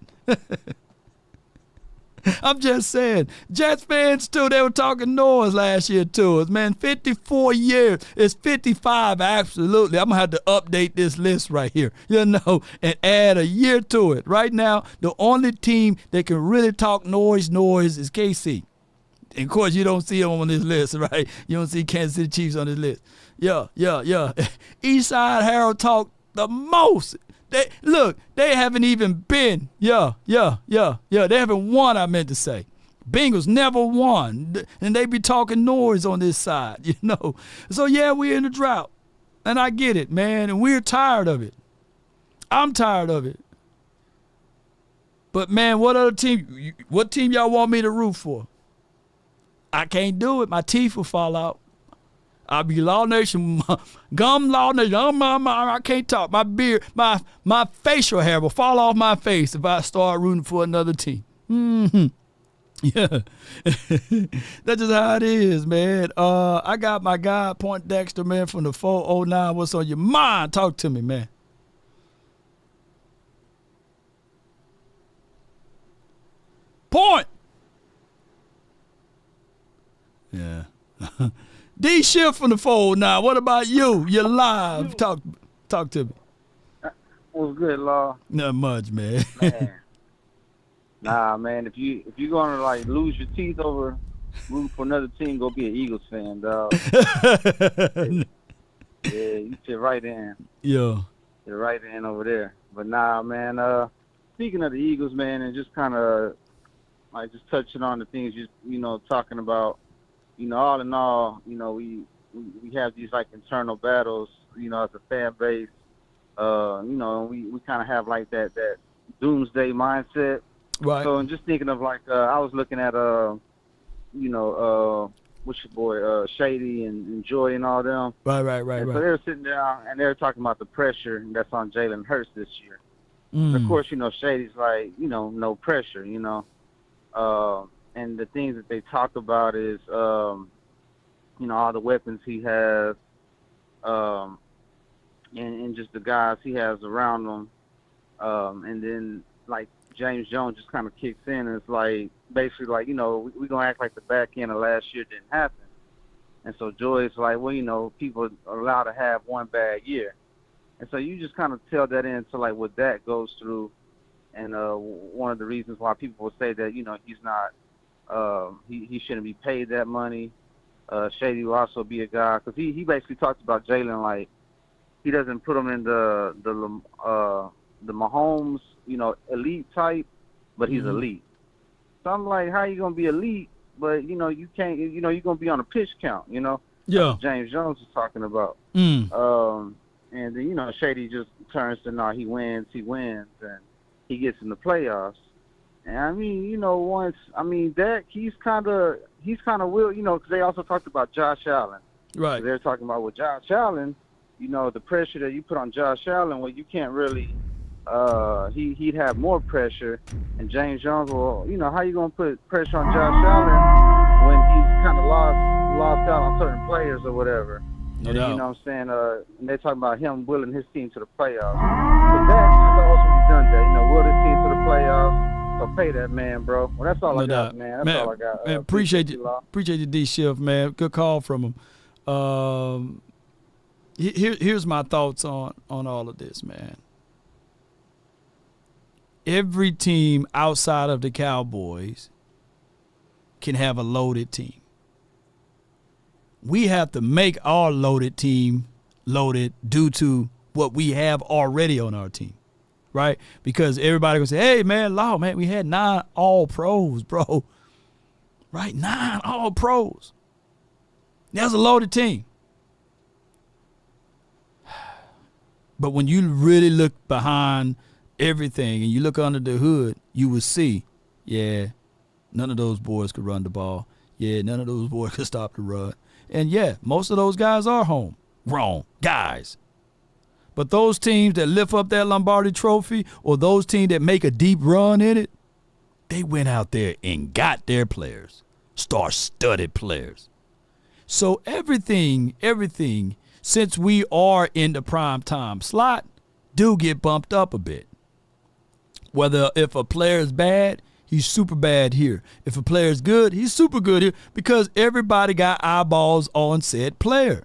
I'm just saying. Jets fans, too, they were talking noise last year to us, man. 54 years. It's 55, absolutely. I'm going to have to update this list right here, and add a year to it. Right now, the only team that can really talk noise is KC. And, of course, you don't see them on this list, right? You don't see Kansas City Chiefs on this list. Yeah. Eastside Harold talk the most. They haven't even been. Yeah. They haven't won, I meant to say. Bengals never won. And they be talking noise on this side, So, yeah, we're in a drought. And I get it, man. And we're tired of it. I'm tired of it. But, man, what team y'all want me to root for? I can't do it. My teeth will fall out. I'll be Law Nation, gum Law Nation. I can't talk. My beard, my facial hair will fall off my face if I start rooting for another team. Yeah. That's just how it is, man. I got my guy, Point Dexter, man, from the 409. What's on your mind? Talk to me, man. Point. Yeah. D Shift from the fold now. What about you? You're live. Talk to me. What's good, Law? Not much, man. Nah, man. If you gonna like lose your teeth over rooting for another team, go be an Eagles fan, dog. Yeah, you fit right in. Yeah. You're right in over there. But nah, man. Speaking of the Eagles, man, and just kind of like just touching on the things you know talking about. You know, all in all, you know, we have these like internal battles. You know, as a fan base. You know, we kind of have like that doomsday mindset. Right. So, and just thinking of like, I was looking at, you know, what's your boy, Shady and Joy and all them. Right. So they were sitting down and they were talking about the pressure that's on Jalen Hurts this year. And of course, you know, Shady's like, you know, no pressure, you know. And the things that they talk about is, you know, all the weapons he has, and just the guys he has around him. And then, like, James Jones just kind of kicks in and it's like, basically, like, you know, we're going to act like the back end of last year didn't happen. And so Joy's like, well, you know, people are allowed to have one bad year. And so you just kind of tell that into, like, what that goes through. And one of the reasons why people will say that, you know, he's not, he shouldn't be paid that money. Shady will also be a guy, because he basically talks about Jalen like, he doesn't put him in the Mahomes, you know, elite type, but he's elite. So I'm like, how you gonna be elite, but you know you can't, you know, you're gonna be on a pitch count, you know? Yeah. That's what James Jones was talking about. And then, you know, Shady just turns to, no, he wins, and he gets in the playoffs. And I mean, you know, Dak, he's kind of will, you know, because they also talked about Josh Allen. Right. So they're talking about with Josh Allen, you know, the pressure that you put on Josh Allen, well, you can't really, he'd have more pressure. And James Jones, well, you know, how you going to put pressure on Josh Allen when he's kind of lost out on certain players or whatever? No doubt. You know what I'm saying? And they're talking about him willing his team to the playoffs. So that's always done that. You know, will his team to the playoffs? So pay that man, bro. Well, that's all I got, man. That's all I got. Man, appreciate you, D Shift, man. Good call from him. Here's my thoughts on all of this, man. Every team outside of the Cowboys can have a loaded team. We have to make our loaded team loaded due to what we have already on our team, right? Because everybody gonna say, hey, man, Law, man, we had 9 all-pros, bro. Right, 9 all-pros. That's a loaded team. But when you really look behind everything and you look under the hood, you will see, yeah, none of those boys could run the ball. Yeah, none of those boys could stop the run. And, yeah, most of those guys are homegrown guys. But those teams that lift up that Lombardi trophy or those teams that make a deep run in it, they went out there and got their players, star-studded players. So everything, since we are in the prime time slot, do get bumped up a bit. Whether if a player is bad, he's super bad here. If a player is good, he's super good here because everybody got eyeballs on said player.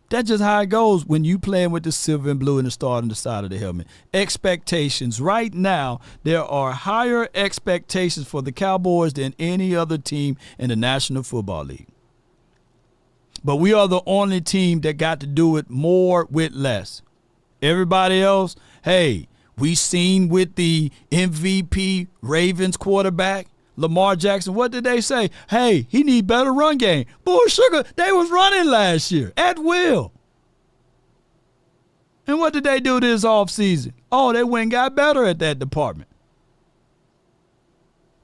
That's just how it goes when you playing with the silver and blue and the star on the side of the helmet. Expectations. Right now, there are higher expectations for the Cowboys than any other team in the National Football League. But we are the only team that got to do it more with less. Everybody else, hey, we seen with the MVP Ravens quarterback, Lamar Jackson, what did they say? Hey, he need better run game. Boy, sugar, they was running last year at will. And what did they do this offseason? Oh, they went and got better at that department.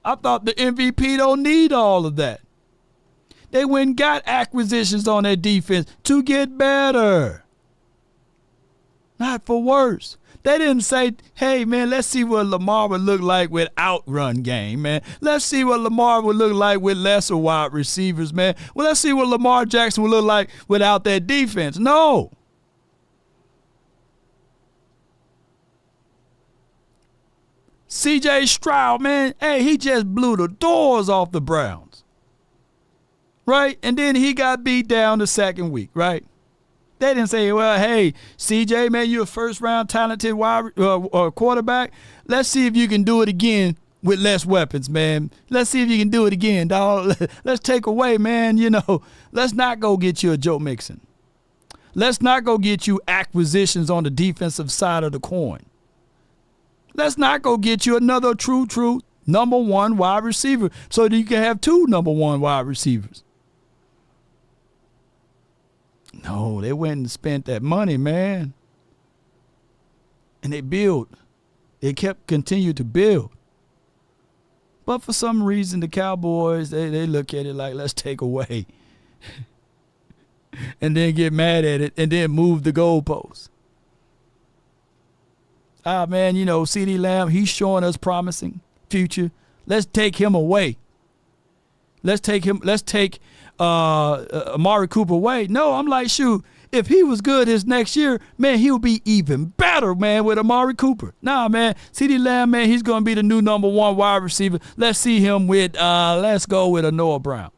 I thought the MVP don't need all of that. They went and got acquisitions on their defense to get better. Not for worse. They didn't say, hey, man, let's see what Lamar would look like without run game, man. Let's see what Lamar would look like with lesser wide receivers, man. Well, let's see what Lamar Jackson would look like without that defense. No. C.J. Stroud, man, hey, he just blew the doors off the Browns. right? And then he got beat down the second week, right? They didn't say, well, hey, CJ, man, you're a first-round talented quarterback. Let's see if you can do it again with less weapons, man. Let's see if you can do it again, dog. Let's take away, man, let's not go get you a Joe Mixon. Let's not go get you acquisitions on the defensive side of the coin. Let's not go get you another true number one wide receiver so that you can have two number one wide receivers. No, they went and spent that money, man. And they built. They continued to build. But for some reason, the Cowboys, they look at it like, let's take away. And then get mad at it and then move the goalposts. Man, CeeDee Lamb, he's showing us promising future. Let's take him away. Let's take Amari Cooper away. No, I'm like, shoot, if he was good his next year, man, he'll be even better, man, with Amari Cooper. Nah, man, CeeDee Lamb, man, he's going to be the new number one wide receiver. Let's see him with, let's go with a Noah Brown.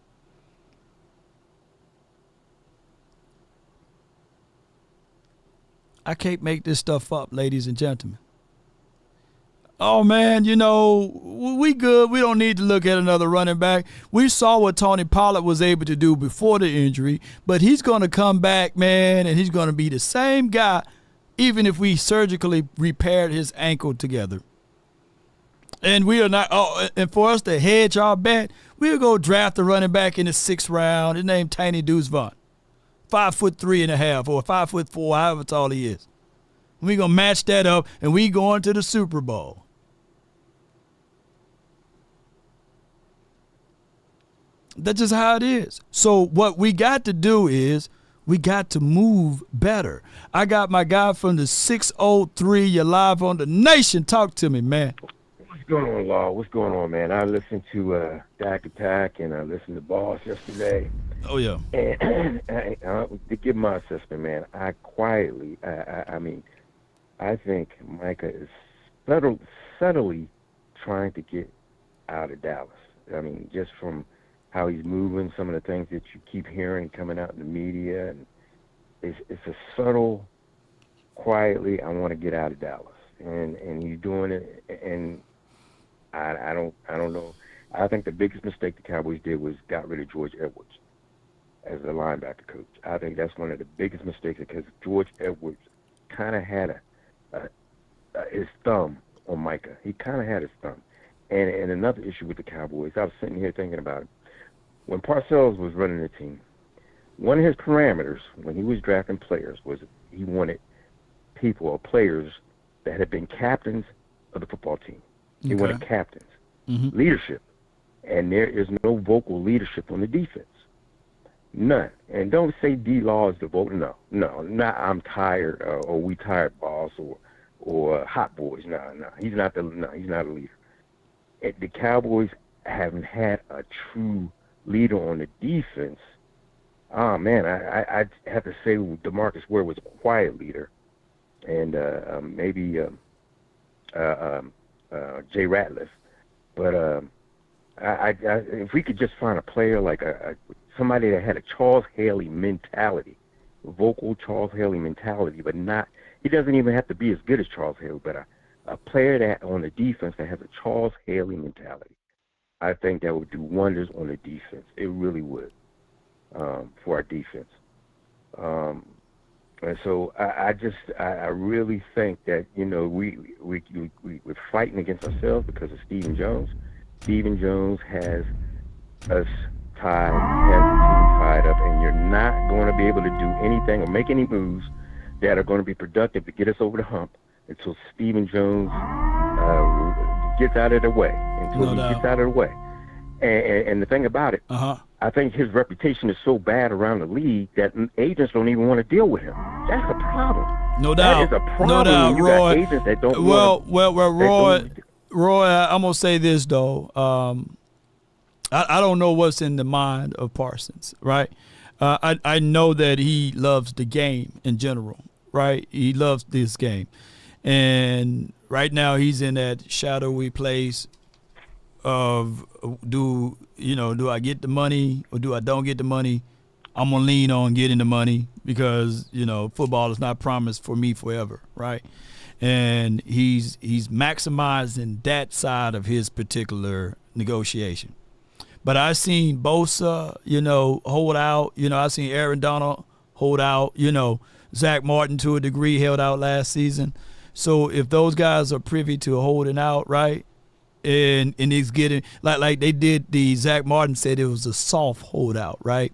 I can't make this stuff up, ladies and gentlemen. Oh, man, we good. We don't need to look at another running back. We saw what Tony Pollard was able to do before the injury, but he's going to come back, man, and he's going to be the same guy even if we surgically repaired his ankle together. And we are not and for us to hedge our bet, we'll go draft a running back in the 6th round. His name Tiny Deuce Vaughn. 5'3.5" or 5'4", however tall he is. We're going to match that up, and we going to the Super Bowl. That's just how it is. So what we got to do is we got to move better. I got my guy from the 603. You're live on the Nation. Talk to me, man. What's going on, Law? What's going on, man? I listened to Dak Attack, and I listened to Boss yesterday. Oh, yeah. And to give my assessment, man, I think Micah is subtly trying to get out of Dallas. I mean, just from how he's moving, some of the things that you keep hearing coming out in the media, and it's a subtle, quietly, I want to get out of Dallas, and he's doing it. And I don't know. I think the biggest mistake the Cowboys did was got rid of George Edwards as the linebacker coach. I think that's one of the biggest mistakes because George Edwards kind of had his thumb on Micah. He kind of had his thumb. And another issue with the Cowboys, I was sitting here thinking about it. When Parcells was running the team, one of his parameters when he was drafting players was he wanted people or players that had been captains of the football team. He wanted captains, leadership. And there is no vocal leadership on the defense. None. And don't say D-Law is the vote. No, not I'm tired or we tired, boss, or hot boys. No, he's not a leader. The Cowboys haven't had a true leader on the defense. Oh man, I have to say DeMarcus Ware was a quiet leader, and maybe Jay Ratliff. But if we could just find a player like somebody that had a Charles Haley mentality, vocal Charles Haley mentality, but not. He doesn't even have to be as good as Charles Haley, but a player that on the defense that has a Charles Haley mentality. I think that would do wonders on the defense. It really would for our defense. And so I really think that we're fighting against ourselves because of Stephen Jones. Stephen Jones has us tied, has the team tied up, and you're not going to be able to do anything or make any moves that are going to be productive to get us over the hump until Stephen Jones gets out of the way. Gets out of the way. And the thing about it, I think his reputation is so bad around the league that agents don't even want to deal with him. That's a problem. No doubt. That is a problem. No doubt, you Roy. got agents that don't Roy, I'm going to say this, though. I don't know what's in the mind of Parsons, right? I know that he loves the game in general, right? He loves this game. And right now he's in that shadowy place of do I get the money or do I don't get the money, I'm going to lean on getting the money because, football is not promised for me forever, right? And he's maximizing that side of his particular negotiation. But I seen Bosa, hold out. I seen Aaron Donald hold out. Zach Martin to a degree held out last season. So if those guys are privy to holding out, right, and he's getting like they did, the Zach Martin said it was a soft holdout, right?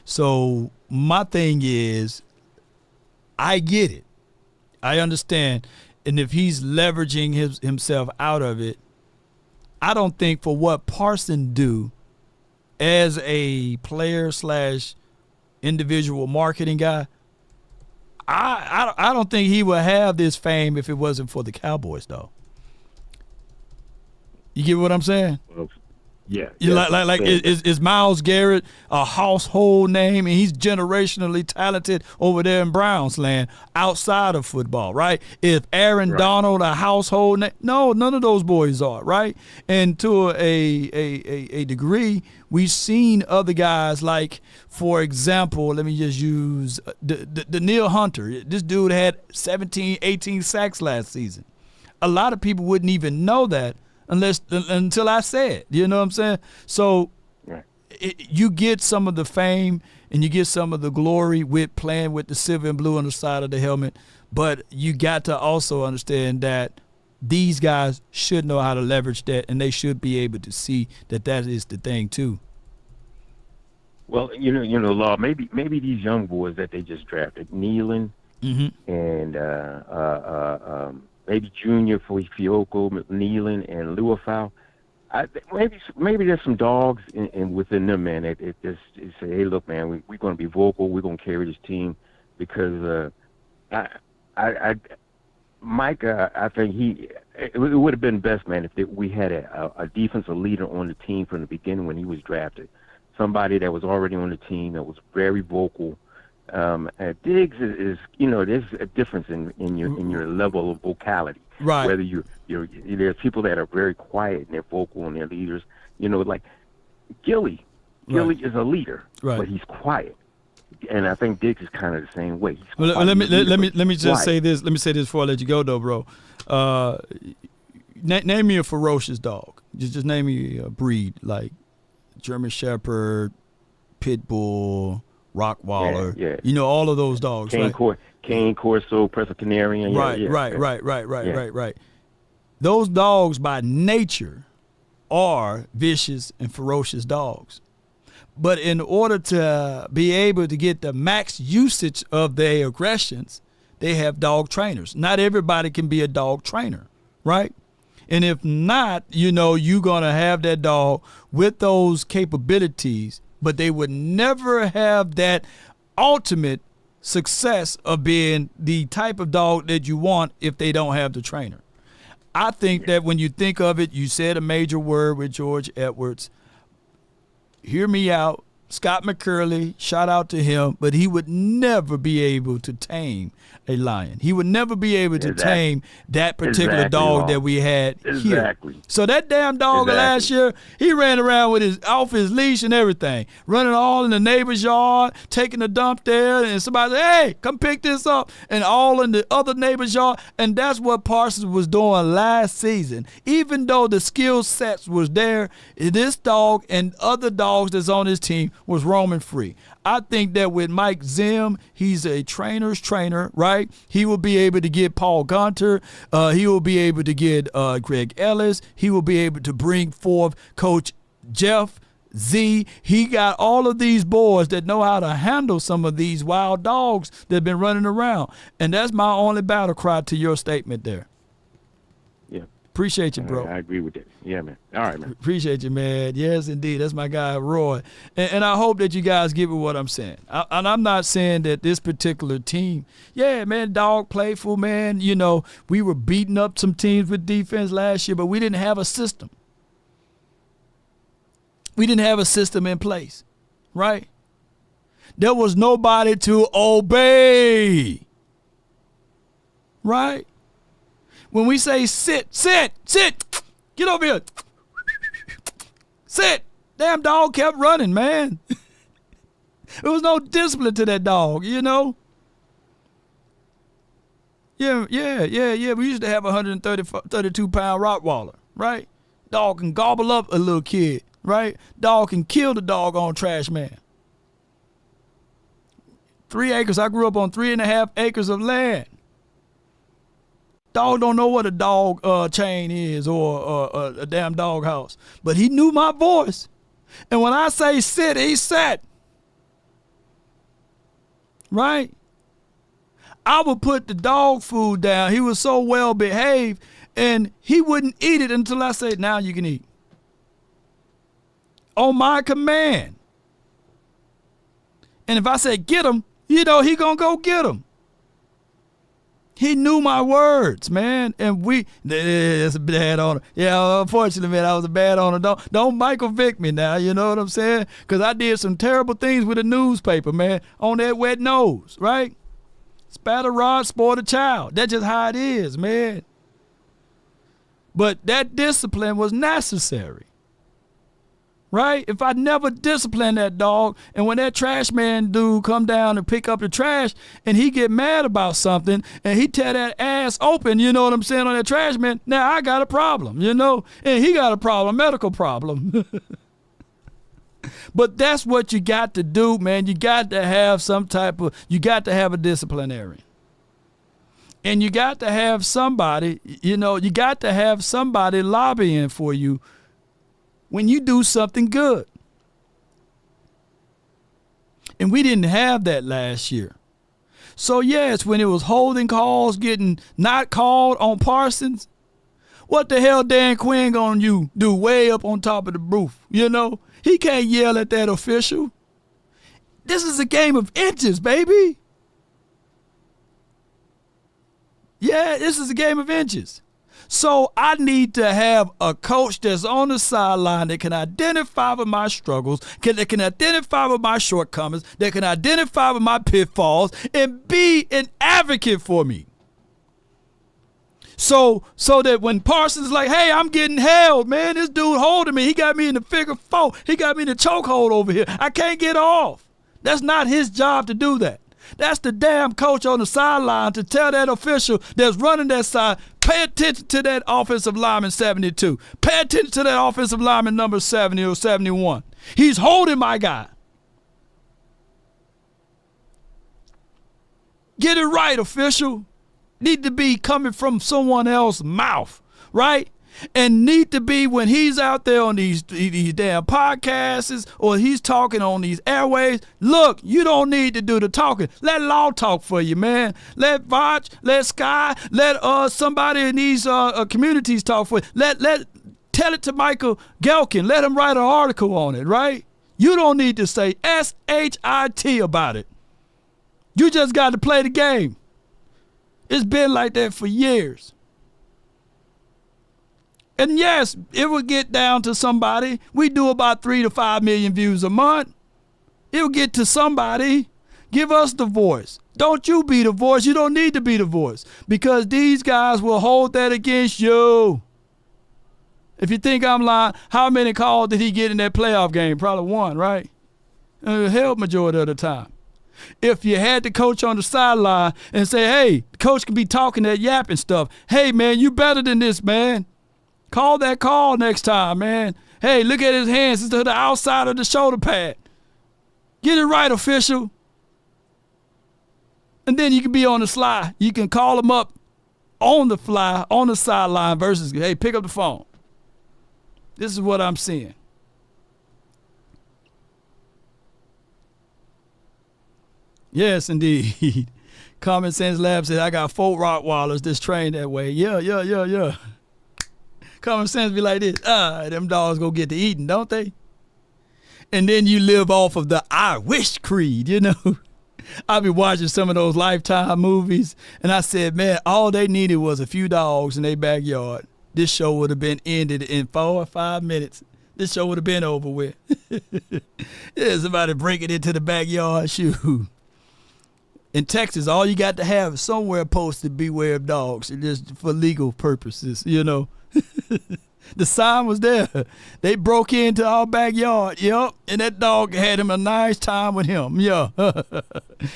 So my thing is, I get it. I understand. And if he's leveraging himself out of it, I don't think for what Parsons do as a player / individual marketing guy, I don't think he would have this fame if it wasn't for the Cowboys, though. You get what I'm saying? Well, yeah. Is Myles Garrett a household name, and he's generationally talented over there in Browns land outside of football, right? Is Aaron Donald a household name? No, none of those boys are, right? And to a degree, we've seen other guys like, for example, let me just use the Neil Hunter. This dude had 17, 18 sacks last season. A lot of people wouldn't even know that until I say it. You know what I'm saying? So you get some of the fame and you get some of the glory with playing with the silver and blue on the side of the helmet, but you got to also understand that these guys should know how to leverage that, and they should be able to see that is the thing too. Well, Law, maybe these young boys that they just drafted, Nealon and maybe Junior for Fioko, Nealon, and Luafau. Maybe there's some dogs in within them, man. It just say, hey, look, man, we're going to be vocal. We're going to carry this team because Micah, I think it would have been best, man, if we had a defensive leader on the team from the beginning when he was drafted. Somebody that was already on the team that was very vocal. Diggs is there's a difference in your level of vocality. Right. Whether there's people that are very quiet and they're vocal and they're leaders. Like Gilly. Gilly is a leader, but he's quiet. And I think Diggs is kind of the same way. Let me just say this. Let me say this before I let you go, though, bro. Name me a ferocious dog. Just name me a breed like German Shepherd, Pit Bull, Rottweiler. Yeah. All of those dogs. Cane Corso, Presa Canarian. Right. Those dogs by nature are vicious and ferocious dogs. But in order to be able to get the max usage of their aggressions, they have dog trainers. Not everybody can be a dog trainer, right? And if not, you're going to have that dog with those capabilities, but they would never have that ultimate success of being the type of dog that you want if they don't have the trainer. I think that when you think of it, you said a major word with George Edwards. Hear me out. Scott McCurley, shout out to him, but he would never be able to tame a lion. He would never be able to tame that particular dog that we had here. So that damn dog last year, he ran around with off his leash and everything, running all in the neighbor's yard, taking a dump there, and somebody said, hey, come pick this up, and all in the other neighbor's yard. And that's what Parsons was doing last season. Even though the skill sets was there, this dog and other dogs that's on his team was roaming free. I think that with Mike Zim, he's a trainer's trainer, right? He will be able to get Paul Gunter. He will be able to get Greg Ellis. He will be able to bring forth Coach Jeff Z. He got all of these boys that know how to handle some of these wild dogs that have been running around. And that's my only battle cry to your statement there. Yeah. Appreciate you, bro. I agree with that. Yeah, man. All right, man. Appreciate you, man. Yes, indeed. That's my guy, Roy. And I hope that you guys get what I'm saying. And I'm not saying that this particular team, yeah, man, dog playful, man. We were beating up some teams with defense last year, but we didn't have a system. We didn't have a system in place, right? There was nobody to obey, right? When we say sit, get over here. Sit. Damn dog kept running, man. There was no discipline to that dog, you know? Yeah. We used to have a 132-pound Rottweiler, right? Dog can gobble up a little kid, right? Dog can kill the doggone trash man. 3 acres. I grew up on 3.5 acres of land. Dog don't know what a dog chain is or a damn dog house. But he knew my voice. And when I say sit, he sat. Right? I would put the dog food down. He was so well behaved, and he wouldn't eat it until I said, now you can eat. On my command. And if I say get him, you know, he gonna go get him. He knew my words, man. And that's a bad owner. Yeah, unfortunately, man, I was a bad owner. Don't Michael Vick me now, you know what I'm saying? Because I did some terrible things with a newspaper, man, on that wet nose, right? Spat a rod, spoil a child. That's just how it is, man. But that discipline was necessary. Right? If I never disciplined that dog, and when that trash man dude come down and pick up the trash and he get mad about something and he tear that ass open, you know what I'm saying, on that trash man, now I got a problem, you know? And he got a problem, medical problem. But that's what you got to do, man. You got to have you got to have a disciplinarian. And you got to have somebody, you got to have somebody lobbying for you when you do something good. And we didn't have that last year. So yes, when it was holding calls getting not called on Parsons, what the hell Dan Quinn gonna do way up on top of the roof? You know, he can't yell at that official. This is a game of inches, baby. Yeah, this is a game of inches. So I need to have a coach that's on the sideline that can identify with my struggles, that can identify with my shortcomings, that can identify with my pitfalls, and be an advocate for me. So that when Parsons is like, hey, I'm getting held, man, this dude holding me. He got me in the figure four. He got me in the chokehold over here. I can't get off. That's not his job to do that. That's the damn coach on the sideline to tell that official that's running that side, pay attention to that offensive lineman 72. Pay attention to that offensive lineman number 70 or 71. He's holding my guy. Get it right, official. Need to be coming from someone else's mouth, right? And need to be when he's out there on these damn podcasts or he's talking on these airways. Look, you don't need to do the talking. Let law talk for you, man. Let Vach, let Sky, let somebody in these communities talk for you. Tell it to Michael Gelkin. Let him write an article on it, right? You don't need to say SHIT about it. You just got to play the game. It's been like that for years. And yes, it will get down to somebody. We do about 3 to 5 million views a month. It'll get to somebody. Give us the voice. Don't you be the voice. You don't need to be the voice because these guys will hold that against you. If you think I'm lying, how many calls did he get in that playoff game? Probably one, right? Held majority of the time. If you had the coach on the sideline and say, hey, the coach can be talking that yapping stuff. Hey, man, you better than this, man. Call that call next time, man. Hey, look at his hands. It's to the outside of the shoulder pad. Get it right, official. And then you can be on the sly. You can call him up on the fly, on the sideline versus, hey, pick up the phone. This is what I'm seeing. Yes, indeed. Common Sense Lab said, I got 4 Rottweilers that's trained that way. Yeah. Common sense be like this. Them dogs go get to eating, don't they? And then you live off of the I wish creed, you know. I be watching some of those Lifetime movies, and I said, man, all they needed was a few dogs in their backyard. This show would have been ended in 4 or 5 minutes. This show would have been over with. Yeah, somebody breaking into the backyard, shoot. In Texas, all you got to have is somewhere posted beware of dogs, just for legal purposes, you know. The sign was there. They broke into our backyard. Yep. And that dog had him a nice time with him. Yeah.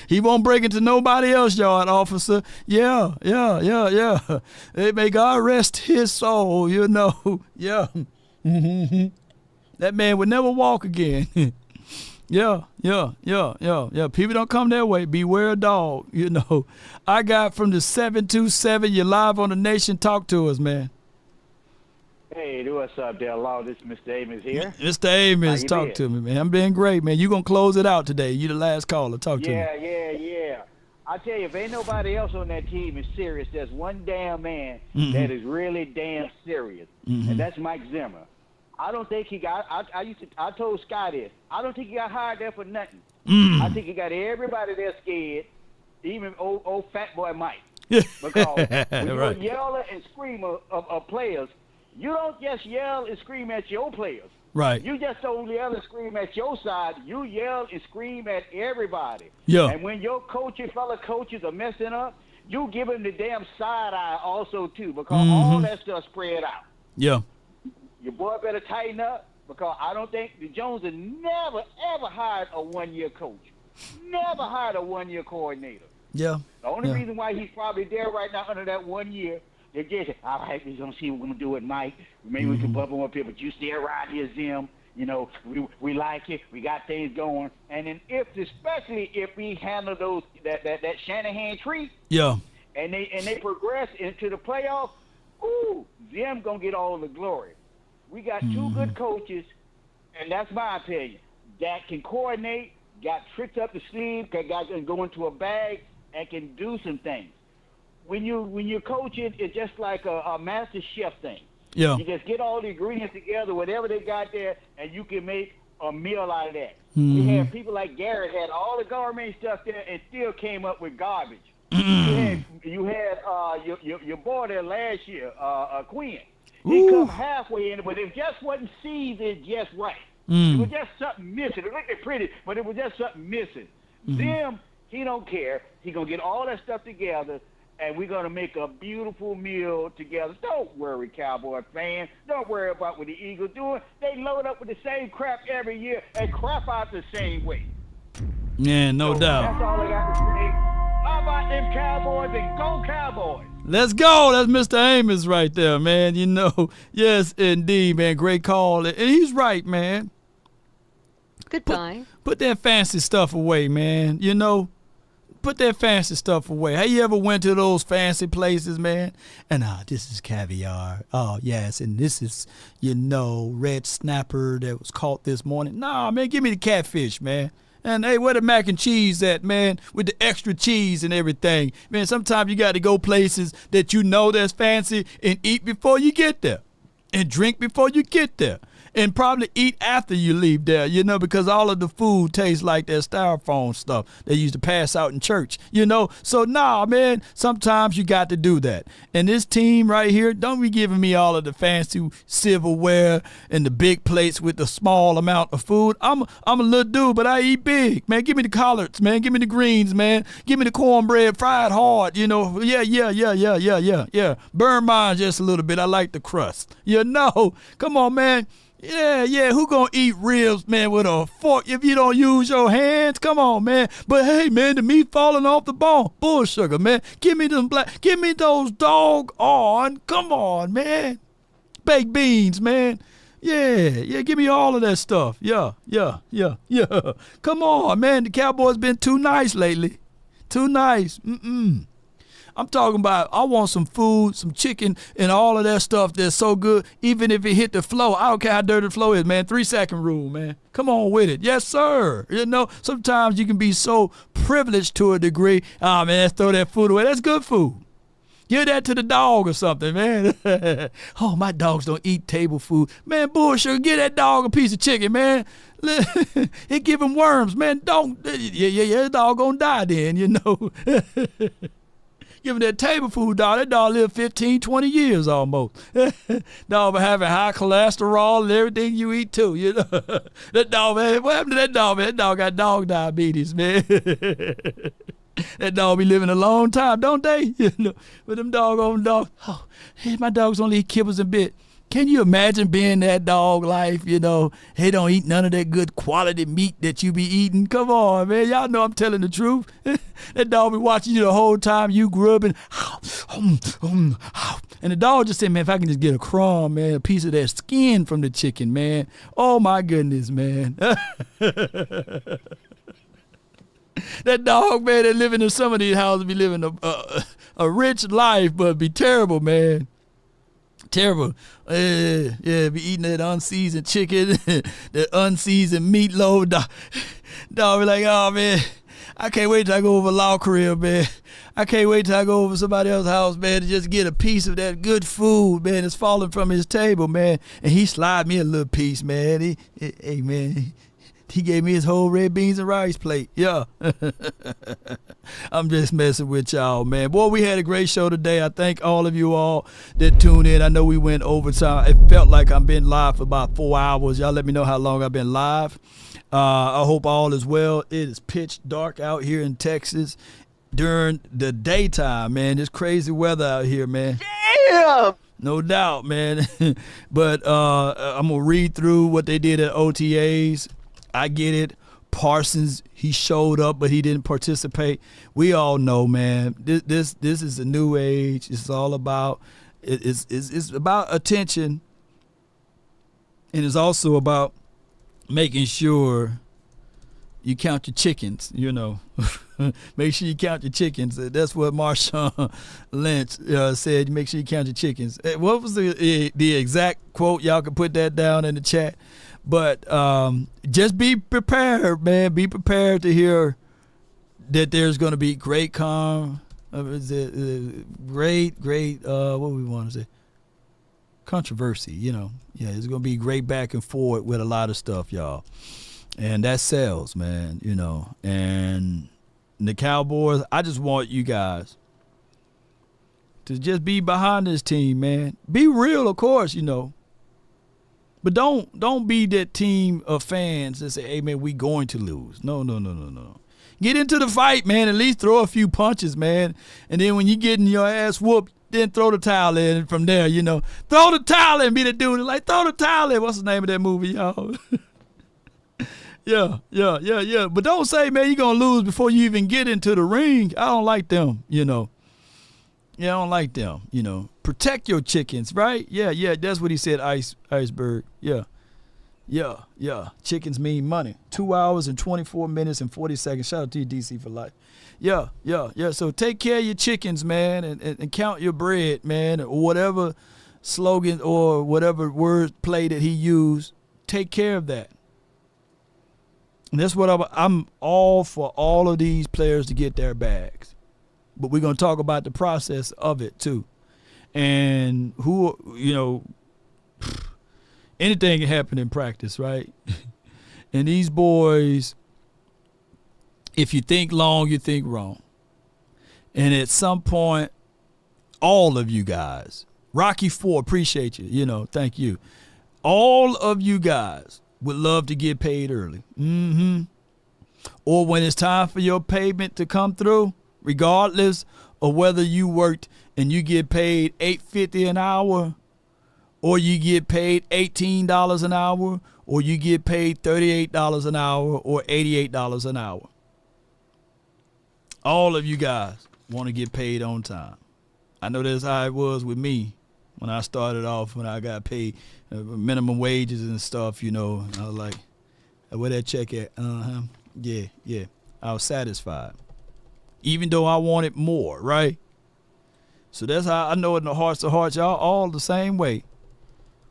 He won't break into nobody else's yard, officer. Yeah. May God rest his soul, you know. Yeah. That man would never walk again. Yeah. People don't come that way. Beware a dog, you know. I got from the 727. You're live on the Nation. Talk to us, man. Hey, what's up there, Law? This is Mr. Amos here. Mr. Amos, talk been? to me, man. I'm doing great, man. You going to close it out today. You the last caller. Talk to me. Yeah. I tell you, if ain't nobody else on that team is serious, there's one damn man that is really damn serious, and that's Mike Zimmer. I don't think he got. I told Sky this. I don't think he got hired there for nothing. I think he got everybody there scared, even old fat boy Mike. Because when you yell and scream of players, you don't just yell and scream at your players. Right. You just don't yell and scream at your side. You yell and scream at everybody. Yeah. And when your fellow coaches are messing up, you give them the damn side eye also too, because all that stuff spread out. Yeah. Your boy better tighten up, because I don't think the Joneses never, ever hired a one-year coach. Never hired a one-year coordinator. Yeah. The only reason why he's probably there right now under that 1 year, they just say, all right, we're going to see what we're going to do with Mike. Maybe we can bump him up here, but you stay around here, Zim. You know, we like it. We got things going. And then especially if we handle that Shanahan tree, yeah, and they progress into the playoffs, ooh, Zim going to get all the glory. We got two good coaches, and that's my opinion. That can coordinate, got tricks up the sleeve, got can go into a bag, and can do some things. When you're coaching, it's just like a master chef thing. Yeah. You just get all the ingredients together, whatever they got there, and you can make a meal out of that. We had people like Garrett had all the gourmet stuff there and still came up with garbage. You had your boy there last year, Quinn. He come halfway in it, but it just wasn't seasoned just right. It was just something missing. It looked pretty, but it was just something missing. Them, he don't care. He gonna get all that stuff together, and we're gonna make a beautiful meal together. Don't worry, Cowboy fans. Don't worry about what the Eagles doing. They load up with the same crap every year and crap out the same way. Yeah, no doubt. That's all I got to say. How about them Cowboys, and go Cowboys? Let's go. That's Mr. Amos right there, man. You know, yes, indeed, man. Great call. And he's right, man. Goodbye. Put that fancy stuff away, man. You know, put that fancy stuff away. Have you ever went to those fancy places, man? And this is caviar. Oh, yes, and this is, you know, red snapper that was caught this morning. Nah, man, give me the catfish, man. And, hey, where the mac and cheese at, man, with the extra cheese and everything? Man, sometimes you got to go places that you know that's fancy and eat before you get there and drink before you get there and probably eat after you leave there, you know, because all of the food tastes like that styrofoam stuff they used to pass out in church, you know. So, nah, man, sometimes you got to do that. And this team right here, don't be giving me all of the fancy silverware and the big plates with the small amount of food. I'm a little dude, but I eat big, man. Give me the collards, man. Give me the greens, man. Give me the cornbread fried hard, you know. Yeah. Burn mine just a little bit. I like the crust. You know, come on, man. Yeah, who gonna eat ribs, man, with a fork if you don't use your hands? Come on, man. But hey, man, the meat falling off the bone. Bull sugar, man. Give me those doggone, come on, man. Baked beans, man. Yeah, give me all of that stuff. Yeah. Come on, man. The Cowboys been too nice lately. Too nice. I'm talking about I want some food, some chicken, and all of that stuff that's so good, even if it hit the floor. I don't care how dirty the floor is, man. 3-second rule, man. Come on with it. Yes, sir. You know, sometimes you can be so privileged to a degree. Man, let's throw that food away. That's good food. Give that to the dog or something, man. Oh, my dogs don't eat table food. Man, bullshit, give that dog a piece of chicken, man. It give him worms, man. The dog gonna die then, you know. Give him that table food, dog. That dog lived 15, 20 years almost. Dog having high cholesterol and everything you eat too, you know. That dog, man, what happened to that dog, man? That dog got dog diabetes, man. That dog be living a long time, don't they? You know, with them dogs, oh, hey, my dogs only eat kibbles and bit. Can you imagine being that dog life, you know? They don't eat none of that good quality meat that you be eating. Come on, man. Y'all know I'm telling the truth. That dog be watching you the whole time you grubbing. And the dog just said, man, if I can just get a crumb, man, a piece of that skin from the chicken, man. Oh, my goodness, man. That dog, man, that living in some of these houses be living a rich life, but be terrible, man. Terrible. Yeah, be eating that unseasoned chicken, that unseasoned meatloaf. Dog be like, oh, man, I can't wait till I go over Law Crib, man. I can't wait till I go over somebody else's house, man, to just get a piece of that good food, man, that's falling from his table, man. And he slide me a little piece, man. Hey, man, he gave me his whole red beans and rice plate. Yeah. I'm just messing with y'all, man. Boy, we had a great show today. I thank all of you all that tuned in. I know we went overtime. It felt like I've been live for about 4 hours. Y'all let me know how long I've been live. I hope all is well. It is pitch dark out here in Texas during the daytime, man. It's crazy weather out here, man. Damn! No doubt, man. But I'm going to read through what they did at OTAs. I get it. Parsons, he showed up, but he didn't participate. We all know, man. This is a new age. It's all about it's about attention, and it's also about making sure you count your chickens. You know, make sure you count your chickens. That's what Marshawn Lynch said. Make sure you count your chickens. What was the exact quote? Y'all can put that down in the chat. But just be prepared, man. Be prepared to hear that there's going to be great what we want to say? Controversy, you know. Yeah, it's going to be great back and forth with a lot of stuff, y'all. And that sells, man, you know. And the Cowboys, I just want you guys to just be behind this team, man. Be real, of course, you know. But don't be that team of fans that say, hey, man, we going to lose. No. Get into the fight, man. At least throw a few punches, man. And then when you getting your ass whooped, then throw the towel in from there, you know. Throw the towel in, be the dude. Like, throw the towel in. What's the name of that movie, y'all? Yeah. But don't say, man, you're going to lose before you even get into the ring. I don't like them, you know. Yeah, I don't like them, you know. Protect your chickens, right? Yeah, that's what he said, Iceberg. Yeah. Chickens mean money. 2 hours and 24 minutes and 40 seconds. Shout out to you, DC, for life. Yeah. So take care of your chickens, man, and count your bread, man, or whatever slogan or whatever word play that he used. Take care of that. And that's what I'm all for all of these players to get their bags. But we're going to talk about the process of it, too. And who, you know, anything can happen in practice, right? And these boys, if you think long, you think wrong. And at some point, all of you guys, Rocky IV, appreciate you, you know, thank you. All of you guys would love to get paid early. Or when it's time for your payment to come through, regardless of whether you worked and you get paid $8.50 an hour, or you get paid $18 an hour, or you get paid $38 an hour, or $88 an hour. All of you guys want to get paid on time. I know that's how it was with me when I started off, when I got paid minimum wages and stuff, you know. I was like, where that check at? Yeah. I was satisfied. Even though I wanted more, right? So that's how I know in the hearts of hearts, y'all all the same way.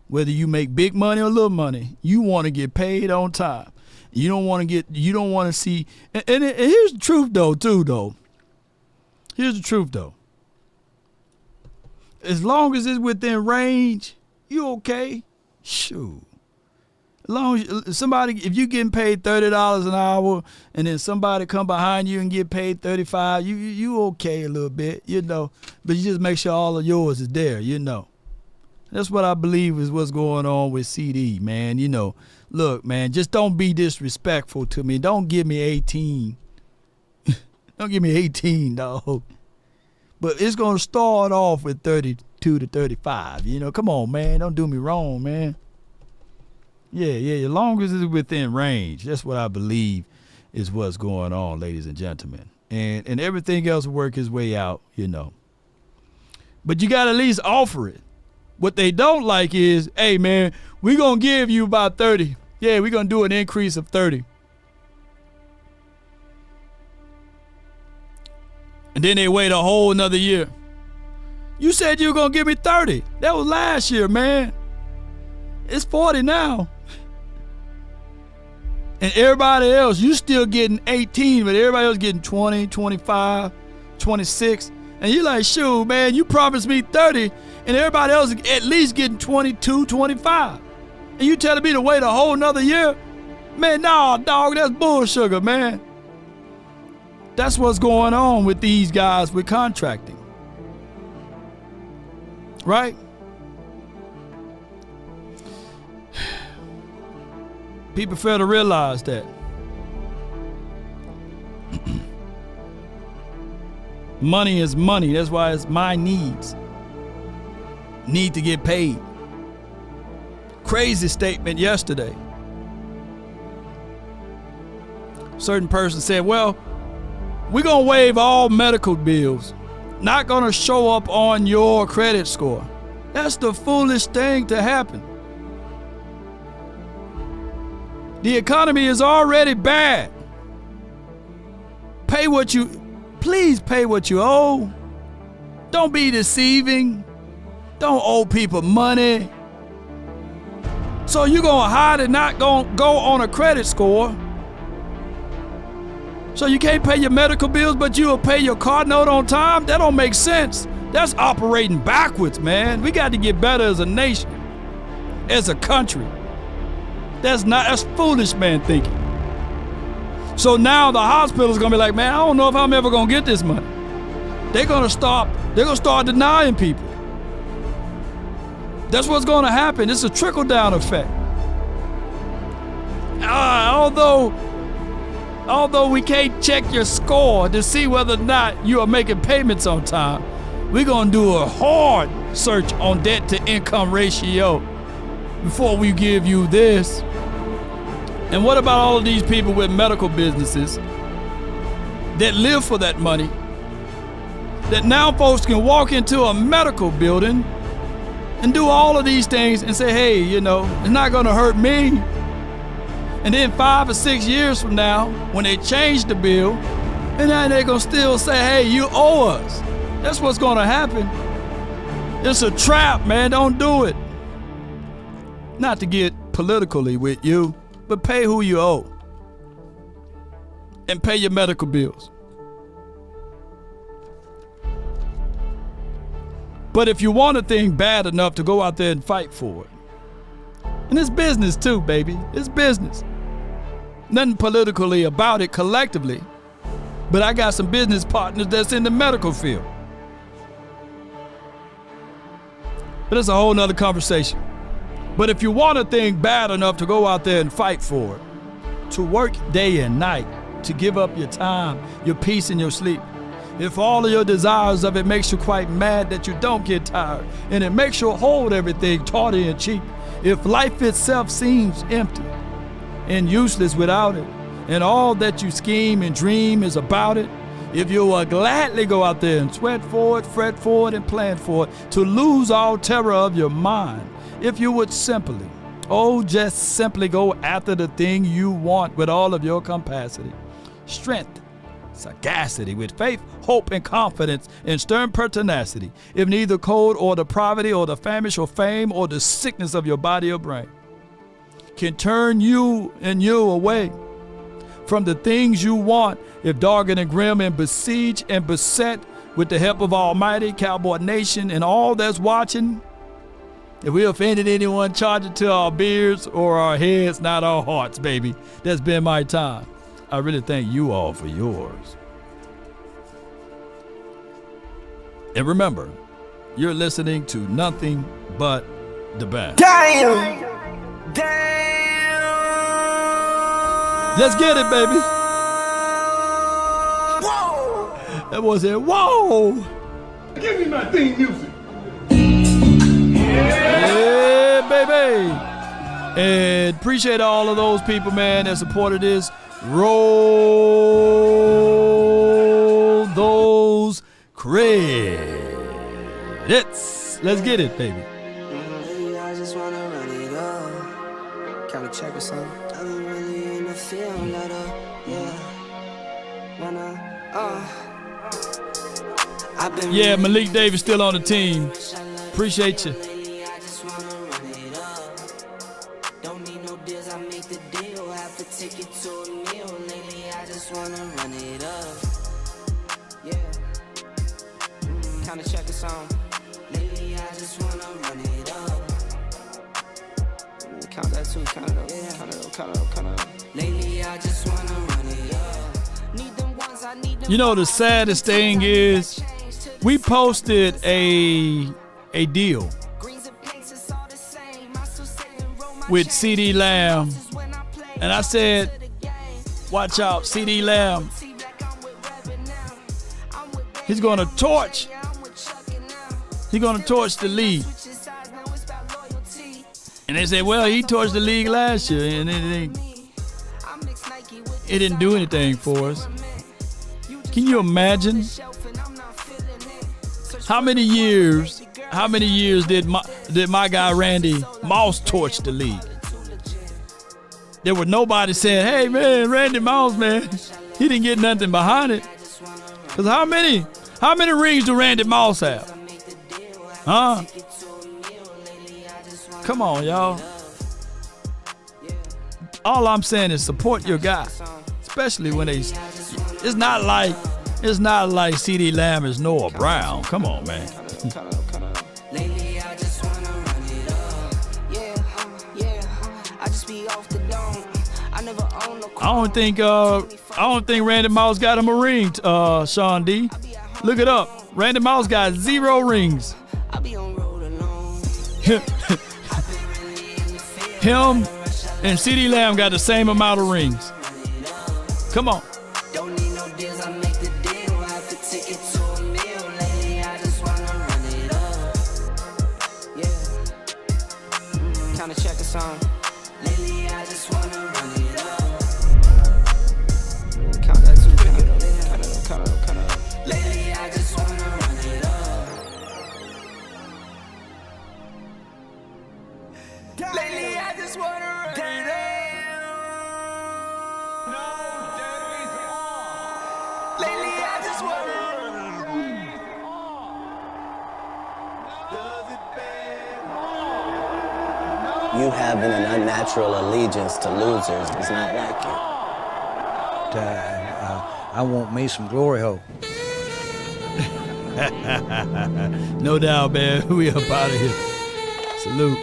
Whether you make big money or little money, you want to get paid on time. You don't want to see, and here's the truth though. Here's the truth though. As long as it's within range, you okay. Shoot. As long as somebody, if you getting paid $30 an hour and then somebody come behind you and get paid $35, you okay a little bit, you know. But you just make sure all of yours is there, you know. That's what I believe is what's going on with CeeDee, man. You know, look, man, just don't be disrespectful to me. Don't give me 18. Don't give me 18, dog. But it's going to start off with 30 32 to 35. You know, come on, man. Don't do me wrong, man. Yeah, as long as it's within range. That's what I believe is what's going on, ladies and gentlemen. And everything else will work its way out, you know. But you got to at least offer it. What they don't like is, hey, man, we're going to give you about 30. Yeah, we're going to do an increase of 30. And then they wait a whole another year. You said you were going to give me 30. That was last year, man. It's 40 now. And everybody else, you still getting 18, but everybody else getting 20, 25, 26. And you're like, shoot, man, you promised me 30, and everybody else at least getting 22, 25. And you telling me to wait a whole nother year? Man, nah, dog, that's bullsugar, man. That's what's going on with these guys with contracting. Right? People fail to realize that. Money is money. That's why it's my needs. Need to get paid. Crazy statement yesterday. Certain person said, well, we're going to waive all medical bills. Not going to show up on your credit score. That's the foolish thing to happen. The economy is already bad. Please pay what you owe. Don't be deceiving. Don't owe people money. So you're going to hide and not go on a credit score. So you can't pay your medical bills, but you'll pay your car note on time? That don't make sense. That's operating backwards, man. We got to get better as a nation, as a country. That's foolish man thinking. So now the hospital's gonna be like, man, I don't know if I'm ever gonna get this money. They're gonna start denying people. That's what's gonna happen. It's a trickle-down effect. Although we can't check your score to see whether or not you are making payments on time, we're gonna do a hard search on debt to income ratio before we give you this. And what about all of these people with medical businesses that live for that money, that now folks can walk into a medical building and do all of these things and say, hey, you know, it's not going to hurt me. And then 5 or 6 years from now, when they change the bill, and then they're going to still say, hey, you owe us. That's what's going to happen. It's a trap, man. Don't do it. Not to get politically with you, but pay who you owe. And pay your medical bills. But if you want a thing bad enough to go out there and fight for it. And it's business too, baby. It's business. Nothing politically about it collectively. But I got some business partners that's in the medical field. But it's a whole nother conversation. But if you want a thing bad enough to go out there and fight for it, to work day and night, to give up your time, your peace, and your sleep, if all of your desires of it makes you quite mad that you don't get tired, and it makes you hold everything tawdry and cheap, if life itself seems empty and useless without it, and all that you scheme and dream is about it, if you will gladly go out there and sweat for it, fret for it, and plan for it, to lose all terror of your mind, if you would simply, just simply go after the thing you want with all of your capacity, strength, sagacity, with faith, hope, and confidence, and stern pertinacity, if neither cold or the poverty or the famish or fame or the sickness of your body or brain can turn you away from the things you want, if darkened and grim and besieged and beset with the help of Almighty Cowboy Nation and all that's watching, if we offended anyone, charge it to our beards or our heads, not our hearts, baby. That's been my time. I really thank you all for yours. And remember, you're listening to nothing but the best. Damn! Let's get it, baby. Whoa! That was it. Whoa! Give me my theme music. baby. And appreciate all of those people, man, that supported this. Roll those credits. Let's get it, baby. I just wanna run it up. Can we check or something? I be really in the field, let up, yeah. Yeah, Malik Davis still on the team. Appreciate you. Kinda check a song. Lately, I just wanna run it up. Count that too, count it up, count it up. Lately, I just wanna run it up. Need them ones, I need them. You know, the saddest thing is we posted a deal with CeeDee Lamb, and I said, watch out, CeeDee Lamb. He's gonna torch. He's gonna torch the league. And they said, well, he torched the league last year, and it didn't do anything for us. Can you imagine how many years did my guy Randy Moss torch the league? There was nobody saying, hey man, Randy Moss, man, he didn't get nothing behind it. Because how many rings do Randy Moss have? Huh? Come on, y'all. All I'm saying is support your guy, especially when it's not like CeeDee Lamb is Noah Brown. Come on, man. Lately, I just wanna run it up. Yeah, I just be off the dome. I never own no car. I don't think Randy Moss got him a ring, Sean D. Look it up. Randy Moss got 0 rings. Him and CeeDee Lamb got the same amount of rings. Come on. Don't need no deals, I make the deal. I have to take it to a meal. Lately, I just wanna run it up. Yeah. Kinda check a song. Lately, I just wanna run it up. Count that too, count it up, count it up. Lately, I just wanna run it up. Lately, I just wanna run it up. Lately, I just wanna run it up. You having an unnatural allegiance to losers is not like you. I want me some glory hole. No doubt, man. We up out of here. Salute.